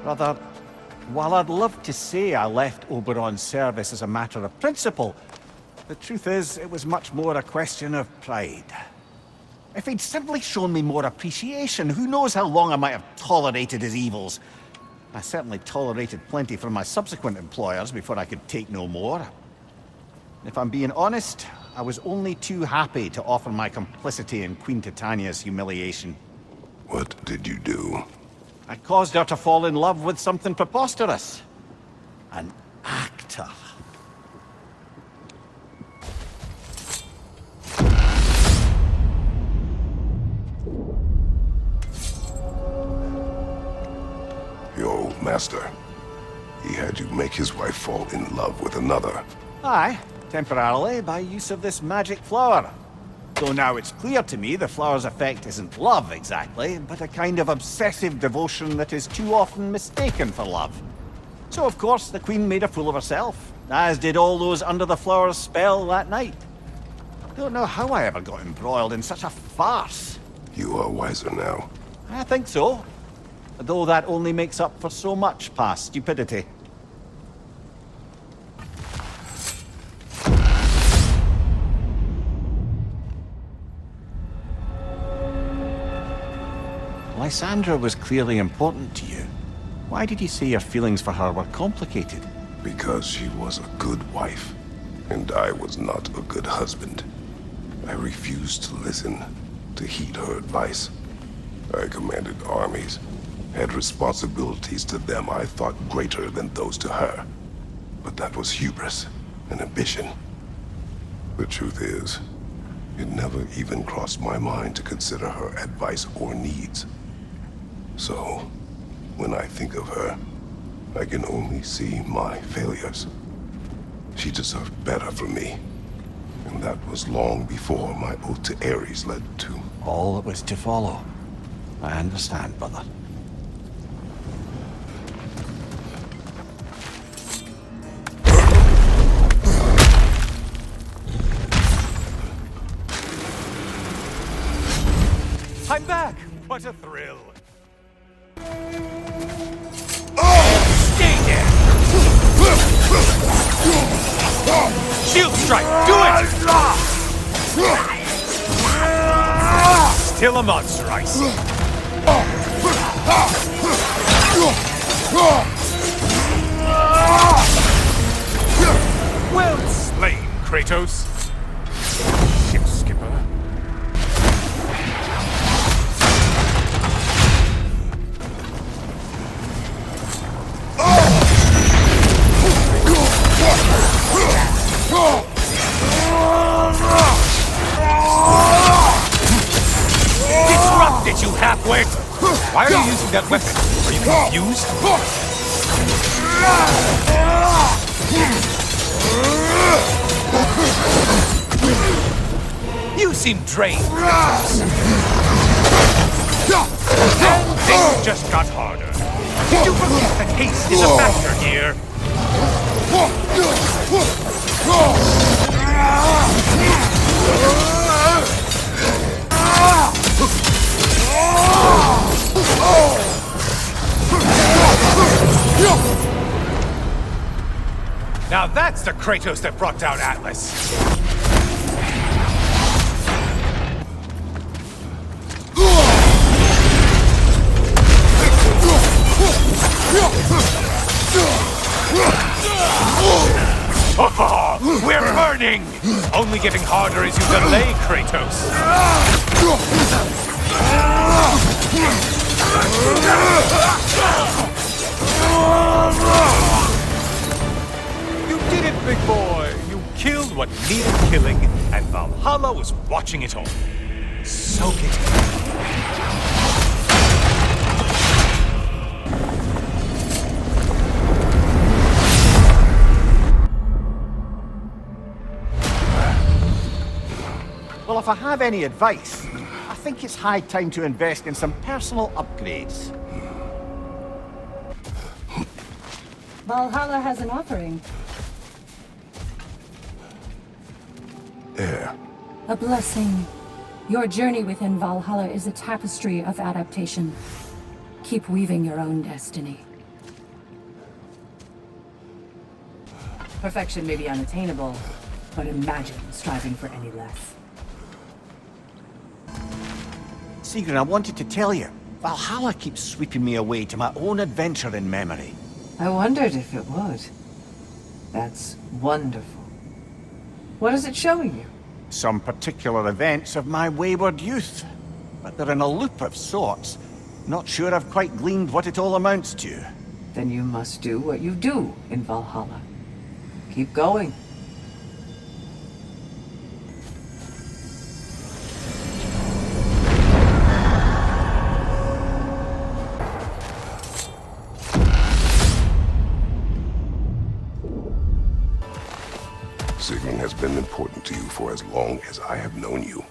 Brother, while I'd love to say I left Oberon's service as a matter of principle, the truth is, it was much more a question of pride. If he'd simply shown me more appreciation, who knows how long I might have tolerated his evils. I certainly tolerated plenty from my subsequent employers before I could take no more. If I'm being honest, I was only too happy to offer my complicity in Queen Titania's humiliation. what did you do? I caused her to fall in love with something preposterous. An actor. Your old master. He had you make his wife fall in love with another. Aye, temporarily, by use of this magic flower. Though now it's clear to me the flower's effect isn't love exactly, but a kind of obsessive devotion that is too often mistaken for love. So of course the Queen made a fool of herself, as did all those under the flower's spell that night. Don't know how I ever got embroiled in such a farce. You are wiser now. I think so. Though that only makes up for so much past stupidity. Lysandra was clearly important to you. Why did you say your feelings for her were complicated? Because she was a good wife, and I was not a good husband. I refused to listen, to heed her advice. I commanded armies, had responsibilities to them I thought greater than those to her. But that was hubris, an ambition. The truth is, it never even crossed my mind to consider her advice or needs. So, when I think of her, I can only see my failures. She deserved better from me. And that was long before my oath to Ares led to... All that was to follow. I understand, brother. I'm back! What a thrill! Stay there! Shield strike! Do it! Still a monster, I see. Well slain, Kratos. Ship skipper. Wait! Why are you using that weapon? Are you confused? You seem drained. And things just got harder. Did you forget that haste is a factor here? Now that's the Kratos that brought down Atlas. Oh, we're burning! Only getting harder as you delay, Kratos. You did it, big boy! You killed what needed killing, and Valhalla was watching it all. Soak it in. Well, if I have any advice, I think it's high time to invest in some personal upgrades. Valhalla has an offering. Yeah. A blessing. Your journey within Valhalla is a tapestry of adaptation. Keep weaving your own destiny. Perfection may be unattainable, but imagine striving for any less. Sigrun, I wanted to tell you, Valhalla keeps sweeping me away to my own adventure in memory. I wondered if it would. That's wonderful. What is it showing you? Some particular events of my wayward youth. But they're in a loop of sorts. Not sure I've quite gleaned what it all amounts to. Then you must do what you do in Valhalla. Keep going. Sigrun has been important to you for as long as I have known you.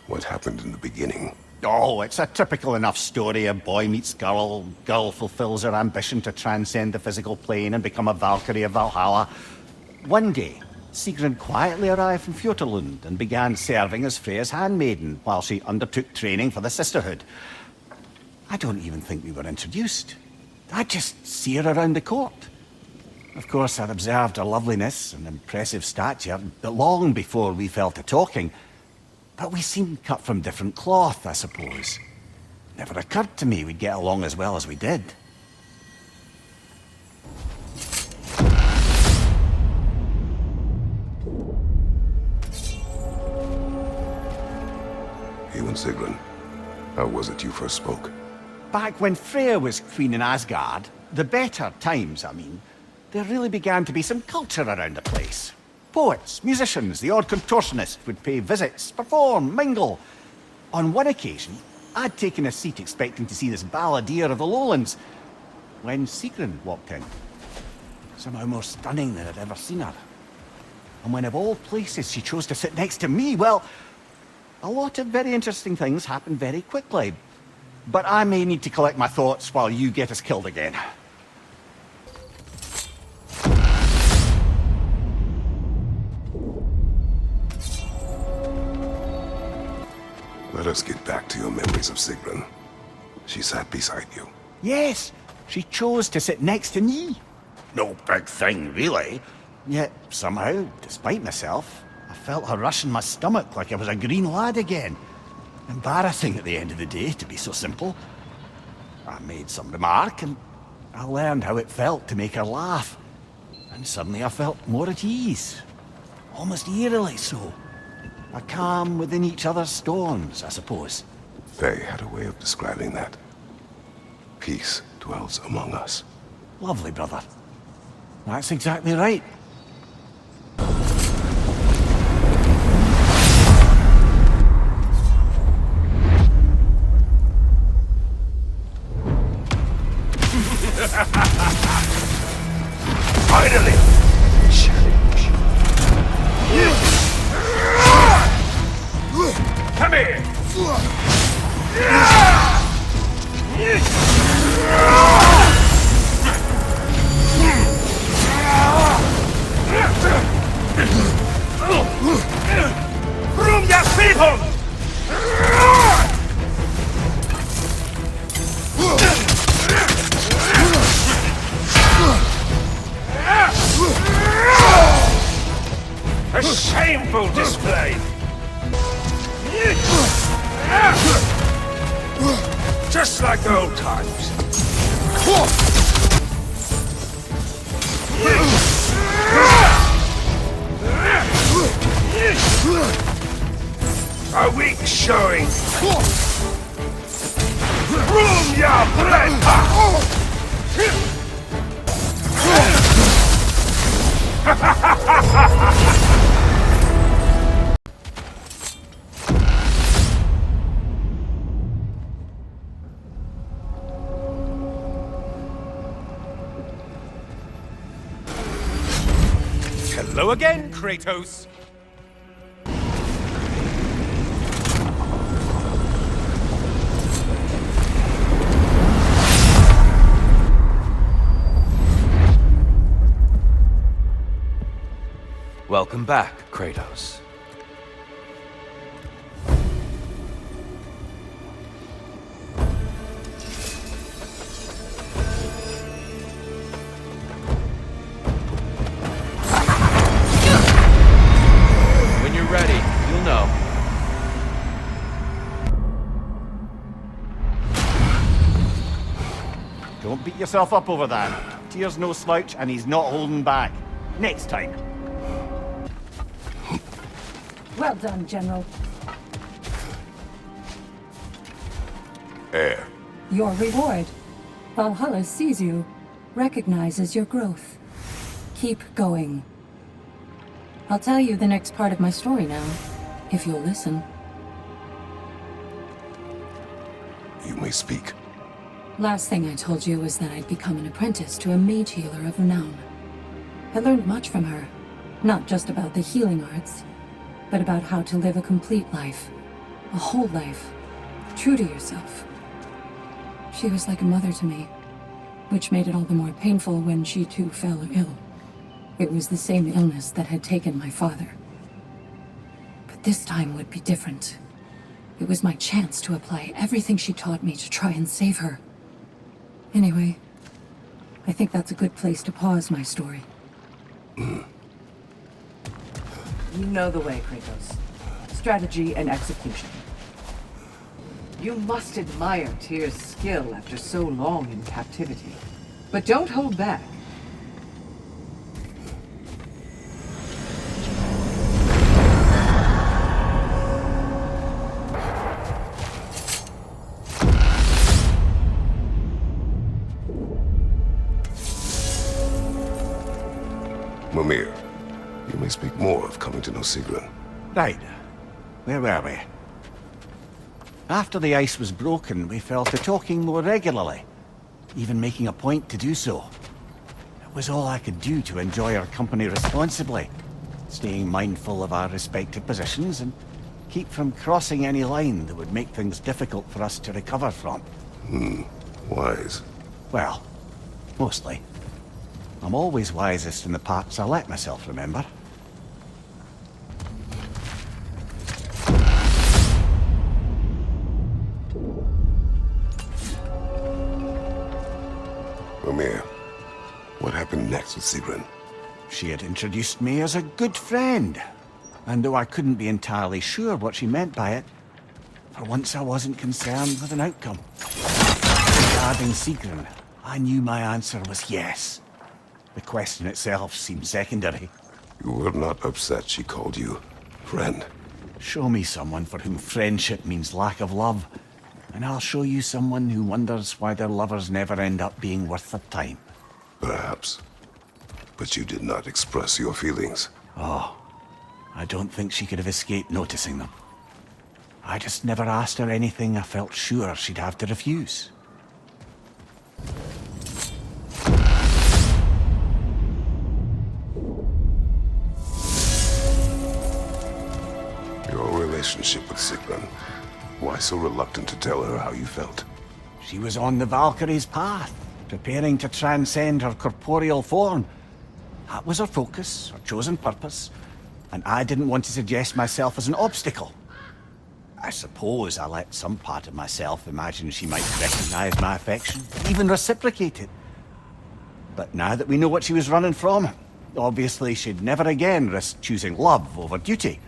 What happened in the beginning? Oh, it's a typical enough story. A boy meets girl, girl fulfills her ambition to transcend the physical plane and become a Valkyrie of Valhalla. One day, Sigrun quietly arrived from Fjotalund and began serving as Freya's handmaiden while she undertook training for the sisterhood. I don't even think we were introduced. I just see her around the court. Of course, I'd observed her loveliness and impressive stature, but long before we fell to talking. But we seemed cut from different cloth, I suppose. Never occurred to me we'd get along as well as we did. You and Sigrun, how was it you first spoke? Back when Freya was queen in Asgard, the better times, I mean, there really began to be some culture around the place. Poets, musicians, the odd contortionist would pay visits, perform, mingle. On one occasion, I'd taken a seat expecting to see this balladeer of the lowlands, when Sigrun walked in. Somehow more stunning than I'd ever seen her. And when of all places she chose to sit next to me, well, a lot of very interesting things happened very quickly. But I may need to collect my thoughts while you get us killed again. Let us get back to your memories of Sigrun. She sat beside you. Yes, she chose to sit next to me. No big thing, really. Yet, somehow, despite myself, I felt her rush in my stomach like I was a green lad again. Embarrassing at the end of the day, to be so simple. I made some remark, and I learned how it felt to make her laugh. And suddenly I felt more at ease. Almost eerily so. A calm within each other's storms, I suppose. They had a way of describing that. Peace dwells among us. Lovely, brother. That's exactly right. Room your people! A shameful display! Just like the old times. A weak showing. Room your blood! Hello again, Kratos. Welcome back, Kratos. When you're ready, you'll know. Don't beat yourself up over that. Tyr's no slouch, and he's not holding back. Next time. Well done, General. Air. Your reward. Valhalla sees you, recognizes your growth. Keep going. I'll tell you the next part of my story now, if you'll listen. You may speak. Last thing I told you was that I'd become an apprentice to a mage healer of renown. I learned much from her, not just about the healing arts, but about how to live a complete life, a whole life, true to yourself. She was like a mother to me, which made it all the more painful when she too fell ill. It was the same illness that had taken my father. But this time would be different. It was my chance to apply everything she taught me to try and save her. Anyway, I think that's a good place to pause my story. You know the way, Kratos. Strategy and execution. You must admire Tyr's skill after so long in captivity. But don't hold back. Mimir, you may speak more of coming to know Sigrun. Right. Where were we? After the ice was broken, we fell to talking more regularly, even making a point to do so. It was all I could do to enjoy our company responsibly, staying mindful of our respective positions and keep from crossing any line that would make things difficult for us to recover from. Wise. Well, mostly. I'm always wisest in the parts I let myself remember. Mimir, what happened next with Sigrun? She had introduced me as a good friend. And though I couldn't be entirely sure what she meant by it, for once I wasn't concerned with an outcome. Regarding Sigrun, I knew my answer was yes. The question itself seemed secondary. You were not upset she called you friend. Show me someone for whom friendship means lack of love, and I'll show you someone who wonders why their lovers never end up being worth their time. Perhaps. But you did not express your feelings. Oh, I don't think she could have escaped noticing them. I just never asked her anything I felt sure she'd have to refuse. Your relationship with Sigrun. Why so reluctant to tell her how you felt? She was on the Valkyrie's path, preparing to transcend her corporeal form. That was her focus, her chosen purpose, and I didn't want to suggest myself as an obstacle. I suppose I let some part of myself imagine she might recognize my affection, even reciprocate it. But now that we know what she was running from, obviously she'd never again risk choosing love over duty.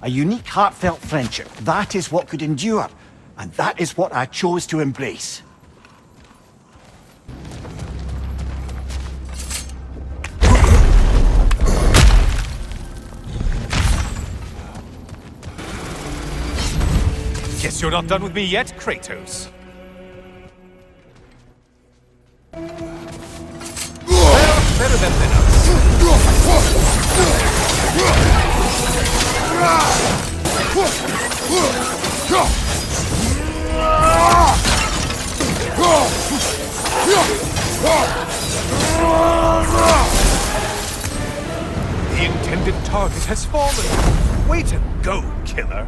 A unique, heartfelt friendship, that is what could endure, and that is what I chose to embrace. Guess you're not done with me yet, Kratos. Well, better than us. The intended target has fallen. Way to go, killer.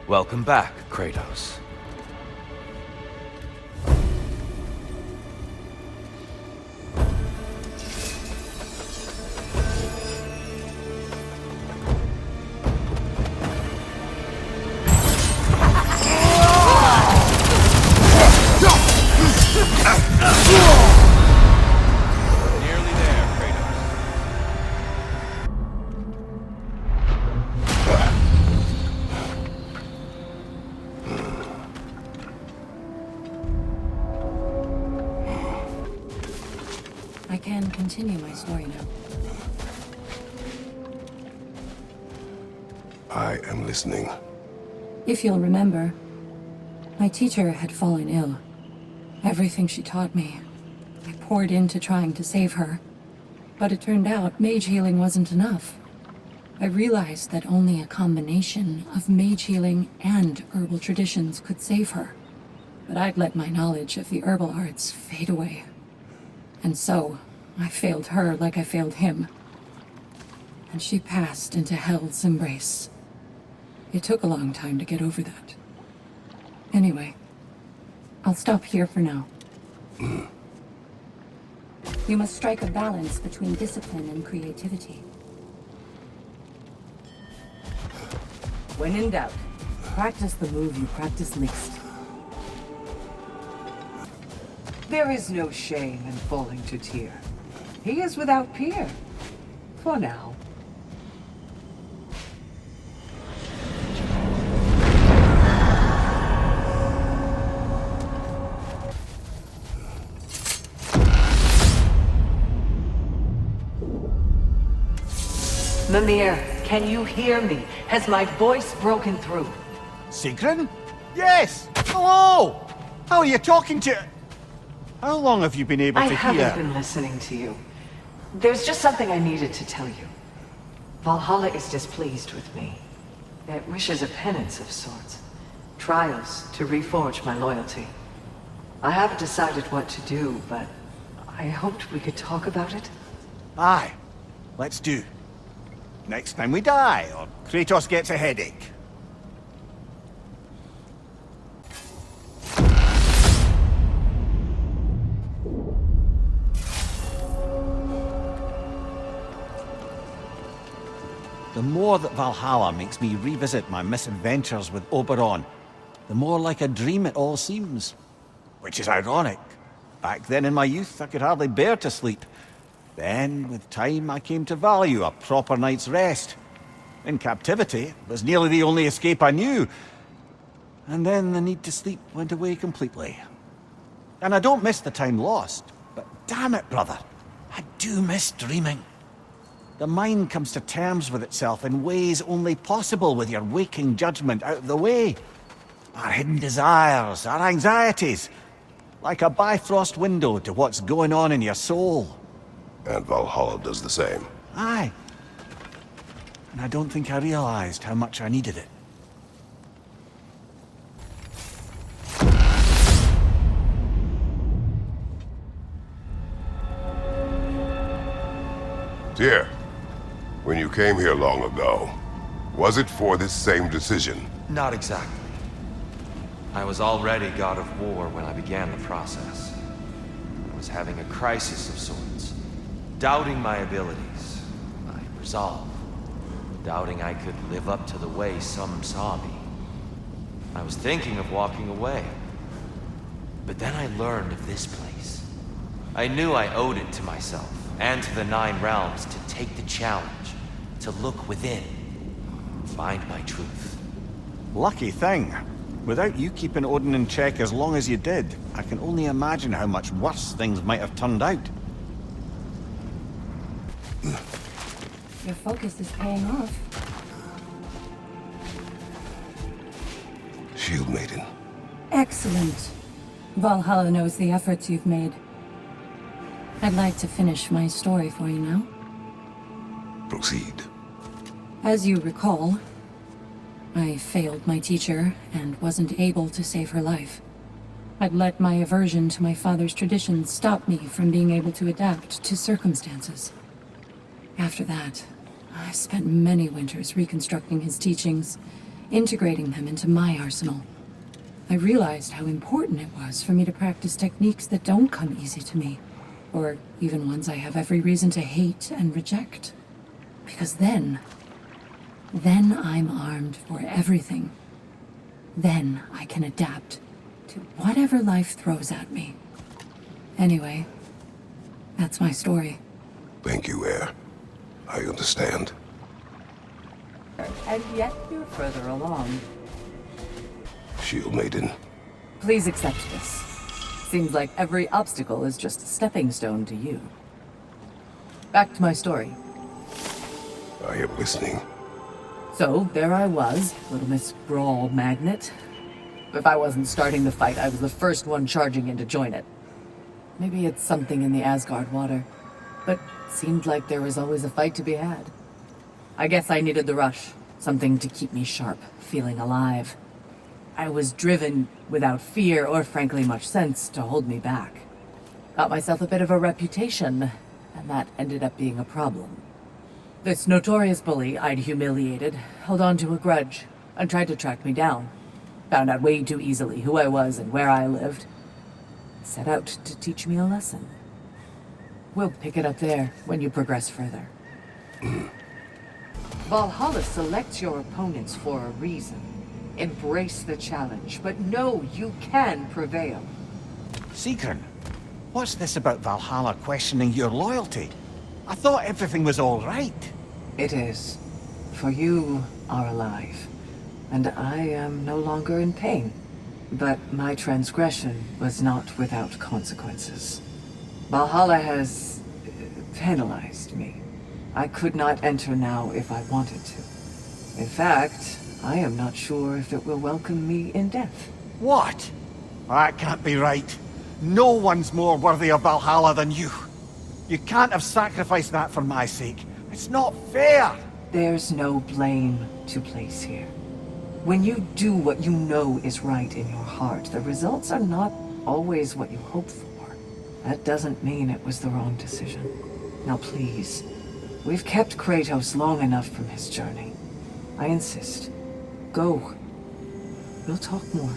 Welcome back, Kratos. Nearly there, Kratos. I can continue my story now. I am listening. If you'll remember, my teacher had fallen ill. Everything she taught me, I poured into trying to save her. But it turned out mage healing wasn't enough. I realized that only a combination of mage healing and herbal traditions could save her. But I'd let my knowledge of the herbal arts fade away. And so, I failed her like I failed him. And she passed into Hell's embrace. It took a long time to get over that. Anyway, I'll stop here for now. You must strike a balance between discipline and creativity. When in doubt, practice the move you practice least. There is no shame in falling to Tyr. He is without peer. For now. Mimir, can you hear me? Has my voice broken through? Sigrun? Yes! Hello! How are you talking to... How long have you been able I to haven't hear? been listening to you. There's just something I needed to tell you. Valhalla is displeased with me. It wishes a penance of sorts. Trials to reforge my loyalty. I haven't decided what to do, but I hoped we could talk about it. Aye, let's do. Next time we die, or Kratos gets a headache. The more that Valhalla makes me revisit my misadventures with Oberon, the more like a dream it all seems. Which is ironic. Back then in my youth, I could hardly bear to sleep. Then, with time, I came to value a proper night's rest. In captivity, it was nearly the only escape I knew. And then the need to sleep went away completely. And I don't miss the time lost, but damn it, brother, I do miss dreaming. The mind comes to terms with itself in ways only possible with your waking judgment out of the way. Our hidden desires, our anxieties, like a bifrost window to what's going on in your soul. And Valhalla does the same. Aye. And I don't think I realized how much I needed it. Here, when you came here long ago, was it for this same decision? Not exactly. I was already god of war when I began the process. I was having a crisis of sorts, doubting my abilities, my resolve, doubting I could live up to the way some saw me. I was thinking of walking away. But then I learned of this place. I knew I owed it to myself, and to the Nine Realms, to take the challenge, to look within, find my truth. Lucky thing. Without you keeping Odin in check as long as you did, I can only imagine how much worse things might have turned out. Your focus is paying off. Shield Maiden. Excellent. Valhalla knows the efforts you've made. I'd like to finish my story for you now. Proceed. As you recall, I failed my teacher and wasn't able to save her life. I'd let my aversion to my father's traditions stop me from being able to adapt to circumstances. After that, I spent many winters reconstructing his teachings, integrating them into my arsenal. I realized how important it was for me to practice techniques that don't come easy to me, or even ones I have every reason to hate and reject. Because then I'm armed for everything. Then I can adapt to whatever life throws at me. Anyway, that's my story. Thank you, Heir. I understand. And yet you're further along. Shield Maiden. Please accept this. Seems like every obstacle is just a stepping stone to you. Back to my story. I am listening. So, there I was, little Miss Brawl Magnet. If I wasn't starting the fight, I was the first one charging in to join it. Maybe it's something in the Asgard water, but seemed like there was always a fight to be had. I guess I needed the rush, something to keep me sharp, feeling alive. I was driven without fear or frankly much sense to hold me back. Got myself a bit of a reputation, and that ended up being a problem. This notorious bully I'd humiliated held on to a grudge and tried to track me down. Found out way too easily who I was and where I lived. Set out to teach me a lesson. We'll pick it up there when you progress further. Valhalla selects your opponents for a reason. Embrace the challenge, but know you can prevail. Sigrun, what's this about Valhalla questioning your loyalty? I thought everything was all right. It is. For you are alive, and I am no longer in pain. But my transgression was not without consequences. Valhalla has penalized me. I could not enter now if I wanted to. In fact, I am not sure if it will welcome me in death. What? That can't be right. No one's more worthy of Valhalla than you. You can't have sacrificed that for my sake. It's not fair. There's no blame to place here. When you do what you know is right in your heart, the results are not always what you hope for. That doesn't mean it was the wrong decision. Now please, we've kept Kratos long enough from his journey. I insist. Go. We'll talk more.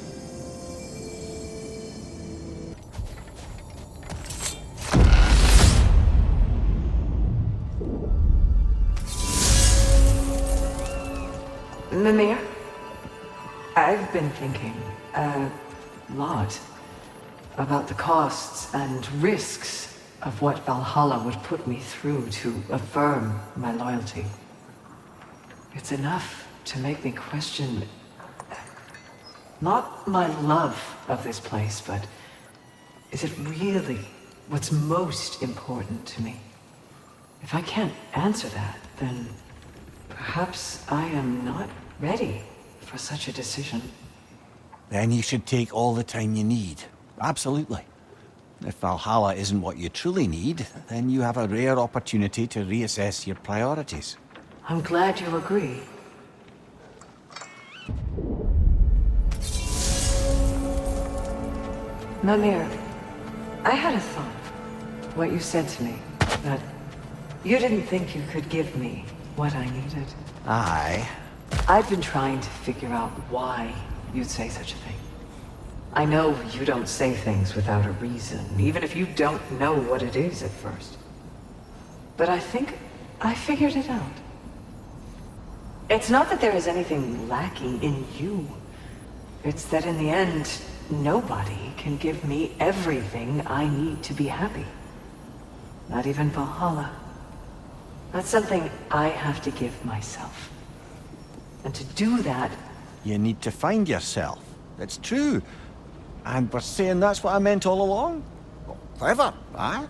Mimir, I've been thinking a lot about the costs and risks of what Valhalla would put me through to affirm my loyalty. It's enough to make me question not my love of this place, but is it really what's most important to me? If I can't answer that, then perhaps I am not ready for such a decision. Then you should take all the time you need. Absolutely. If Valhalla isn't what you truly need, then you have a rare opportunity to reassess your priorities. I'm glad you agree. Mimir, I had a thought. What you said to me, that You didn't think you could give me what I needed. Aye. I've been trying to figure out why you'd say such a thing. I know you don't say things without a reason, even if you don't know what it is at first. But I think I figured it out. It's not that there is anything lacking in you. It's that in the end, nobody can give me everything I need to be happy. Not even Valhalla. That's something I have to give myself. And to do that... You need to find yourself. That's true. And we're saying that's what I meant all along? Well, clever, aye?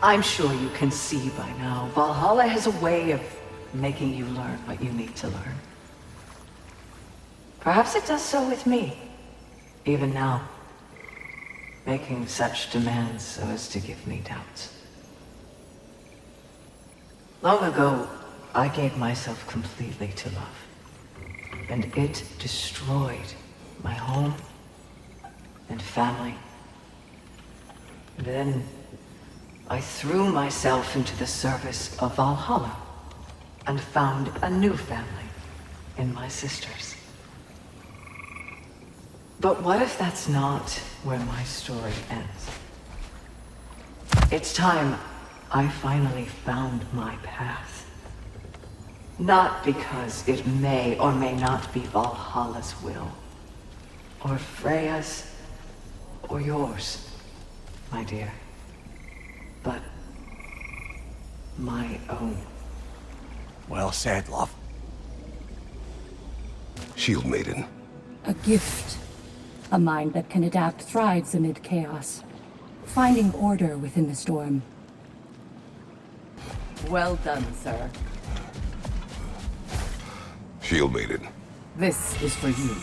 I'm sure you can see by now, Valhalla has a way of making you learn what you need to learn. Perhaps it does so with me, even now, making such demands so as to give me doubts. Long ago, I gave myself completely to love, and it destroyed my home and family. And then I threw myself into the service of Valhalla and found a new family in my sisters. But what if that's not where my story ends? It's time I finally found my path. Not because it may or may not be Valhalla's will, or Freya's, or yours, my dear, but my own. Well said, love. Shield Maiden. A gift. A mind that can adapt thrives amid chaos, finding order within the storm. Well done, sir. Shield Maiden. This is for you.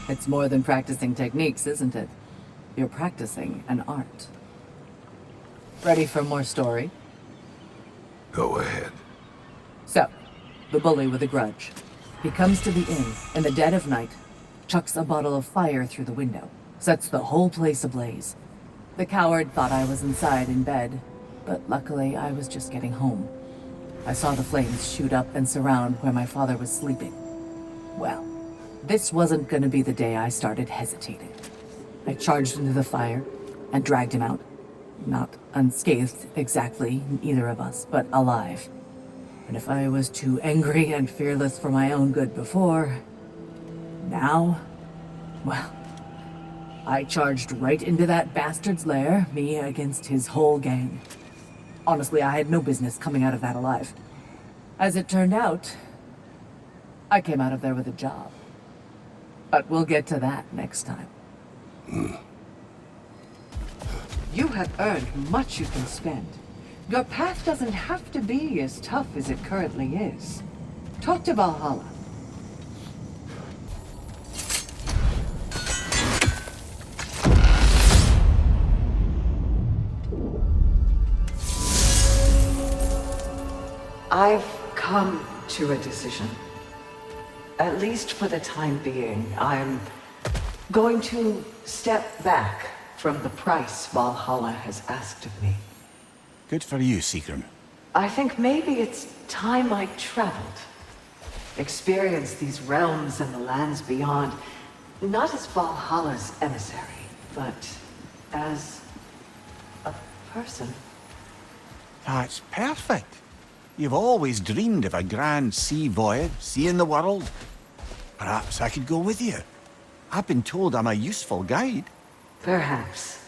It's more than practicing techniques, isn't it? You're practicing an art. Ready for more story? Go ahead. So, the bully with a grudge. He comes to the inn in the dead of night, chucks a bottle of fire through the window, sets the whole place ablaze. The coward thought I was inside in bed, but luckily I was just getting home. I saw the flames shoot up and surround where my father was sleeping. Well, this wasn't gonna be the day I started hesitating. I charged into the fire and dragged him out. Not unscathed exactly, either of us, but alive. And if I was too angry and fearless for my own good before, now, well, I charged right into that bastard's lair, me against his whole gang. Honestly, I had no business coming out of that alive. As it turned out, I came out of there with a job. But we'll get to that next time. You have earned much you can spend. Your path doesn't have to be as tough as it currently is. Talk to Valhalla. I've come to a decision. At least for the time being, I'm going to step back from the price Valhalla has asked of me. Good for you, Seeker. I think maybe it's time I traveled. Experienced these realms and the lands beyond, not as Valhalla's emissary, but as a person. That's perfect. You've always dreamed of a grand sea voyage, seeing the world. Perhaps I could go with you. I've been told I'm a useful guide. Perhaps.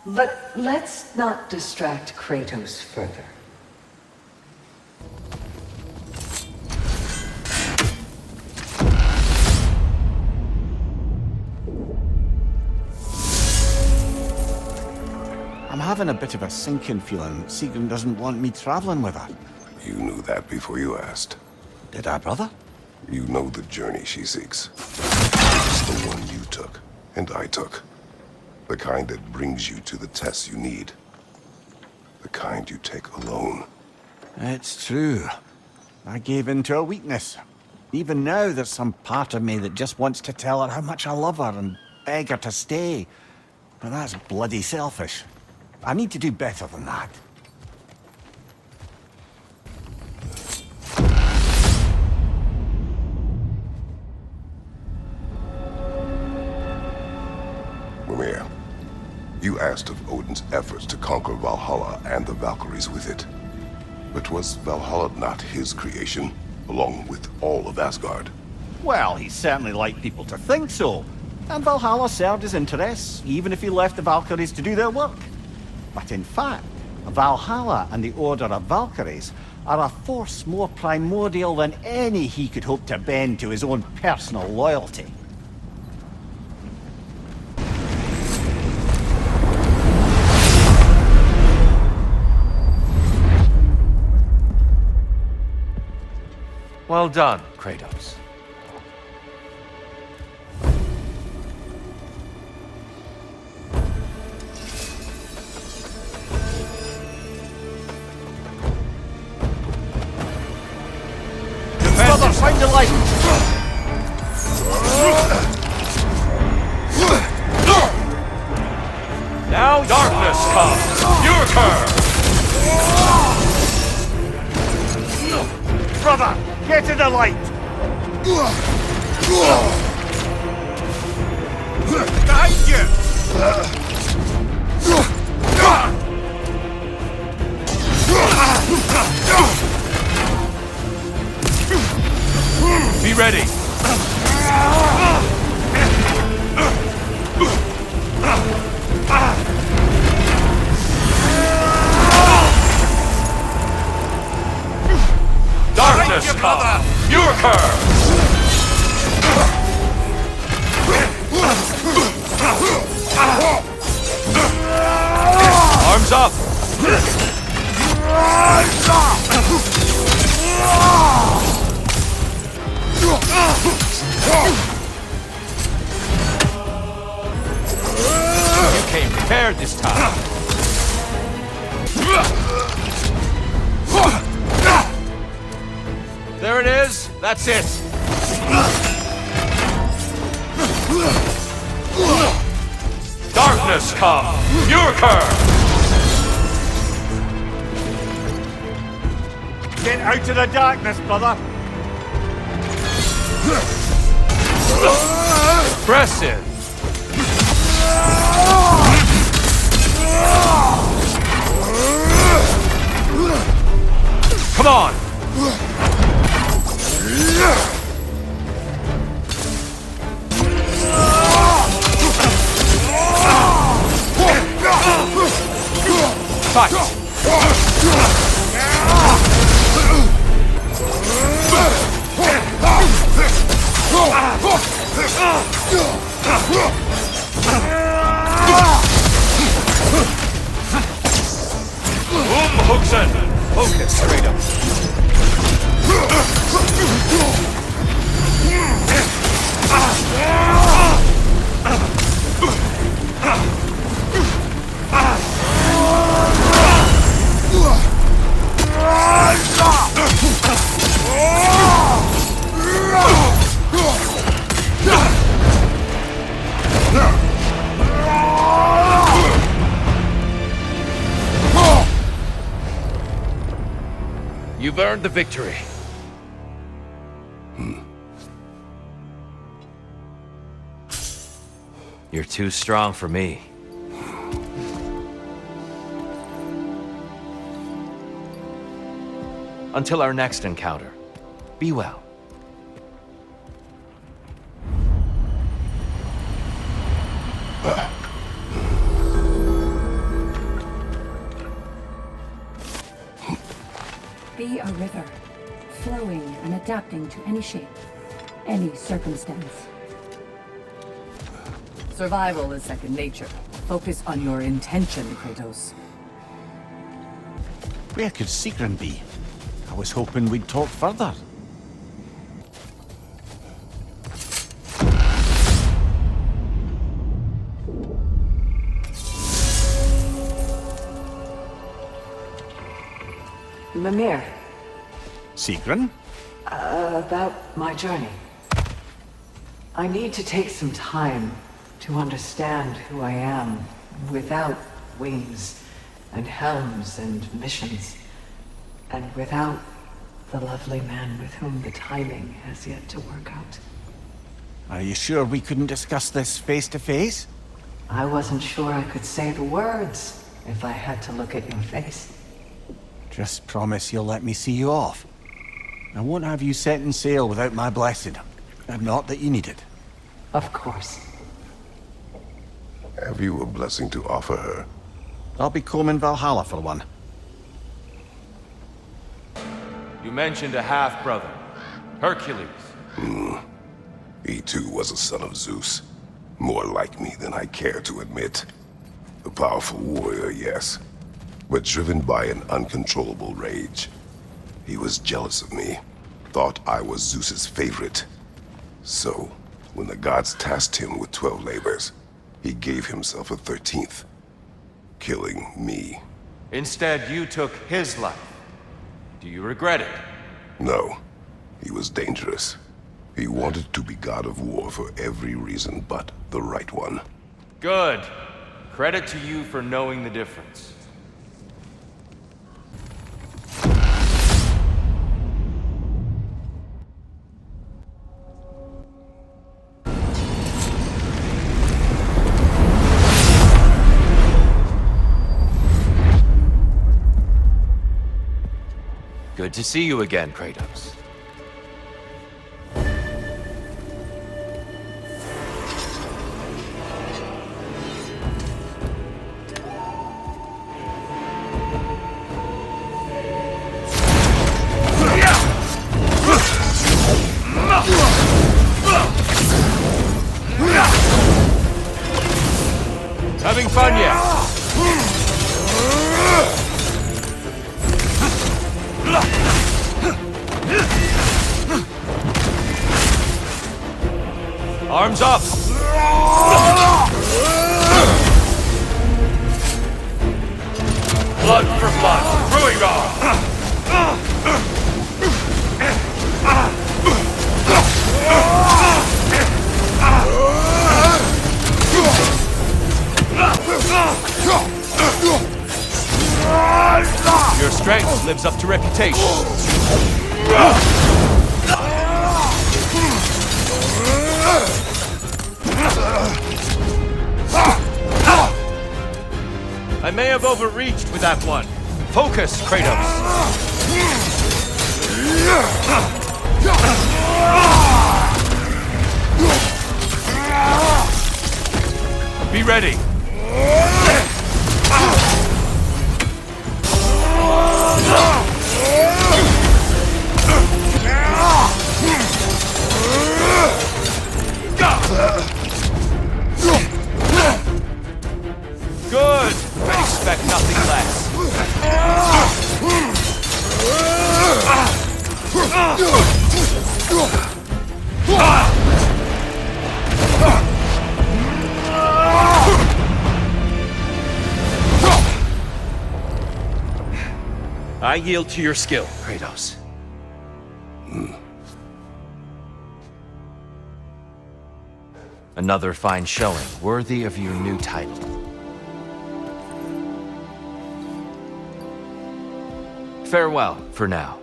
But let's not distract Kratos further. I'm having a bit of a sinking feeling that Seeker doesn't want me traveling with her. You knew that before you asked. Did I, brother? You know the journey she seeks. It's the one you took, and I took. The kind that brings you to the tests you need. The kind you take alone. It's true. I gave in to a weakness. Even now, there's some part of me that just wants to tell her how much I love her and beg her to stay. But that's bloody selfish. I need to do better than that. Mimir, you asked of Odin's efforts to conquer Valhalla and the Valkyries with it. But was Valhalla not his creation, along with all of Asgard? Well, he certainly liked people to think so. And Valhalla served his interests, even if he left the Valkyries to do their work. But in fact, Valhalla and the Order of Valkyries are a force more primordial than any he could hope to bend to his own personal loyalty. Well done, Kratos. Brother, find the light! Now darkness comes! Your turn! Brother, get to the light! Behind you! Be ready! Darkness come! Your curve! Arms up! You came prepared this time. There it is. That's it. Darkness come. Your curve. Get out of the darkness, brother! Impressive. Come on. Fight. Hookson! Focus, Kratos. You've earned the victory. You're too strong for me. Until our next encounter, be well. Be a river, flowing and adapting to any shape, any circumstance. Survival is second nature. Focus on your intention, Kratos. Where could Sigrun be? I was hoping we'd talk further. Mimir, Sigrun? About my journey. I need to take some time to understand who I am without wings and helms and missions, and without the lovely man with whom the timing has yet to work out. Are you sure we couldn't discuss this face to face? I wasn't sure I could say the words if I had to look at your face. Just promise you'll let me see you off. I won't have you setting sail without my blessing. Not that you need it. Of course. Have you a blessing to offer her? I'll be combing Valhalla for one. You mentioned a half-brother, Hercules. He too was a son of Zeus. More like me than I care to admit. A powerful warrior, yes, but driven by an uncontrollable rage. He was jealous of me, thought I was Zeus's favorite. So, when the gods tasked him with 12 labors, he gave himself a 13th, killing me. Instead, you took his life. Do you regret it? No, he was dangerous. He wanted to be god of war for every reason but the right one. Good. Credit to you for knowing the difference. Good to see you again, Kratos. Having fun yet? Arms up! Blood for blood! Brewing on! Your strength lives up to reputation. I may have overreached with that one. Focus, Kratos. Be ready. Good! I expect nothing less. I yield to your skill, Kratos. Another fine showing, worthy of your new title. Farewell, for now.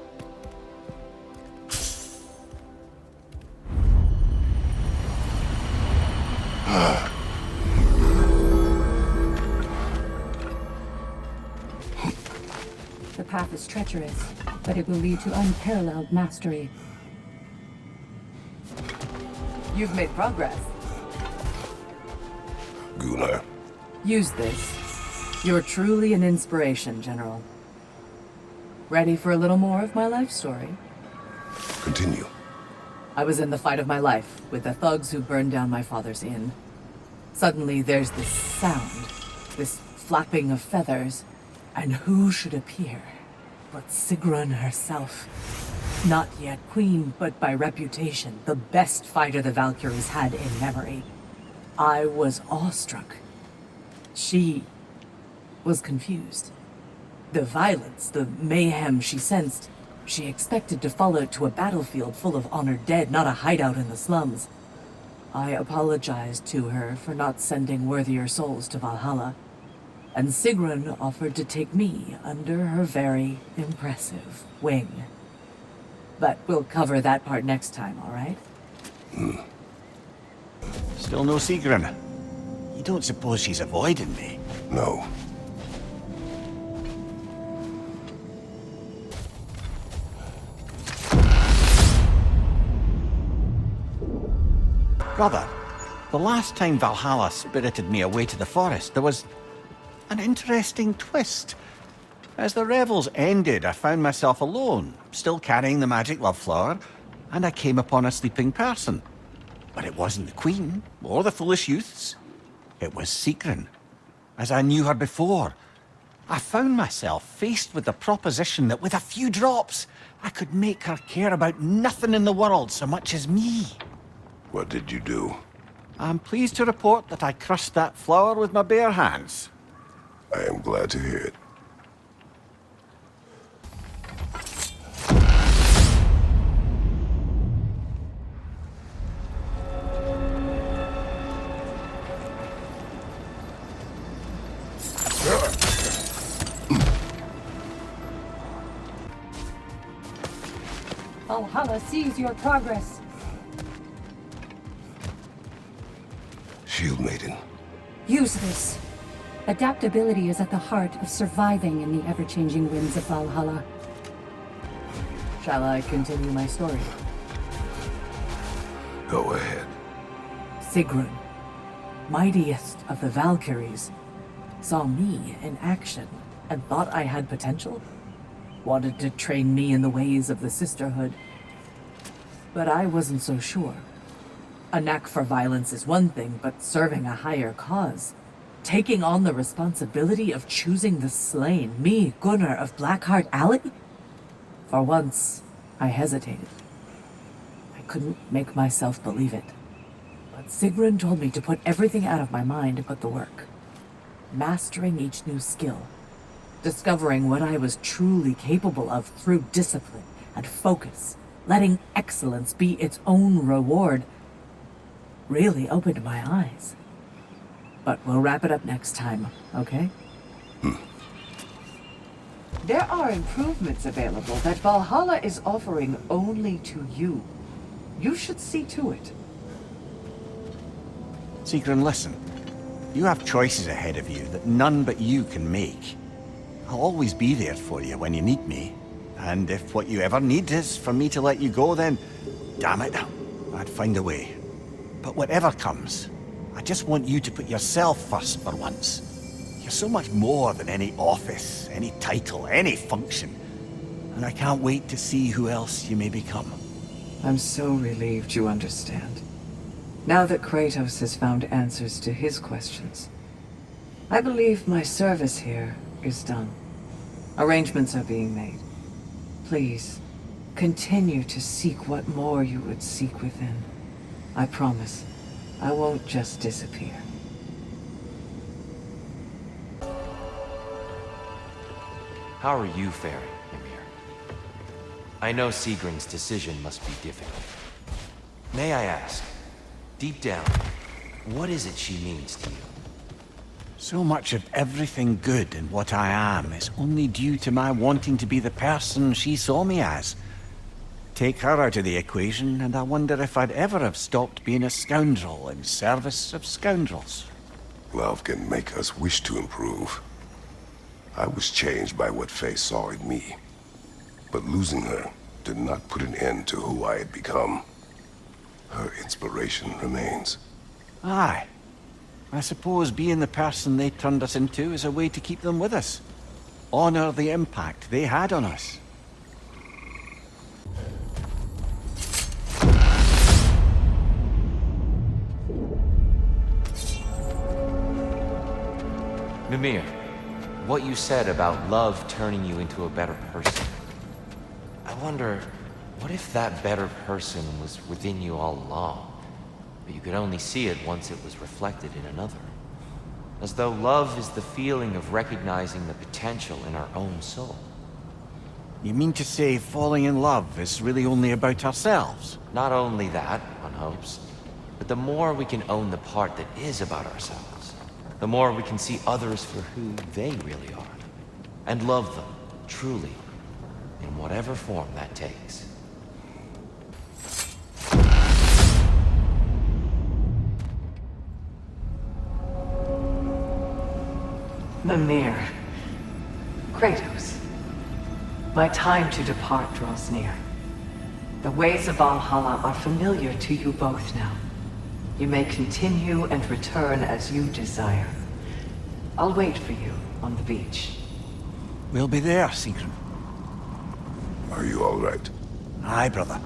The path is treacherous, but it will lead to unparalleled mastery. You've made progress. Gunnar. Use this. You're truly an inspiration, General. Ready for a little more of my life story? Continue. I was in the fight of my life with the thugs who burned down my father's inn. Suddenly there's this sound, this flapping of feathers, and who should appear but Sigrun herself. Not yet queen, but by reputation, the best fighter the Valkyries had in memory. I was awestruck. She was confused. The violence, the mayhem she sensed, She expected to follow to a battlefield full of honored dead, not a hideout in the slums. I apologized to her for not sending worthier souls to Valhalla, and Sigrun offered to take me under her very impressive wing. But we'll cover that part next time, all right? Still no Sigrun. You don't suppose she's avoiding me? No. Brother, the last time Valhalla spirited me away to the forest, there was an interesting twist. As the revels ended, I found myself alone, still carrying the magic love flower, and I came upon a sleeping person. But it wasn't the queen, or the foolish youths. It was Sigrun, as I knew her before. I found myself faced with the proposition that with a few drops, I could make her care about nothing in the world so much as me. What did you do? I'm pleased to report that I crushed that flower with my bare hands. I am glad to hear it. Valhalla sees your progress. Shield Maiden. Use this. Adaptability is at the heart of surviving in the ever-changing winds of Valhalla. Shall I continue my story? Go ahead. Sigrun, mightiest of the Valkyries, saw me in action and thought I had potential. Wanted to train me in the ways of the sisterhood. But I wasn't so sure. A knack for violence is one thing, but serving a higher cause, taking on the responsibility of choosing the slain, me, Gunnar of Blackheart Alley? For once, I hesitated. I couldn't make myself believe it. But Sigrun told me to put everything out of my mind and put the work. Mastering each new skill. Discovering what I was truly capable of through discipline and focus. Letting excellence be its own reward. Really opened my eyes. But we'll wrap it up next time, okay? There are improvements available that Valhalla is offering only to you. You should see to it. Sigrun, listen. You have choices ahead of you that none but you can make. I'll always be there for you when you need me. And if what you ever need is for me to let you go, then damn it, I'd find a way. But whatever comes, I just want you to put yourself first for once. You're so much more than any office, any title, any function. And I can't wait to see who else you may become. I'm so relieved you understand. Now that Kratos has found answers to his questions, I believe my service here is done. Arrangements are being made. Please, continue to seek what more you would seek within. I promise, I won't just disappear. How are you faring, Mimir? I know Sigrun's decision must be difficult. May I ask, deep down, what is it she means to you? So much of everything good in what I am is only due to my wanting to be the person she saw me as. Take her out of the equation, and I wonder if I'd ever have stopped being a scoundrel in service of scoundrels. Love can make us wish to improve. I was changed by what Faye saw in me. But losing her did not put an end to who I had become. Her inspiration remains. Aye. I suppose being the person they turned us into is a way to keep them with us. Honor the impact they had on us. Mimir, what you said about love turning you into a better person. I wonder, what if that better person was within you all along, but you could only see it once it was reflected in another? As though love is the feeling of recognizing the potential in our own soul. You mean to say falling in love is really only about ourselves? Not only that, one hopes, but the more we can own the part that is about ourselves, the more we can see others for who they really are, and love them, truly, in whatever form that takes. Mimir. Kratos. My time to depart draws near. The ways of Valhalla are familiar to you both now. You may continue and return as you desire. I'll wait for you on the beach. We'll be there, Sigrun. Are you all right? Aye, brother.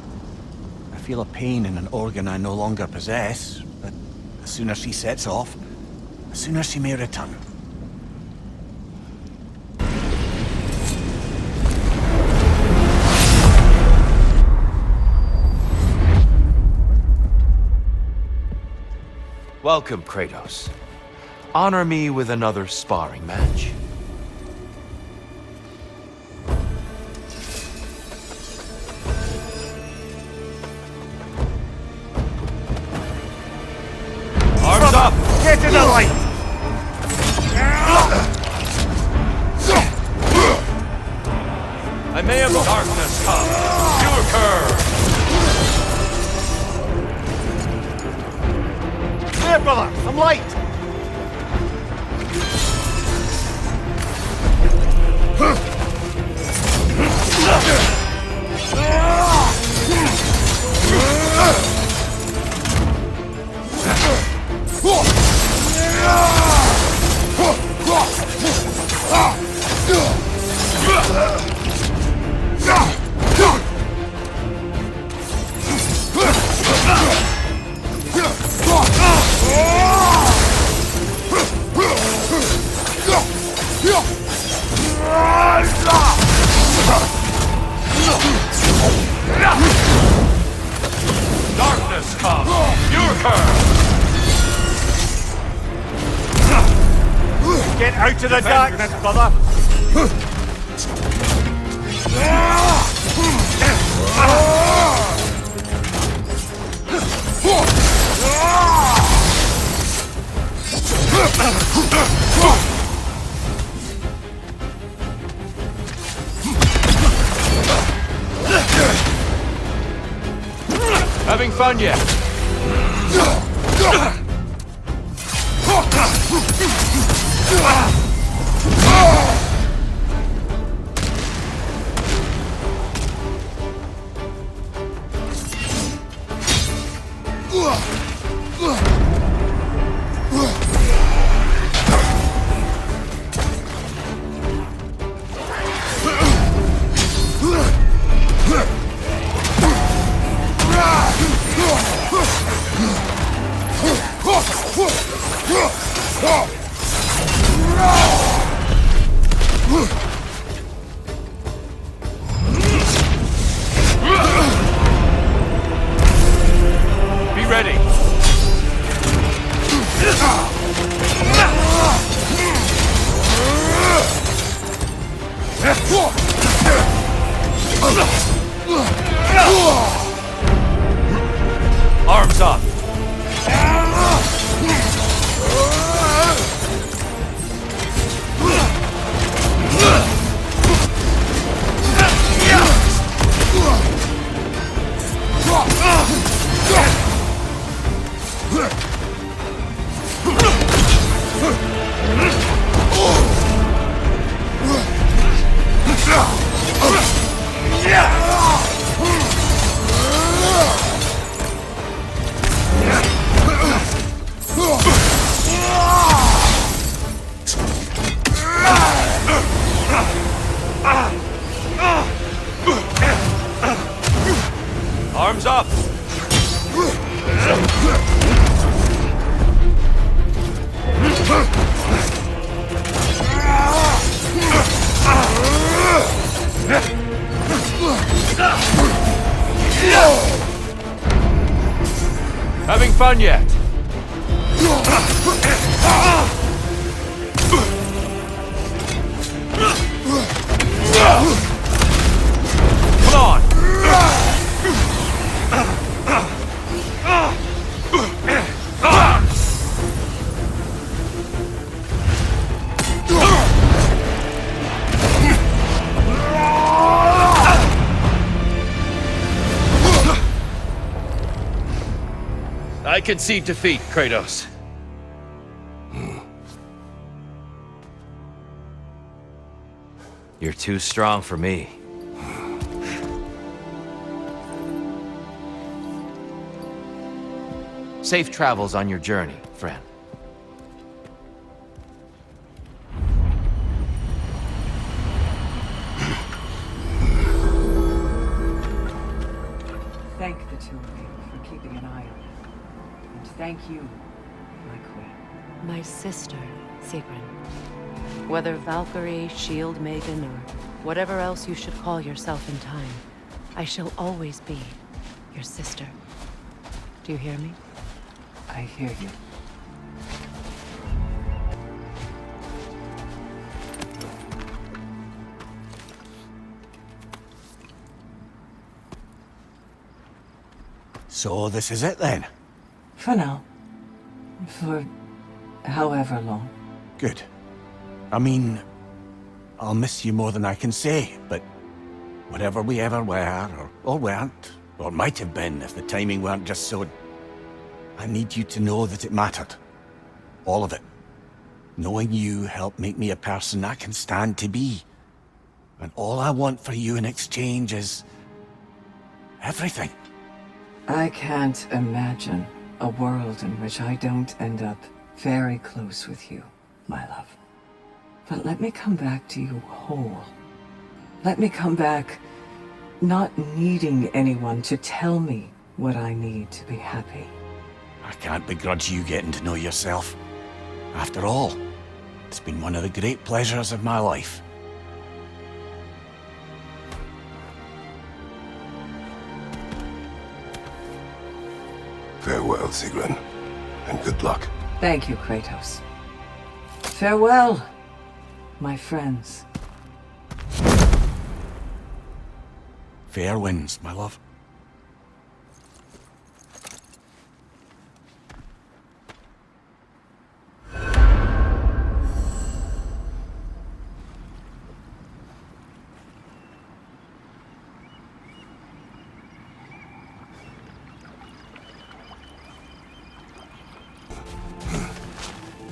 I feel a pain in an organ I no longer possess, but as soon as she sets off, as soon as she may return. Welcome, Kratos. Honor me with another sparring match. Arms up! Get to the light! I may have darkness come. You occur. There, brother! Some light! Darkness come. You occur. Get out of the darkness, brother! Having fun yet? Be ready. Arms up. Arms up. Having fun yet? I concede defeat, Kratos. You're too strong for me. Safe travels on your journey, friend. Thank the two of you for keeping an eye on it. And thank you, my queen. My sister, Sigrun. Whether Valkyrie, Shield Maiden, or whatever else you should call yourself in time, I shall always be your sister. Do you hear me? I hear you. So this is it then? For now. For however long. Good. I mean, I'll miss you more than I can say, but whatever we ever were, or weren't, or might have been if the timing weren't just so... I need you to know that it mattered. All of it. Knowing you helped make me a person I can stand to be. And all I want for you in exchange is... everything. I can't imagine a world in which I don't end up very close with you, my love. But let me come back to you whole. Let me come back not needing anyone to tell me what I need to be happy. I can't begrudge you getting to know yourself. After all, it's been one of the great pleasures of my life. Farewell, Sigrun, and good luck. Thank you, Kratos. Farewell, my friends. Fair winds, my love.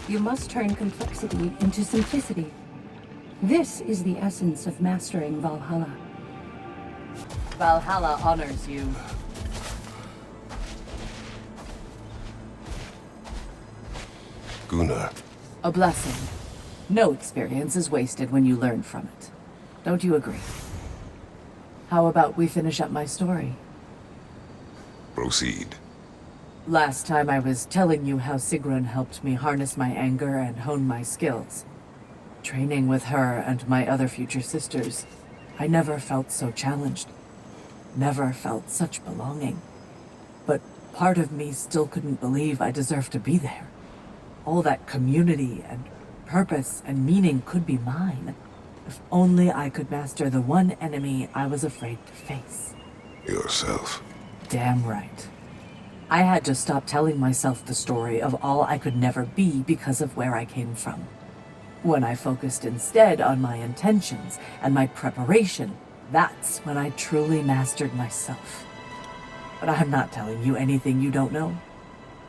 You must turn complexity into simplicity. This is the essence of mastering Valhalla. Valhalla honors you. Gunnar. A blessing. No experience is wasted when you learn from it. Don't you agree? How about we finish up my story? Proceed. Last time I was telling you how Sigrun helped me harness my anger and hone my skills. Training with her and my other future sisters, I never felt so challenged. Never felt such belonging. But part of me still couldn't believe I deserved to be there. All that community and purpose and meaning could be mine. If only I could master the one enemy I was afraid to face. Yourself. Damn right. I had to stop telling myself the story of all I could never be because of where I came from. When I focused instead on my intentions and my preparation, that's when I truly mastered myself. But I'm not telling you anything you don't know.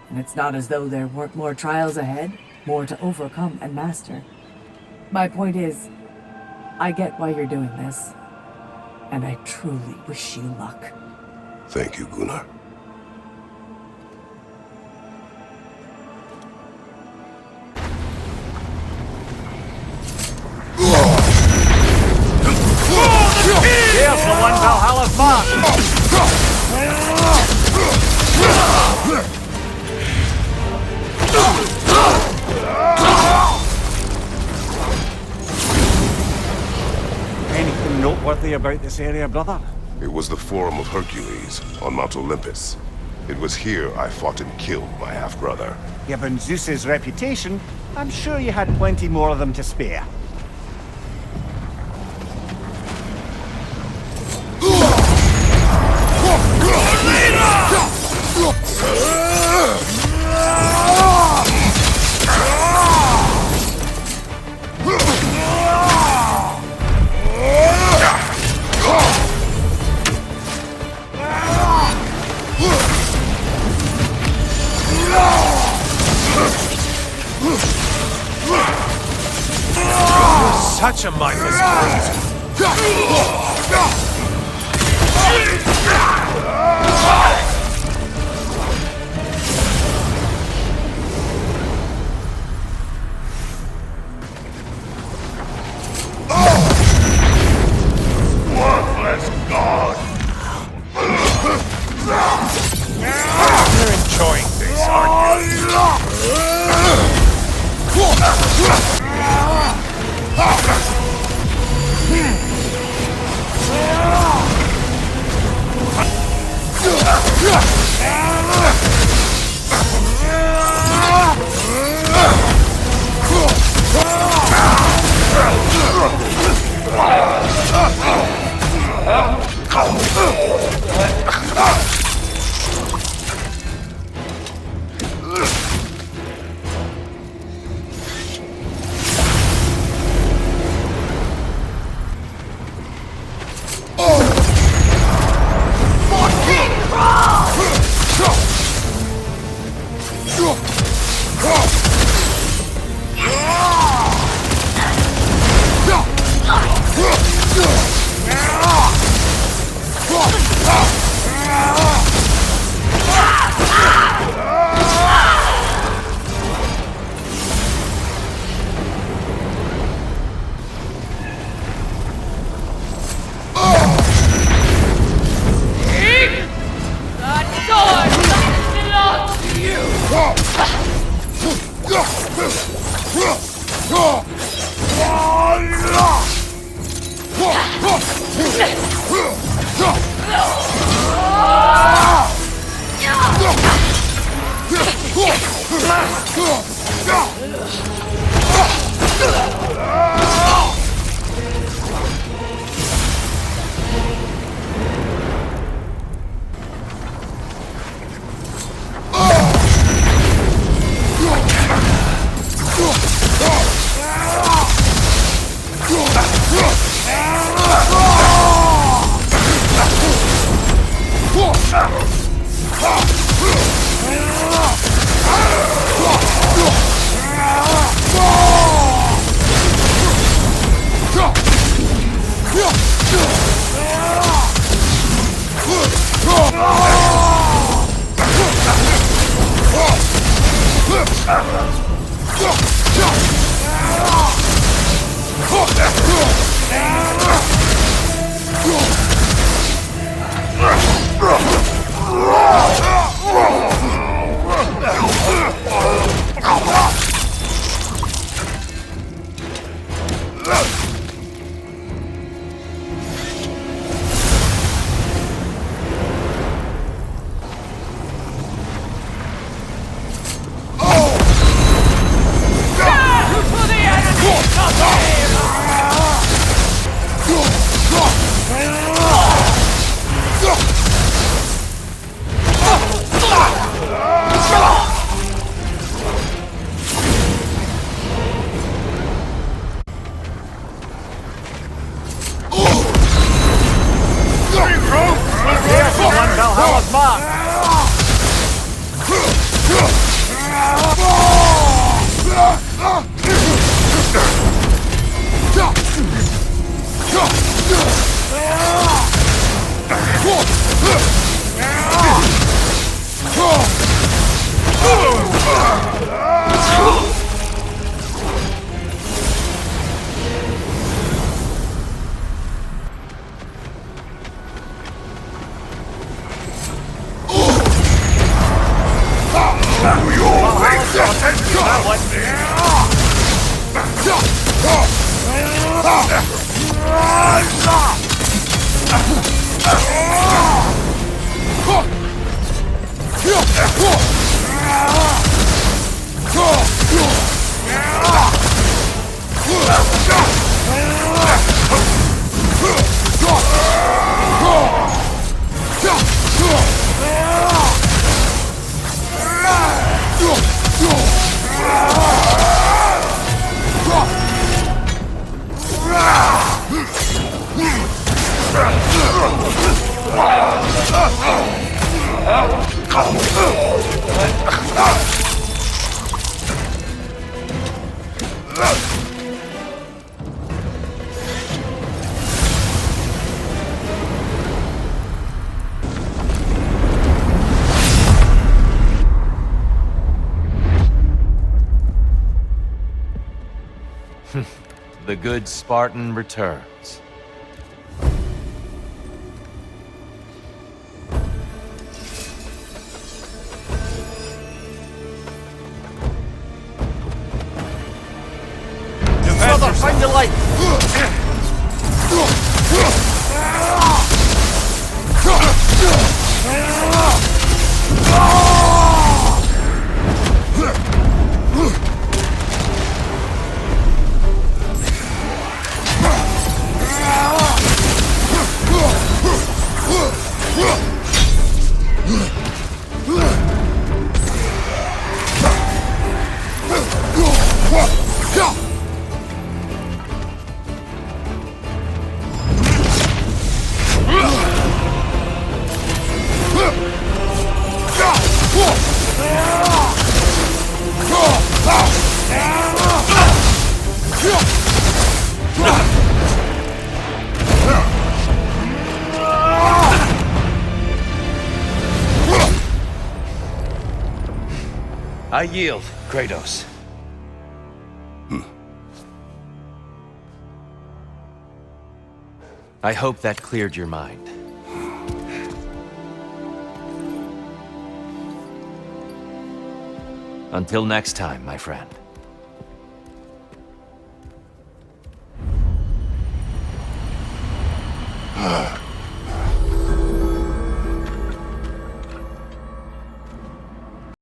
And it's not as though there weren't more trials ahead, more to overcome and master. My point is, I get why you're doing this, and I truly wish you luck. Thank you, Gunnar. Here's the one Valhalla's marked! Anything noteworthy about this area, brother? It was the Forum of Hercules on Mount Olympus. It was here I fought and killed my half-brother. Given Zeus's reputation, I'm sure you had plenty more of them to spare. mindless crazy. Worthless god! You're enjoying this, aren't Valhalla's mark! good Spartan returns. Brother, find the light! I yield, Kratos. I hope that cleared your mind. Until next time, my friend.